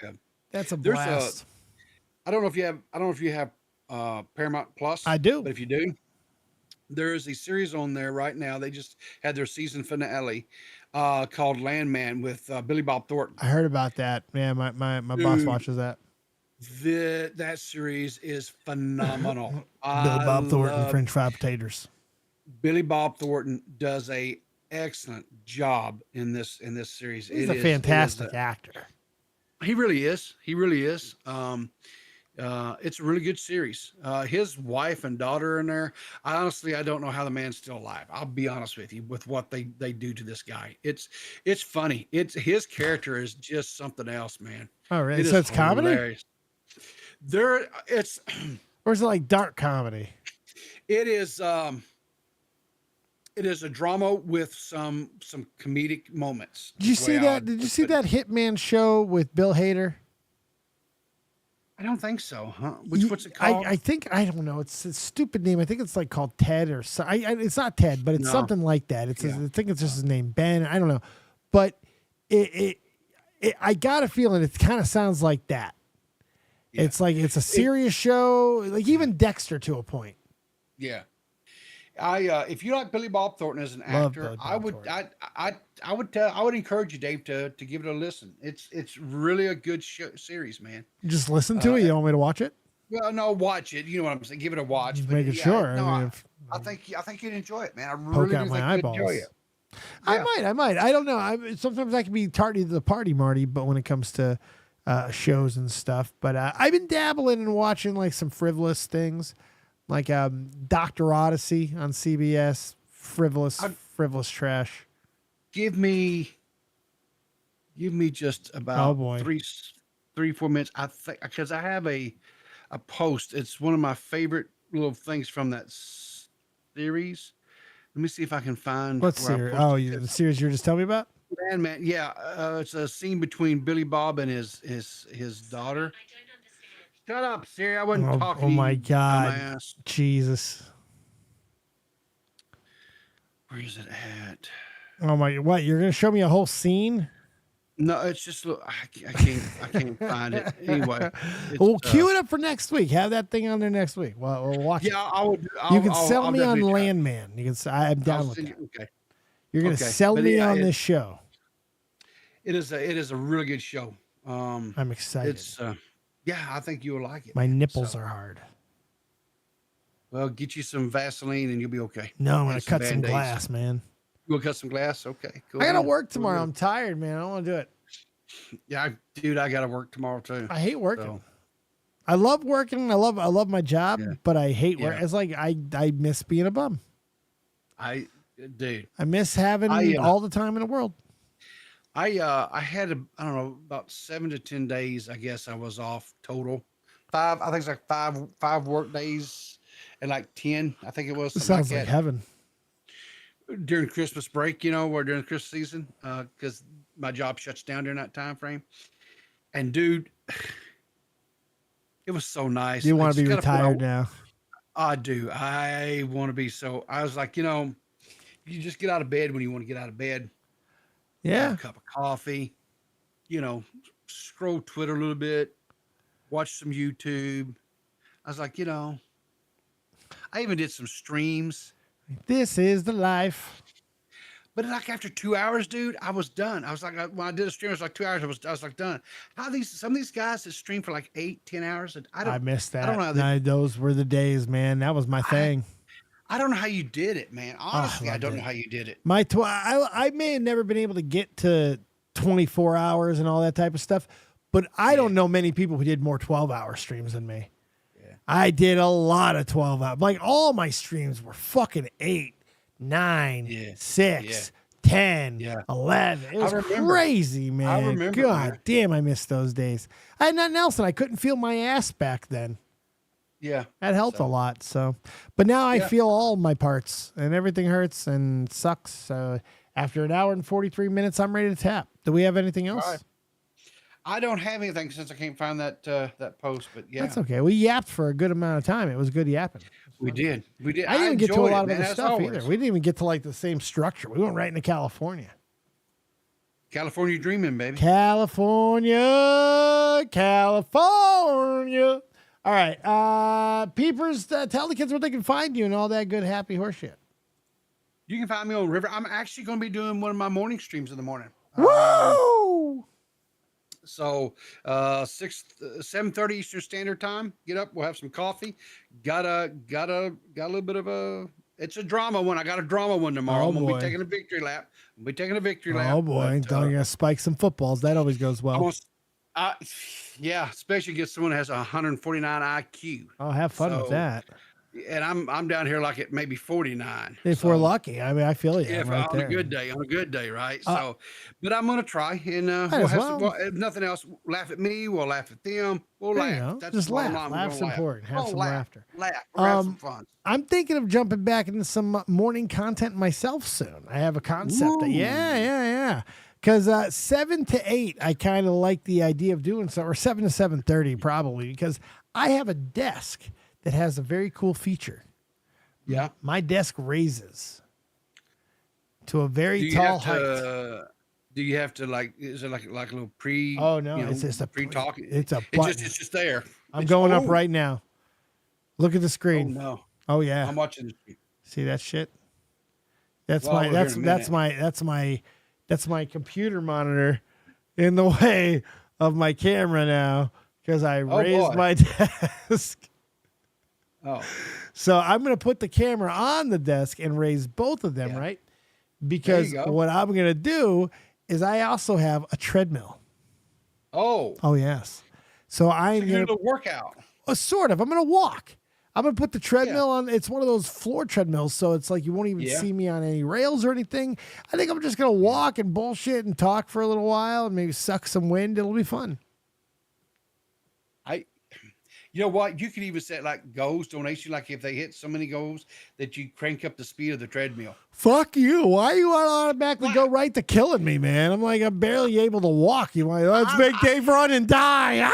[SPEAKER 3] Yeah.
[SPEAKER 2] That's a
[SPEAKER 3] There's
[SPEAKER 2] blast.
[SPEAKER 3] I don't know if you have Paramount Plus.
[SPEAKER 2] I do.
[SPEAKER 3] But if you do, there is a series on there right now. They just had their season finale called Landman with Billy Bob Thornton.
[SPEAKER 2] I heard about that. Yeah, my boss
[SPEAKER 3] Dude.
[SPEAKER 2] watches that.
[SPEAKER 3] That series is phenomenal.
[SPEAKER 2] Billy Bob Thornton,
[SPEAKER 3] love-
[SPEAKER 2] French fried potatoes.
[SPEAKER 3] Billy Bob Thornton does a excellent job in this series.
[SPEAKER 2] He's a fantastic actor.
[SPEAKER 3] He really is. He really is. It's a really good series. His wife and daughter in there. I don't know how the man's still alive. I'll be honest with you with what they do to this guy. It's funny. His character is just something else, man.
[SPEAKER 2] Oh, really?
[SPEAKER 3] It
[SPEAKER 2] So
[SPEAKER 3] is
[SPEAKER 2] it's comedy?
[SPEAKER 3] hilarious.
[SPEAKER 2] Or is it like dark comedy?
[SPEAKER 3] It is a drama with some comedic moments.
[SPEAKER 2] Did you see that? Did you see that Hitman show with Bill Hader?
[SPEAKER 3] I don't think so, huh? What's it called?
[SPEAKER 2] I think, I don't know. It's a stupid name. I think it's like called Ted or so. It's not Ted, but it's something like that. I think it's just his name, Ben. I don't know. But I got a feeling it kind of sounds like that.
[SPEAKER 3] Yeah.
[SPEAKER 2] It's like it's a serious show, like even Dexter to a point.
[SPEAKER 3] Yeah. If you like Billy Bob Thornton as an
[SPEAKER 2] Love
[SPEAKER 3] actor,
[SPEAKER 2] Billy Bob
[SPEAKER 3] I would encourage you, Dave, to give it a listen. It's really a good series, man.
[SPEAKER 2] Just listen to it. You don't want me to watch it?
[SPEAKER 3] Well, no, watch it. You know what I'm saying? Give it a watch.
[SPEAKER 2] Just
[SPEAKER 3] but
[SPEAKER 2] making sure.
[SPEAKER 3] No,
[SPEAKER 2] I mean,
[SPEAKER 3] I think you'd enjoy it, man. I
[SPEAKER 2] Poke
[SPEAKER 3] really
[SPEAKER 2] out
[SPEAKER 3] do
[SPEAKER 2] my
[SPEAKER 3] think
[SPEAKER 2] eyeballs.
[SPEAKER 3] you'd enjoy it.
[SPEAKER 2] I might. I don't know. Sometimes I can be tardy to the party, Marty, but when it comes to shows and stuff. But I've been dabbling and watching like some frivolous things, like Dr. Odyssey on CBS. Frivolous trash.
[SPEAKER 3] Give me just about 3-4 minutes. I think because I have a post. It's one of my favorite little things from that series. Let me see if I can find.
[SPEAKER 2] What series? Oh, the series you were just telling me about?
[SPEAKER 3] Man, yeah, it's a scene between Billy Bob and his daughter. Shut up, Siri. I wasn't talking.
[SPEAKER 2] Oh
[SPEAKER 3] to
[SPEAKER 2] my
[SPEAKER 3] you,
[SPEAKER 2] God,
[SPEAKER 3] dumbass.
[SPEAKER 2] Jesus!
[SPEAKER 3] Where is it at?
[SPEAKER 2] Oh my! What? You're gonna show me a whole scene?
[SPEAKER 3] No, it's just look, I can't find it anyway.
[SPEAKER 2] Well, cue it up for next week. Have that thing on there next week. Well, we'll watch it.
[SPEAKER 3] Yeah, I would.
[SPEAKER 2] You can sell
[SPEAKER 3] I'll
[SPEAKER 2] me on
[SPEAKER 3] definitely try.
[SPEAKER 2] Landman. You can. I'm down
[SPEAKER 3] I'll
[SPEAKER 2] with
[SPEAKER 3] send
[SPEAKER 2] that.
[SPEAKER 3] you- Okay,
[SPEAKER 2] You're gonna
[SPEAKER 3] okay.
[SPEAKER 2] sell
[SPEAKER 3] But
[SPEAKER 2] me
[SPEAKER 3] yeah,
[SPEAKER 2] on this show.
[SPEAKER 3] it is a really good show.
[SPEAKER 2] I'm excited.
[SPEAKER 3] It's yeah, I think you'll like it.
[SPEAKER 2] My nipples
[SPEAKER 3] So,
[SPEAKER 2] are hard.
[SPEAKER 3] Well, get you some Vaseline and you'll be okay.
[SPEAKER 2] No, I'm
[SPEAKER 3] And
[SPEAKER 2] gonna cut some
[SPEAKER 3] Band-Aids.
[SPEAKER 2] glass, man.
[SPEAKER 3] You'll cut some glass. Okay, cool.
[SPEAKER 2] I gotta
[SPEAKER 3] man.
[SPEAKER 2] work
[SPEAKER 3] Cool
[SPEAKER 2] tomorrow.
[SPEAKER 3] deal.
[SPEAKER 2] I'm tired, man. I don't want to do it.
[SPEAKER 3] Yeah, dude, I gotta work tomorrow too.
[SPEAKER 2] I hate working.
[SPEAKER 3] So,
[SPEAKER 2] I love working. I love my job,
[SPEAKER 3] Yeah.
[SPEAKER 2] but I hate work.
[SPEAKER 3] Yeah.
[SPEAKER 2] It's like I miss being a bum.
[SPEAKER 3] dude,
[SPEAKER 2] I miss having
[SPEAKER 3] I,
[SPEAKER 2] all the time in the world.
[SPEAKER 3] I had I don't know, about 7 to 10 days. I guess I was off total. I think it's like five work days, and like 10. I think it was.
[SPEAKER 2] It
[SPEAKER 3] something
[SPEAKER 2] sounds like
[SPEAKER 3] that.
[SPEAKER 2] heaven.
[SPEAKER 3] During Christmas break, or during the Christmas season, because my job shuts down during that time frame. And dude, it was so nice.
[SPEAKER 2] You
[SPEAKER 3] I
[SPEAKER 2] want to
[SPEAKER 3] just
[SPEAKER 2] be
[SPEAKER 3] gotta put
[SPEAKER 2] retired
[SPEAKER 3] out-
[SPEAKER 2] now?
[SPEAKER 3] I do. I want to be so. I was like, you just get out of bed when you want to get out of bed. Have
[SPEAKER 2] Yeah.
[SPEAKER 3] a cup of coffee. Scroll Twitter a little bit, watch some YouTube. I was like, I even did some streams.
[SPEAKER 2] This is the life.
[SPEAKER 3] But like after 2 hours, dude, I was done. I was like, when I did a stream, it was like 2 hours. I was like done. Some of these guys that stream for like 8-10 hours.
[SPEAKER 2] I missed that.
[SPEAKER 3] I don't know how
[SPEAKER 2] No, those were the days, man. That was my thing.
[SPEAKER 3] I don't know how you did it, man. Honestly, I
[SPEAKER 2] loved
[SPEAKER 3] don't
[SPEAKER 2] it.
[SPEAKER 3] know how you did it.
[SPEAKER 2] I may have never been able to get to 24 hours and all that type of stuff, but I don't know many people who did more 12-hour streams than me.
[SPEAKER 3] Yeah.
[SPEAKER 2] I did a lot of 12-hour. Like all my streams were fucking 8, 9,
[SPEAKER 3] Yeah.
[SPEAKER 2] 6, 10,
[SPEAKER 3] Yeah.
[SPEAKER 2] 11. It was
[SPEAKER 3] remember.
[SPEAKER 2] crazy, man.
[SPEAKER 3] remember,
[SPEAKER 2] God
[SPEAKER 3] man.
[SPEAKER 2] damn, I missed those days. I had nothing else, and I couldn't feel my ass back then.
[SPEAKER 3] Yeah.
[SPEAKER 2] That helped
[SPEAKER 3] So-
[SPEAKER 2] a lot. So, but now I
[SPEAKER 3] Yeah.
[SPEAKER 2] feel all my parts, and everything hurts and sucks. So, after an hour and 43 minutes, I'm ready to tap. Do we have anything else?
[SPEAKER 3] All right. I don't have anything since I can't find that post, but yeah,
[SPEAKER 2] That's okay. We yapped for a good amount of time. It was good yapping.
[SPEAKER 3] we did.
[SPEAKER 2] I didn't even get to a
[SPEAKER 3] enjoyed
[SPEAKER 2] lot
[SPEAKER 3] it,
[SPEAKER 2] of
[SPEAKER 3] man,
[SPEAKER 2] other
[SPEAKER 3] as
[SPEAKER 2] stuff
[SPEAKER 3] always.
[SPEAKER 2] either. We didn't even get to like the same structure. We went right into California.
[SPEAKER 3] California dreaming, baby.
[SPEAKER 2] California, California. All right, peepers, tell the kids where they can find you and all that good happy horse shit.
[SPEAKER 3] You can find me on River. I'm actually going to be doing one of my morning streams in the morning.
[SPEAKER 2] Woo!
[SPEAKER 3] So 7:30 Eastern Standard Time. Get up. We'll have some coffee. Got a little bit of a. It's a drama one. I got a drama one tomorrow.
[SPEAKER 2] Oh,
[SPEAKER 3] I'm gonna
[SPEAKER 2] boy.
[SPEAKER 3] be taking a victory lap. lap.
[SPEAKER 2] Oh boy,
[SPEAKER 3] but,
[SPEAKER 2] don't you gotta spike some footballs. That always goes
[SPEAKER 3] I'm
[SPEAKER 2] well.
[SPEAKER 3] gonna- yeah, especially get someone that has 149 IQ.
[SPEAKER 2] I'll have fun with
[SPEAKER 3] So,
[SPEAKER 2] that.
[SPEAKER 3] And I'm down here like at maybe 49.
[SPEAKER 2] If we're lucky, I mean, I feel you.
[SPEAKER 3] If
[SPEAKER 2] right
[SPEAKER 3] on
[SPEAKER 2] there.
[SPEAKER 3] a good day, right? So, but I'm gonna try, and we'll
[SPEAKER 2] as
[SPEAKER 3] have
[SPEAKER 2] well.
[SPEAKER 3] some. If nothing else, laugh at me. We'll laugh at them. We'll
[SPEAKER 2] There you
[SPEAKER 3] laugh.
[SPEAKER 2] go.
[SPEAKER 3] That's
[SPEAKER 2] Just
[SPEAKER 3] the bottom
[SPEAKER 2] laugh.
[SPEAKER 3] line. We're
[SPEAKER 2] Laugh's
[SPEAKER 3] gonna
[SPEAKER 2] important. Have
[SPEAKER 3] Oh,
[SPEAKER 2] some
[SPEAKER 3] laugh.
[SPEAKER 2] laughter.
[SPEAKER 3] Laugh. We'll have some
[SPEAKER 2] Um,
[SPEAKER 3] fun.
[SPEAKER 2] I'm thinking of jumping back into some morning content myself soon. I have a concept.
[SPEAKER 3] Ooh.
[SPEAKER 2] Yeah. Because 7 to 8, I kind of like the idea of doing so, or 7 to 7:30 probably, because I have a desk that has a very cool feature.
[SPEAKER 3] Yeah.
[SPEAKER 2] My desk raises to a
[SPEAKER 3] Do
[SPEAKER 2] very
[SPEAKER 3] you
[SPEAKER 2] tall
[SPEAKER 3] have
[SPEAKER 2] height.
[SPEAKER 3] to? Do you have to like? Is it like a little pre?
[SPEAKER 2] Oh, no, it's just a
[SPEAKER 3] pre-talk.
[SPEAKER 2] it's a
[SPEAKER 3] It's
[SPEAKER 2] button.
[SPEAKER 3] it's just there.
[SPEAKER 2] I'm
[SPEAKER 3] It's-
[SPEAKER 2] going up
[SPEAKER 3] oh,
[SPEAKER 2] right now. Look at the
[SPEAKER 3] Oh
[SPEAKER 2] screen.
[SPEAKER 3] no,
[SPEAKER 2] Oh yeah.
[SPEAKER 3] I'm watching.
[SPEAKER 2] See that shit? That's
[SPEAKER 3] Well,
[SPEAKER 2] my
[SPEAKER 3] we're here in a
[SPEAKER 2] that's my computer monitor in the way of my camera now because I raised
[SPEAKER 3] boy.
[SPEAKER 2] my desk.
[SPEAKER 3] Oh,
[SPEAKER 2] So I'm gonna put the camera on the desk and raise both of them,
[SPEAKER 3] Yeah.
[SPEAKER 2] right? Because
[SPEAKER 3] go.
[SPEAKER 2] what I'm gonna do is I also have a treadmill.
[SPEAKER 3] oh,
[SPEAKER 2] Oh yes. So I'm
[SPEAKER 3] you're
[SPEAKER 2] gonna
[SPEAKER 3] doing a workout.
[SPEAKER 2] sort of. I'm gonna walk. I'm gonna put the treadmill on. It's one of those floor treadmills, so it's like you won't even
[SPEAKER 3] Yeah.
[SPEAKER 2] see me on any rails or anything. I think I'm just gonna walk and bullshit and talk for a little while and maybe suck some wind. It'll be fun.
[SPEAKER 3] You know what? You could even set like goals, donation, like if they hit so many goals that you crank up the speed of the treadmill.
[SPEAKER 2] Fuck you. Why you want to automatically go right to killing me, man? I'm like, I'm barely able to walk. You want, let's make Dave run and die.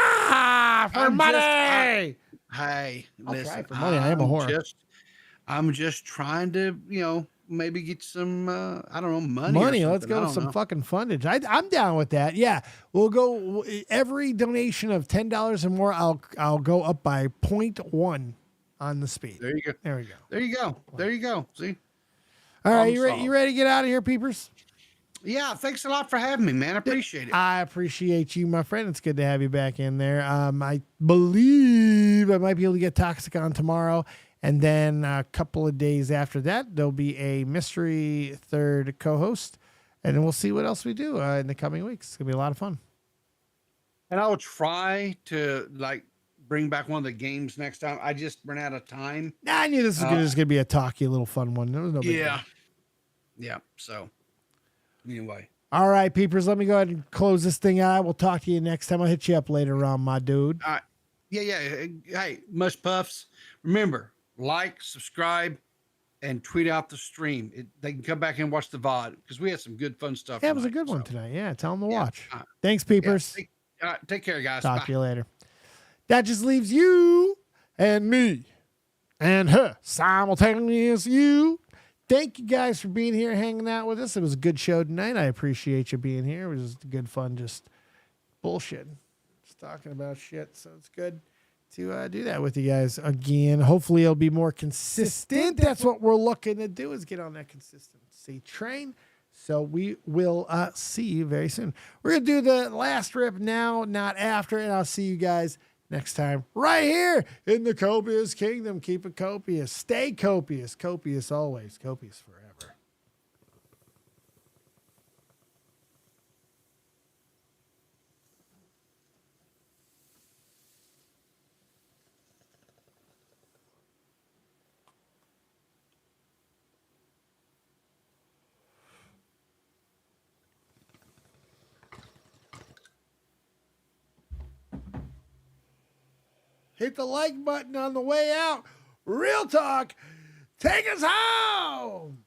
[SPEAKER 2] For
[SPEAKER 3] I'm
[SPEAKER 2] money.
[SPEAKER 3] Hey,
[SPEAKER 2] I'll
[SPEAKER 3] listen,
[SPEAKER 2] try for money. I am a whore.
[SPEAKER 3] I'm just trying to, maybe get some, I don't know, money.
[SPEAKER 2] Money.
[SPEAKER 3] Or
[SPEAKER 2] Let's
[SPEAKER 3] something.
[SPEAKER 2] go
[SPEAKER 3] I
[SPEAKER 2] with
[SPEAKER 3] don't
[SPEAKER 2] some
[SPEAKER 3] know.
[SPEAKER 2] fucking fundage. I'm down with that. Yeah, we'll go. Every donation of $10 or more, I'll go up by 0.1 on the speed.
[SPEAKER 3] There you go.
[SPEAKER 2] There we go.
[SPEAKER 3] There you go. There you go. See?
[SPEAKER 2] All right,
[SPEAKER 3] Problem
[SPEAKER 2] you ready?
[SPEAKER 3] solved.
[SPEAKER 2] You ready to get out of here, peepers?
[SPEAKER 3] Yeah. Thanks a lot for having me, man. I appreciate it.
[SPEAKER 2] I appreciate you, my friend. It's good to have you back in there. I believe I might be able to get Toxic on tomorrow. And then a couple of days after that, there'll be a mystery third co-host. And then we'll see what else we do in the coming weeks. It's going to be a lot of fun.
[SPEAKER 3] And I will try to bring back one of the games next time. I just ran out of time.
[SPEAKER 2] Nah, I knew this was just going to be a talky little fun one. There was no big deal.
[SPEAKER 3] Yeah. Yeah. So anyway.
[SPEAKER 2] All right, peepers, let me go ahead and close this thing out. We'll talk to you next time. I'll hit you up later on, my dude.
[SPEAKER 3] Yeah. Hey, Mush Puffs. Remember, like, subscribe, and tweet out the stream. They can come back and watch the VOD because we had some good, fun stuff.
[SPEAKER 2] Yeah, it was a
[SPEAKER 3] tonight,
[SPEAKER 2] good one
[SPEAKER 3] so.
[SPEAKER 2] tonight. Yeah, tell them to
[SPEAKER 3] Yeah.
[SPEAKER 2] watch. Thanks, peepers.
[SPEAKER 3] Take care, guys.
[SPEAKER 2] Talk
[SPEAKER 3] Bye.
[SPEAKER 2] to you later. That just leaves you and me and her simultaneous you. Thank you guys for being here, hanging out with us. It was a good show tonight. I appreciate you being here. It was good fun, just bullshitting, just talking about shit. So it's good to do that with you guys again. Hopefully it'll be more consistent. That's what we're looking to do, is get on that consistency train. So we will see you very soon. We're going to do the last rip now, not after, and I'll see you guys next time right here in the Copious Kingdom. Keep it copious. Stay copious. Copious always. Copious forever. Hit the like button on the way out. Real Talk, take us home.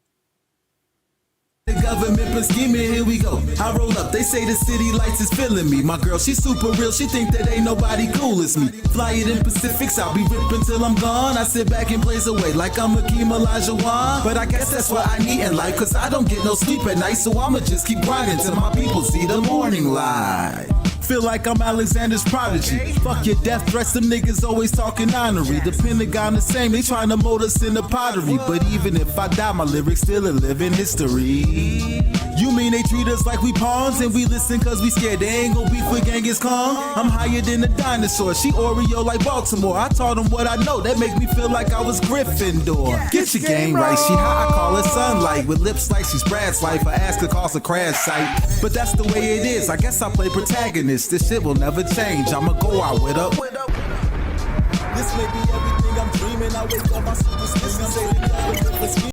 [SPEAKER 1] The government been scheming, here we go. I roll up, they say the city lights is feeling me. My girl, she super real, she think that ain't nobody cool as me. Fly it in Pacifics, I'll be ripping till I'm gone. I sit back and blaze away like I'm Hakeem Olajuwon. But I guess that's what I need in life, cause I don't get no sleep at night. So I'ma just keep grinding till my people see the morning light. Feel like I'm Alexander's prodigy. Fuck your death threats, them niggas always talking honorary. The Pentagon the same, they trying to mold us in the pottery. But even if I die, my lyrics still a living history. You mean they treat us like we pawns and we listen cause we scared they ain't gon' beef with Genghis Khan? I'm higher than a dinosaur, she Oreo like Baltimore. I taught them what I know, that make me feel like I was Gryffindor. Get your game right, she high, I call her sunlight. With lips like she's Brad's life, I ask her cause a crash site. But that's the way it is, I guess I play protagonist. This shit will never change, I'ma go out with her. This may be everything I'm dreaming, I wake up, my superstition say the government was